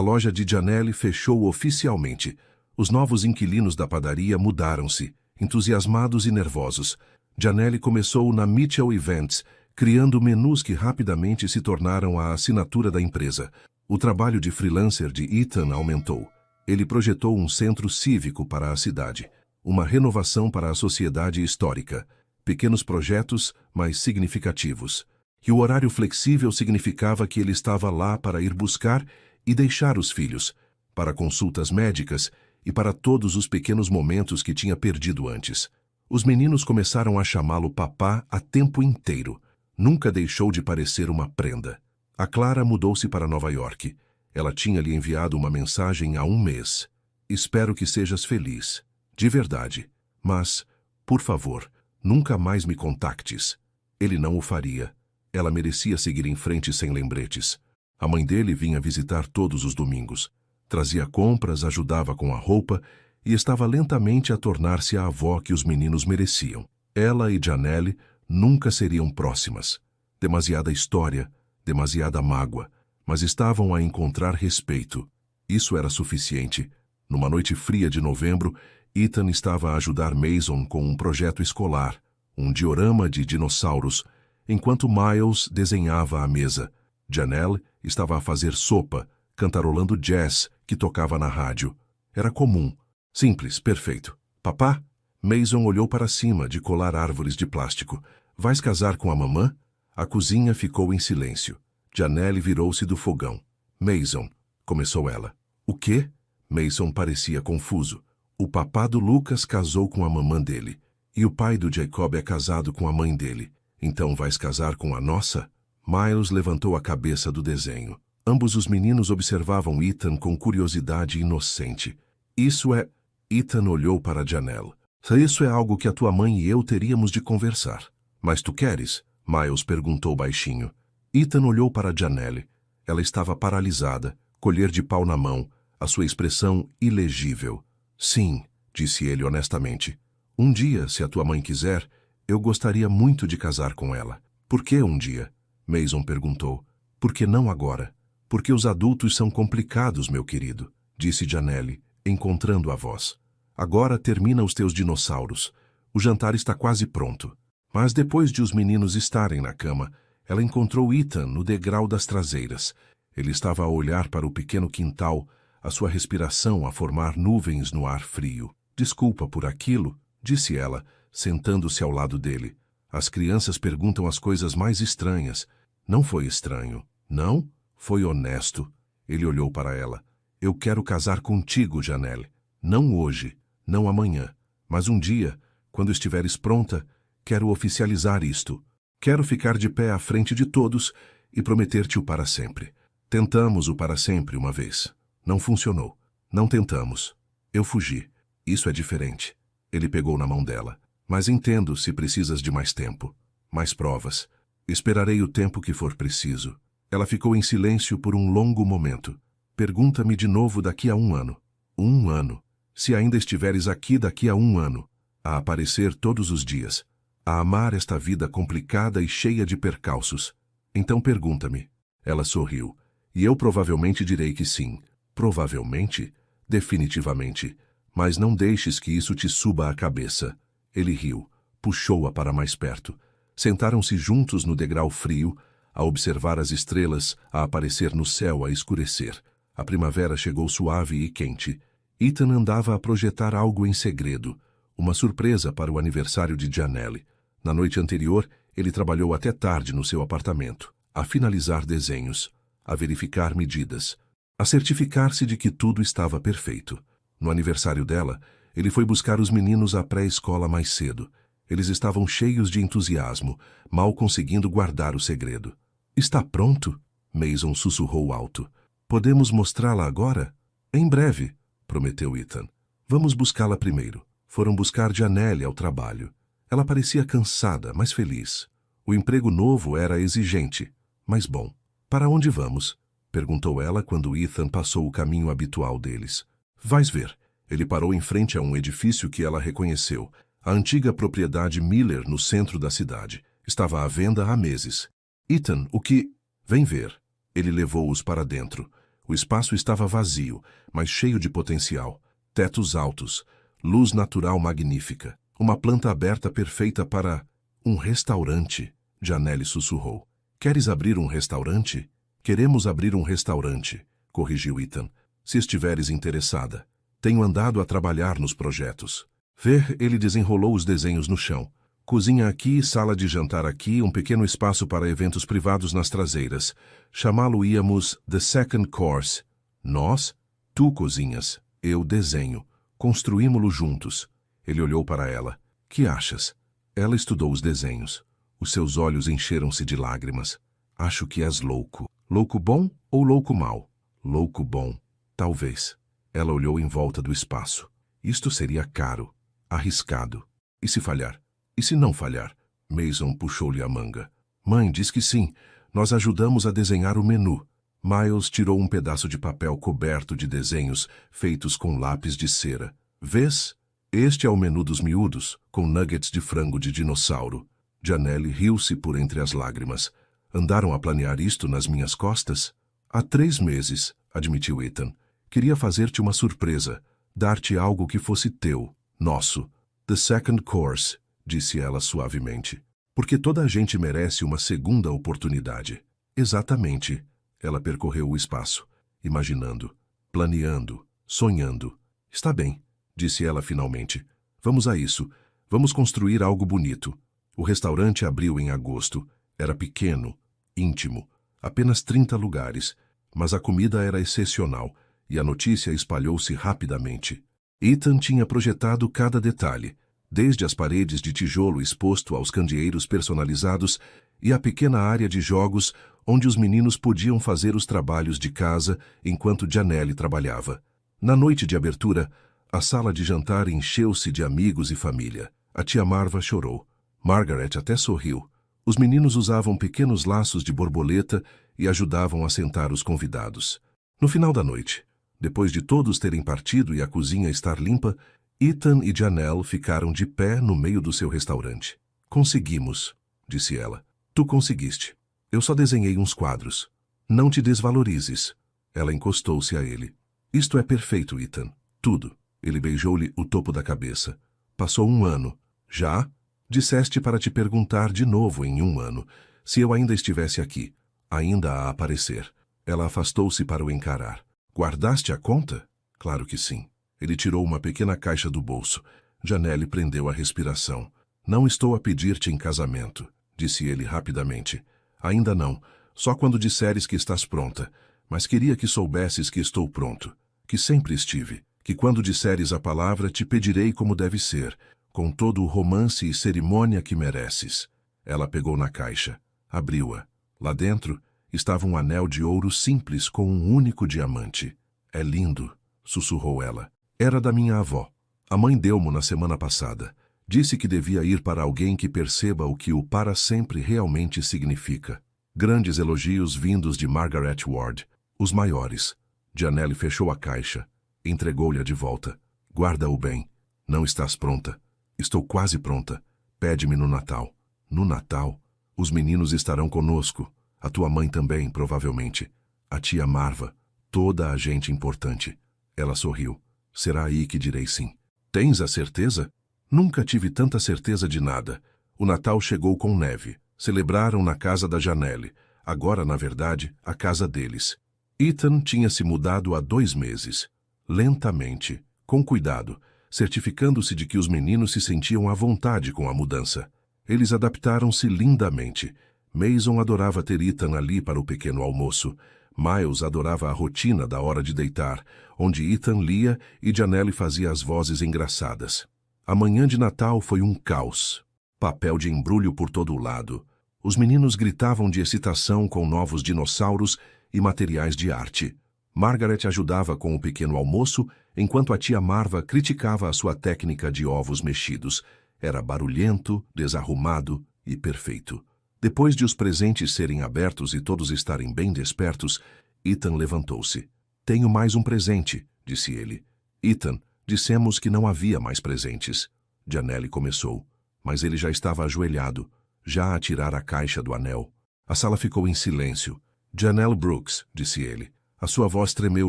loja de Janelle fechou oficialmente. Os novos inquilinos da padaria mudaram-se, entusiasmados e nervosos. Janelle começou na Mitchell Events, criando menus que rapidamente se tornaram a assinatura da empresa. O trabalho de freelancer de Ethan aumentou. Ele projetou um centro cívico para a cidade, uma renovação para a sociedade histórica, pequenos projetos, mas significativos. E o horário flexível significava que ele estava lá para ir buscar e deixar os filhos, para consultas médicas e para todos os pequenos momentos que tinha perdido antes. Os meninos começaram a chamá-lo papá a tempo inteiro. Nunca deixou de parecer uma prenda. A Clara mudou-se para Nova York. Ela tinha lhe enviado uma mensagem há 1 mês. Espero que sejas feliz. De verdade. Mas, por favor, nunca mais me contactes. Ele não o faria. Ela merecia seguir em frente sem lembretes. A mãe dele vinha visitar todos os domingos. Trazia compras, ajudava com a roupa e estava lentamente a tornar-se a avó que os meninos mereciam. Ela e Janelle nunca seriam próximas. Demasiada história, demasiada mágoa, mas estavam a encontrar respeito. Isso era suficiente. Numa noite fria de novembro, Ethan estava a ajudar Mason com um projeto escolar, um diorama de dinossauros, enquanto Miles desenhava à mesa. Janelle estava a fazer sopa, cantarolando jazz que tocava na rádio. Era comum. Simples, perfeito. Papá? Mason olhou para cima de colar árvores de plástico. Vais casar com a mamã? A cozinha ficou em silêncio. Janelle virou-se do fogão. Mason, começou ela. O quê? Mason parecia confuso. O papá do Lucas casou com a mamã dele. E o pai do Jacob é casado com a mãe dele. Então vais casar com a nossa? Miles levantou a cabeça do desenho. Ambos os meninos observavam Ethan com curiosidade inocente. Isso é... Ethan olhou para Janelle. Isso é algo que a tua mãe e eu teríamos de conversar. Mas tu queres? Miles perguntou baixinho. Ethan olhou para Janelle. Ela estava paralisada, colher de pau na mão, a sua expressão ilegível. Sim, disse ele honestamente. Um dia, se a tua mãe quiser, eu gostaria muito de casar com ela. Por que um dia? Mason perguntou. Por que não agora? Porque os adultos são complicados, meu querido, disse Janelle, encontrando a voz. Agora termina os teus dinossauros. O jantar está quase pronto. Mas depois de os meninos estarem na cama, ela encontrou Ethan no degrau das traseiras. Ele estava a olhar para o pequeno quintal, a sua respiração a formar nuvens no ar frio. Desculpa por aquilo, disse ela, sentando-se ao lado dele. As crianças perguntam as coisas mais estranhas. Não foi estranho. Não? Foi honesto. Ele olhou para ela. Eu quero casar contigo, Janelle. Não hoje, não amanhã, mas um dia, quando estiveres pronta, quero oficializar isto. Quero ficar de pé à frente de todos e prometer-te o para sempre. Tentamos o para sempre uma vez. Não funcionou. Não tentamos. Eu fugi. Isso é diferente. Ele pegou na mão dela. Mas entendo se precisas de mais tempo. Mais provas. Esperarei o tempo que for preciso. Ela ficou em silêncio por um longo momento. Pergunta-me de novo daqui a 1 ano. 1 ano. Se ainda estiveres aqui daqui a 1 ano. A aparecer todos os dias. A amar esta vida complicada e cheia de percalços. Então pergunta-me. Ela sorriu. E eu provavelmente direi que sim. Provavelmente? Definitivamente. Mas não deixes que isso te suba à cabeça. Ele riu. Puxou-a para mais perto. Sentaram-se juntos no degrau frio, a observar as estrelas a aparecer no céu a escurecer. A primavera chegou suave e quente. Ethan andava a projetar algo em segredo. Uma surpresa para o aniversário de Janelle. Na noite anterior, ele trabalhou até tarde no seu apartamento, a finalizar desenhos, a verificar medidas, a certificar-se de que tudo estava perfeito. No aniversário dela, ele foi buscar os meninos à pré-escola mais cedo. Eles estavam cheios de entusiasmo, mal conseguindo guardar o segredo. Está pronto? Mason sussurrou alto. Podemos mostrá-la agora? Em breve, prometeu Ethan. Vamos buscá-la primeiro. Foram buscar Janelle ao trabalho. Ela parecia cansada, mas feliz. O emprego novo era exigente, mas bom. Para onde vamos? Perguntou ela quando Ethan passou o caminho habitual deles. Vais ver. Ele parou em frente a um edifício que ela reconheceu. A antiga propriedade Miller no centro da cidade. Estava à venda há meses. Ethan, o que... Vem ver. Ele levou-os para dentro. O espaço estava vazio, mas cheio de potencial. Tetos altos, luz natural magnífica. Uma planta aberta perfeita para... Um restaurante, Janelle sussurrou. Queres abrir um restaurante? Queremos abrir um restaurante, corrigiu Ethan. Se estiveres interessada. Tenho andado a trabalhar nos projetos. Ver, ele desenrolou os desenhos no chão. Cozinha aqui, sala de jantar aqui, um pequeno espaço para eventos privados nas traseiras. Chamá-lo-íamos The Second Course. Nós? Tu cozinhas. Eu desenho. Construímo-lo juntos. Ele olhou para ela. Que achas? Ela estudou os desenhos. Os seus olhos encheram-se de lágrimas. Acho que és louco. Louco bom ou louco mau? Louco bom. Talvez. Ela olhou em volta do espaço. Isto seria caro. Arriscado. E se falhar? E se não falhar? Mason puxou-lhe a manga. Mãe, diz que sim. Nós ajudamos a desenhar o menu. Miles tirou um pedaço de papel coberto de desenhos feitos com lápis de cera. Vês? Este é o menu dos miúdos, com nuggets de frango de dinossauro. Janelle riu-se por entre as lágrimas. Andaram a planear isto nas minhas costas? Há 3 meses, admitiu Ethan. Queria fazer-te uma surpresa. Dar-te algo que fosse teu, nosso. The second course, disse ela suavemente. Porque toda a gente merece uma segunda oportunidade. Exatamente. Ela percorreu o espaço, imaginando, planeando, sonhando. Está bem, disse ela finalmente. Vamos a isso. Vamos construir algo bonito. O restaurante abriu em agosto. Era pequeno, íntimo, apenas 30 lugares, mas a comida era excepcional e a notícia espalhou-se rapidamente. Ethan tinha projetado cada detalhe, desde as paredes de tijolo exposto aos candeeiros personalizados e a pequena área de jogos onde os meninos podiam fazer os trabalhos de casa enquanto Janelle trabalhava. Na noite de abertura, a sala de jantar encheu-se de amigos e família. A tia Marva chorou. Margaret até sorriu. Os meninos usavam pequenos laços de borboleta e ajudavam a sentar os convidados. No final da noite, depois de todos terem partido e a cozinha estar limpa, Ethan e Janelle ficaram de pé no meio do seu restaurante. Conseguimos, disse ela. Tu conseguiste. Eu só desenhei uns quadros. Não te desvalorizes. Ela encostou-se a ele. Isto é perfeito, Ethan. Tudo. Ele beijou-lhe o topo da cabeça. Passou 1 ano. Já? Disseste para te perguntar de novo em 1 ano, se eu ainda estivesse aqui, ainda a aparecer. Ela afastou-se para o encarar. Guardaste a conta? Claro que sim. Ele tirou uma pequena caixa do bolso. Janelle prendeu a respiração. Não estou a pedir-te em casamento, disse ele rapidamente. Ainda não, só quando disseres que estás pronta. Mas queria que soubesses que estou pronto, que sempre estive, que quando disseres a palavra te pedirei como deve ser, com todo o romance e cerimônia que mereces. Ela pegou na caixa, abriu-a. Lá dentro estava um anel de ouro simples com um único diamante. É lindo, sussurrou ela. Era da minha avó. A mãe deu-mo na semana passada. Disse que devia ir para alguém que perceba o que o para sempre realmente significa. Grandes elogios vindos de Margaret Ward, os maiores. Janelle fechou a caixa, entregou-lhe de volta. Guarda-o bem. Não estás pronta. Estou quase pronta. Pede-me no Natal. No Natal? Os meninos estarão conosco. A tua mãe também, provavelmente. A tia Marva. Toda a gente importante. Ela sorriu. Será aí que direi sim. Tens a certeza? Nunca tive tanta certeza de nada. O Natal chegou com neve. Celebraram na casa da Janelle. Agora, na verdade, a casa deles. Ethan tinha se mudado há 2 meses. Lentamente, com cuidado, certificando-se de que os meninos se sentiam à vontade com a mudança. Eles adaptaram-se lindamente. Mason adorava ter Ethan ali para o pequeno almoço. Miles adorava a rotina da hora de deitar, onde Ethan lia e Janelle fazia as vozes engraçadas. A manhã de Natal foi um caos. Papel de embrulho por todo o lado. Os meninos gritavam de excitação com novos dinossauros e materiais de arte. Margaret ajudava com o pequeno almoço, enquanto a tia Marva criticava a sua técnica de ovos mexidos. Era barulhento, desarrumado e perfeito. Depois de os presentes serem abertos e todos estarem bem despertos, Ethan levantou-se. Tenho mais um presente, disse ele. Ethan, dissemos que não havia mais presentes. Janelle começou, mas ele já estava ajoelhado, já a tirar a caixa do anel. A sala ficou em silêncio. Janelle Brooks, disse ele. A sua voz tremeu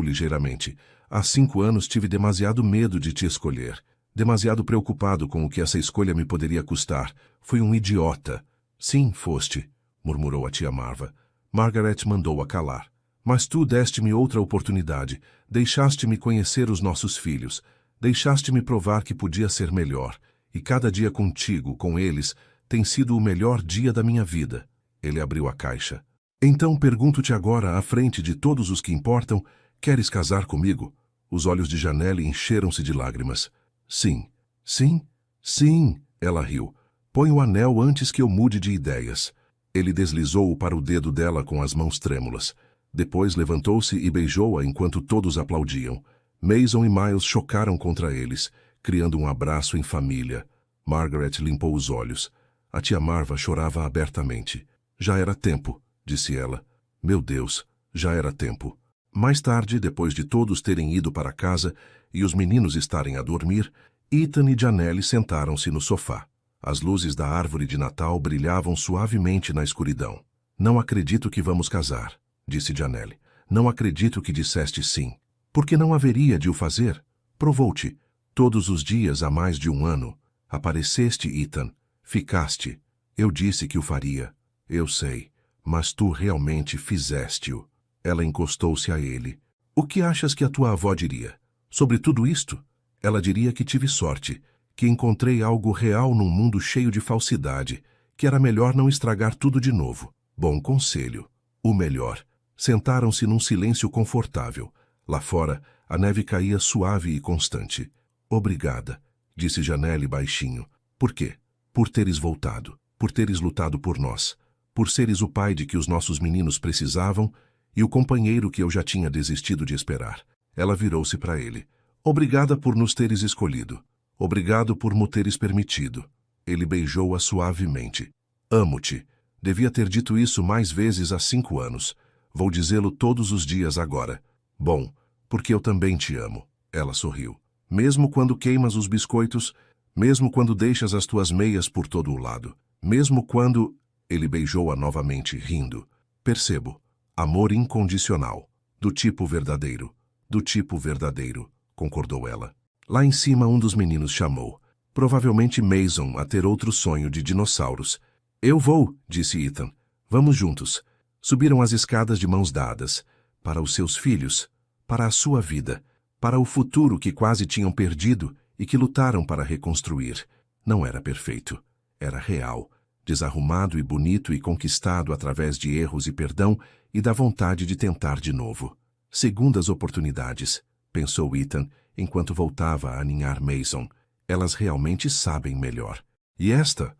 ligeiramente. Há 5 anos tive demasiado medo de te escolher. Demasiado preocupado com o que essa escolha me poderia custar. Fui um idiota. Sim, foste, murmurou a tia Marva. Margaret mandou-a calar. Mas tu deste-me outra oportunidade. Deixaste-me conhecer os nossos filhos. Deixaste-me provar que podia ser melhor. E cada dia contigo, com eles, tem sido o melhor dia da minha vida. Ele abriu a caixa. Então pergunto-te agora, à frente de todos os que importam, queres casar comigo? Os olhos de Janelle encheram-se de lágrimas. Sim, sim, sim, ela riu. Põe o anel antes que eu mude de ideias. Ele deslizou-o para o dedo dela com as mãos trêmulas. Depois levantou-se e beijou-a enquanto todos aplaudiam. Mason e Miles chocaram contra eles, criando um abraço em família. Margaret limpou os olhos. A tia Marva chorava abertamente. Já era tempo, disse ela. Meu Deus, já era tempo. Mais tarde, depois de todos terem ido para casa e os meninos estarem a dormir, Ethan e Janelle sentaram-se no sofá. As luzes da árvore de Natal brilhavam suavemente na escuridão. Não acredito que vamos casar, disse Janelle. Não acredito que disseste sim. Porque não haveria de o fazer? Provou-te. Todos os dias há mais de 1 ano. Apareceste, Ethan. Ficaste. Eu disse que o faria. Eu sei. Mas tu realmente fizeste-o. Ela encostou-se a ele. O que achas que a tua avó diria? Sobre tudo isto? Ela diria que tive sorte, que encontrei algo real num mundo cheio de falsidade, que era melhor não estragar tudo de novo. Bom conselho. O melhor. Sentaram-se num silêncio confortável. Lá fora, a neve caía suave e constante. Obrigada, disse Janelle baixinho. Por quê? Por teres voltado, por teres lutado por nós, por seres o pai de que os nossos meninos precisavam e o companheiro que eu já tinha desistido de esperar. Ela virou-se para ele. Obrigada por nos teres escolhido. Obrigado por me teres permitido. Ele beijou-a suavemente. Amo-te. Devia ter dito isso mais vezes há 5 anos. Vou dizê-lo todos os dias agora. Bom, porque eu também te amo. Ela sorriu. Mesmo quando queimas os biscoitos, mesmo quando deixas as tuas meias por todo o lado, mesmo quando... Ele beijou-a novamente, rindo. Percebo. Amor incondicional. Do tipo verdadeiro. Do tipo verdadeiro, concordou ela. Lá em cima um dos meninos chamou. Provavelmente Mason a ter outro sonho de dinossauros. Eu vou, disse Ethan. Vamos juntos. Subiram as escadas de mãos dadas. Para os seus filhos. Para a sua vida. Para o futuro que quase tinham perdido e que lutaram para reconstruir. Não era perfeito. Era real. Desarrumado e bonito e conquistado através de erros e perdão e da vontade de tentar de novo. Segundas oportunidades, pensou Ethan, enquanto voltava a aninhar Mason. Elas realmente sabem melhor. E esta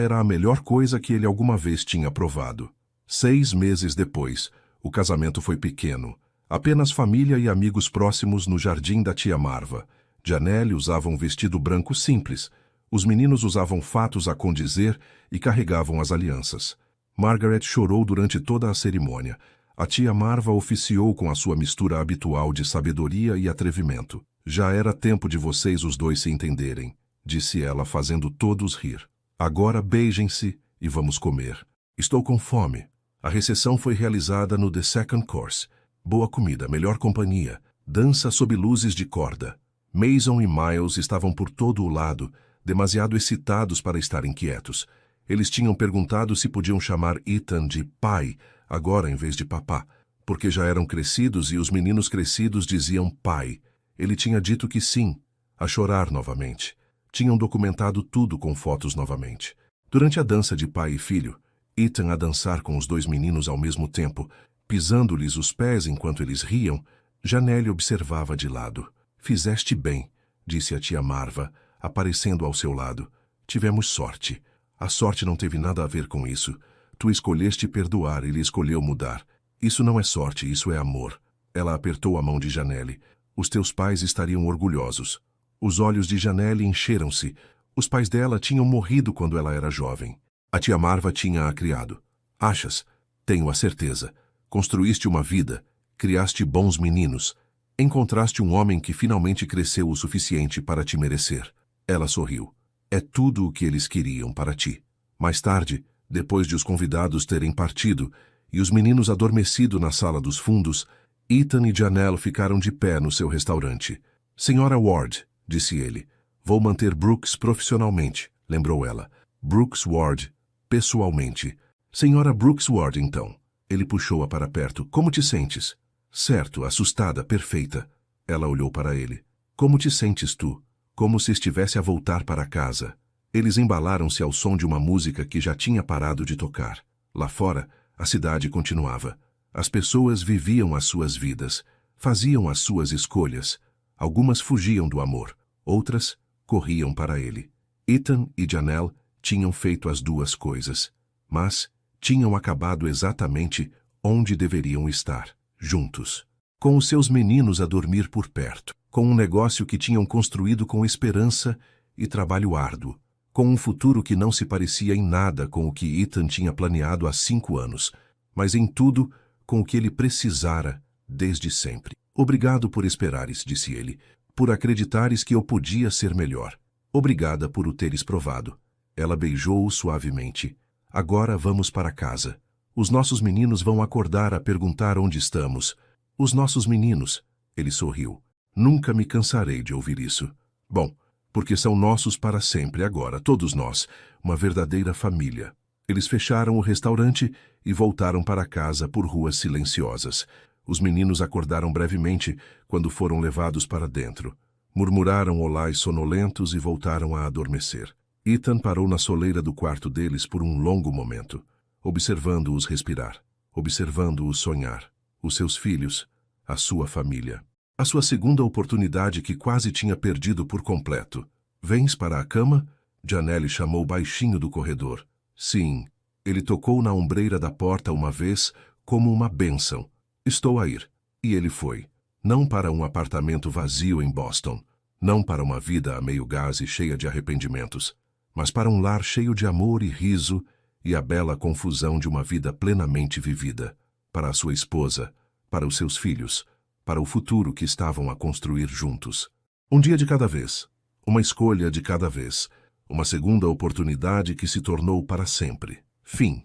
era a melhor coisa que ele alguma vez tinha provado. 6 meses depois, o casamento foi pequeno. Apenas família e amigos próximos no jardim da tia Marva. Janelle usava um vestido branco simples. Os meninos usavam fatos a condizer e carregavam as alianças. Margaret chorou durante toda a cerimônia. A tia Marva oficiou com a sua mistura habitual de sabedoria e atrevimento. Já era tempo de vocês os dois se entenderem, disse ela, fazendo todos rir. Agora beijem-se e vamos comer. Estou com fome. A recepção foi realizada no The Second Course. Boa comida, melhor companhia, dança sob luzes de corda. Mason e Miles estavam por todo o lado, demasiado excitados para estarem quietos. Eles tinham perguntado se podiam chamar Ethan de pai, agora em vez de papá, porque já eram crescidos e os meninos crescidos diziam pai. Ele tinha dito que sim, a chorar novamente. Tinham documentado tudo com fotos novamente. Durante a dança de pai e filho, Ethan a dançar com os dois meninos ao mesmo tempo, pisando-lhes os pés enquanto eles riam, Janelle observava de lado. Fizeste bem, disse a tia Marva, aparecendo ao seu lado. Tivemos sorte. A sorte não teve nada a ver com isso. Tu escolheste perdoar, ele escolheu mudar. Isso não é sorte, isso é amor. Ela apertou a mão de Janelle. Os teus pais estariam orgulhosos. Os olhos de Janelle encheram-se. Os pais dela tinham morrido quando ela era jovem. A tia Marva tinha-a criado. Achas? Tenho a certeza. Construíste uma vida. Criaste bons meninos. Encontraste um homem que finalmente cresceu o suficiente para te merecer. Ela sorriu. É tudo o que eles queriam para ti. Mais tarde, depois de os convidados terem partido e os meninos adormecido na sala dos fundos, Ethan e Janelle ficaram de pé no seu restaurante. Senhora Ward, disse ele, vou manter Brooks profissionalmente, lembrou ela. Brooks Ward, pessoalmente. Senhora Brooks Ward, então. Ele puxou-a para perto. Como te sentes? Certo, assustada, perfeita. Ela olhou para ele. Como te sentes tu? Como se estivesse a voltar para casa. Eles embalaram-se ao som de uma música que já tinha parado de tocar. Lá fora, a cidade continuava. As pessoas viviam as suas vidas, faziam as suas escolhas. Algumas fugiam do amor, outras corriam para ele. Ethan e Janelle tinham feito as duas coisas, mas tinham acabado exatamente onde deveriam estar. Juntos, com os seus meninos a dormir por perto, com um negócio que tinham construído com esperança e trabalho árduo, com um futuro que não se parecia em nada com o que Ethan tinha planeado há 5 anos, mas em tudo com o que ele precisara desde sempre. Obrigado por esperares, disse ele, por acreditares que eu podia ser melhor. Obrigada por o teres provado. Ela beijou-o suavemente. Agora vamos para casa. Os nossos meninos vão acordar a perguntar onde estamos. Os nossos meninos. Ele sorriu. Nunca me cansarei de ouvir isso. Bom, porque são nossos para sempre agora, todos nós, uma verdadeira família. Eles fecharam o restaurante e voltaram para casa por ruas silenciosas. Os meninos acordaram brevemente quando foram levados para dentro. Murmuraram olás sonolentos e voltaram a adormecer. Ethan parou na soleira do quarto deles por um longo momento, observando-os respirar, observando-os sonhar, os seus filhos, a sua família. A sua segunda oportunidade que quase tinha perdido por completo. Vens para a cama? Janelle chamou baixinho do corredor. Sim. Ele tocou na ombreira da porta uma vez, como uma bênção. Estou a ir. E ele foi. Não para um apartamento vazio em Boston, não para uma vida a meio gás e cheia de arrependimentos, mas para um lar cheio de amor e riso e a bela confusão de uma vida plenamente vivida, para a sua esposa, para os seus filhos, para o futuro que estavam a construir juntos. Um dia de cada vez, uma escolha de cada vez, uma segunda oportunidade que se tornou para sempre. Fim.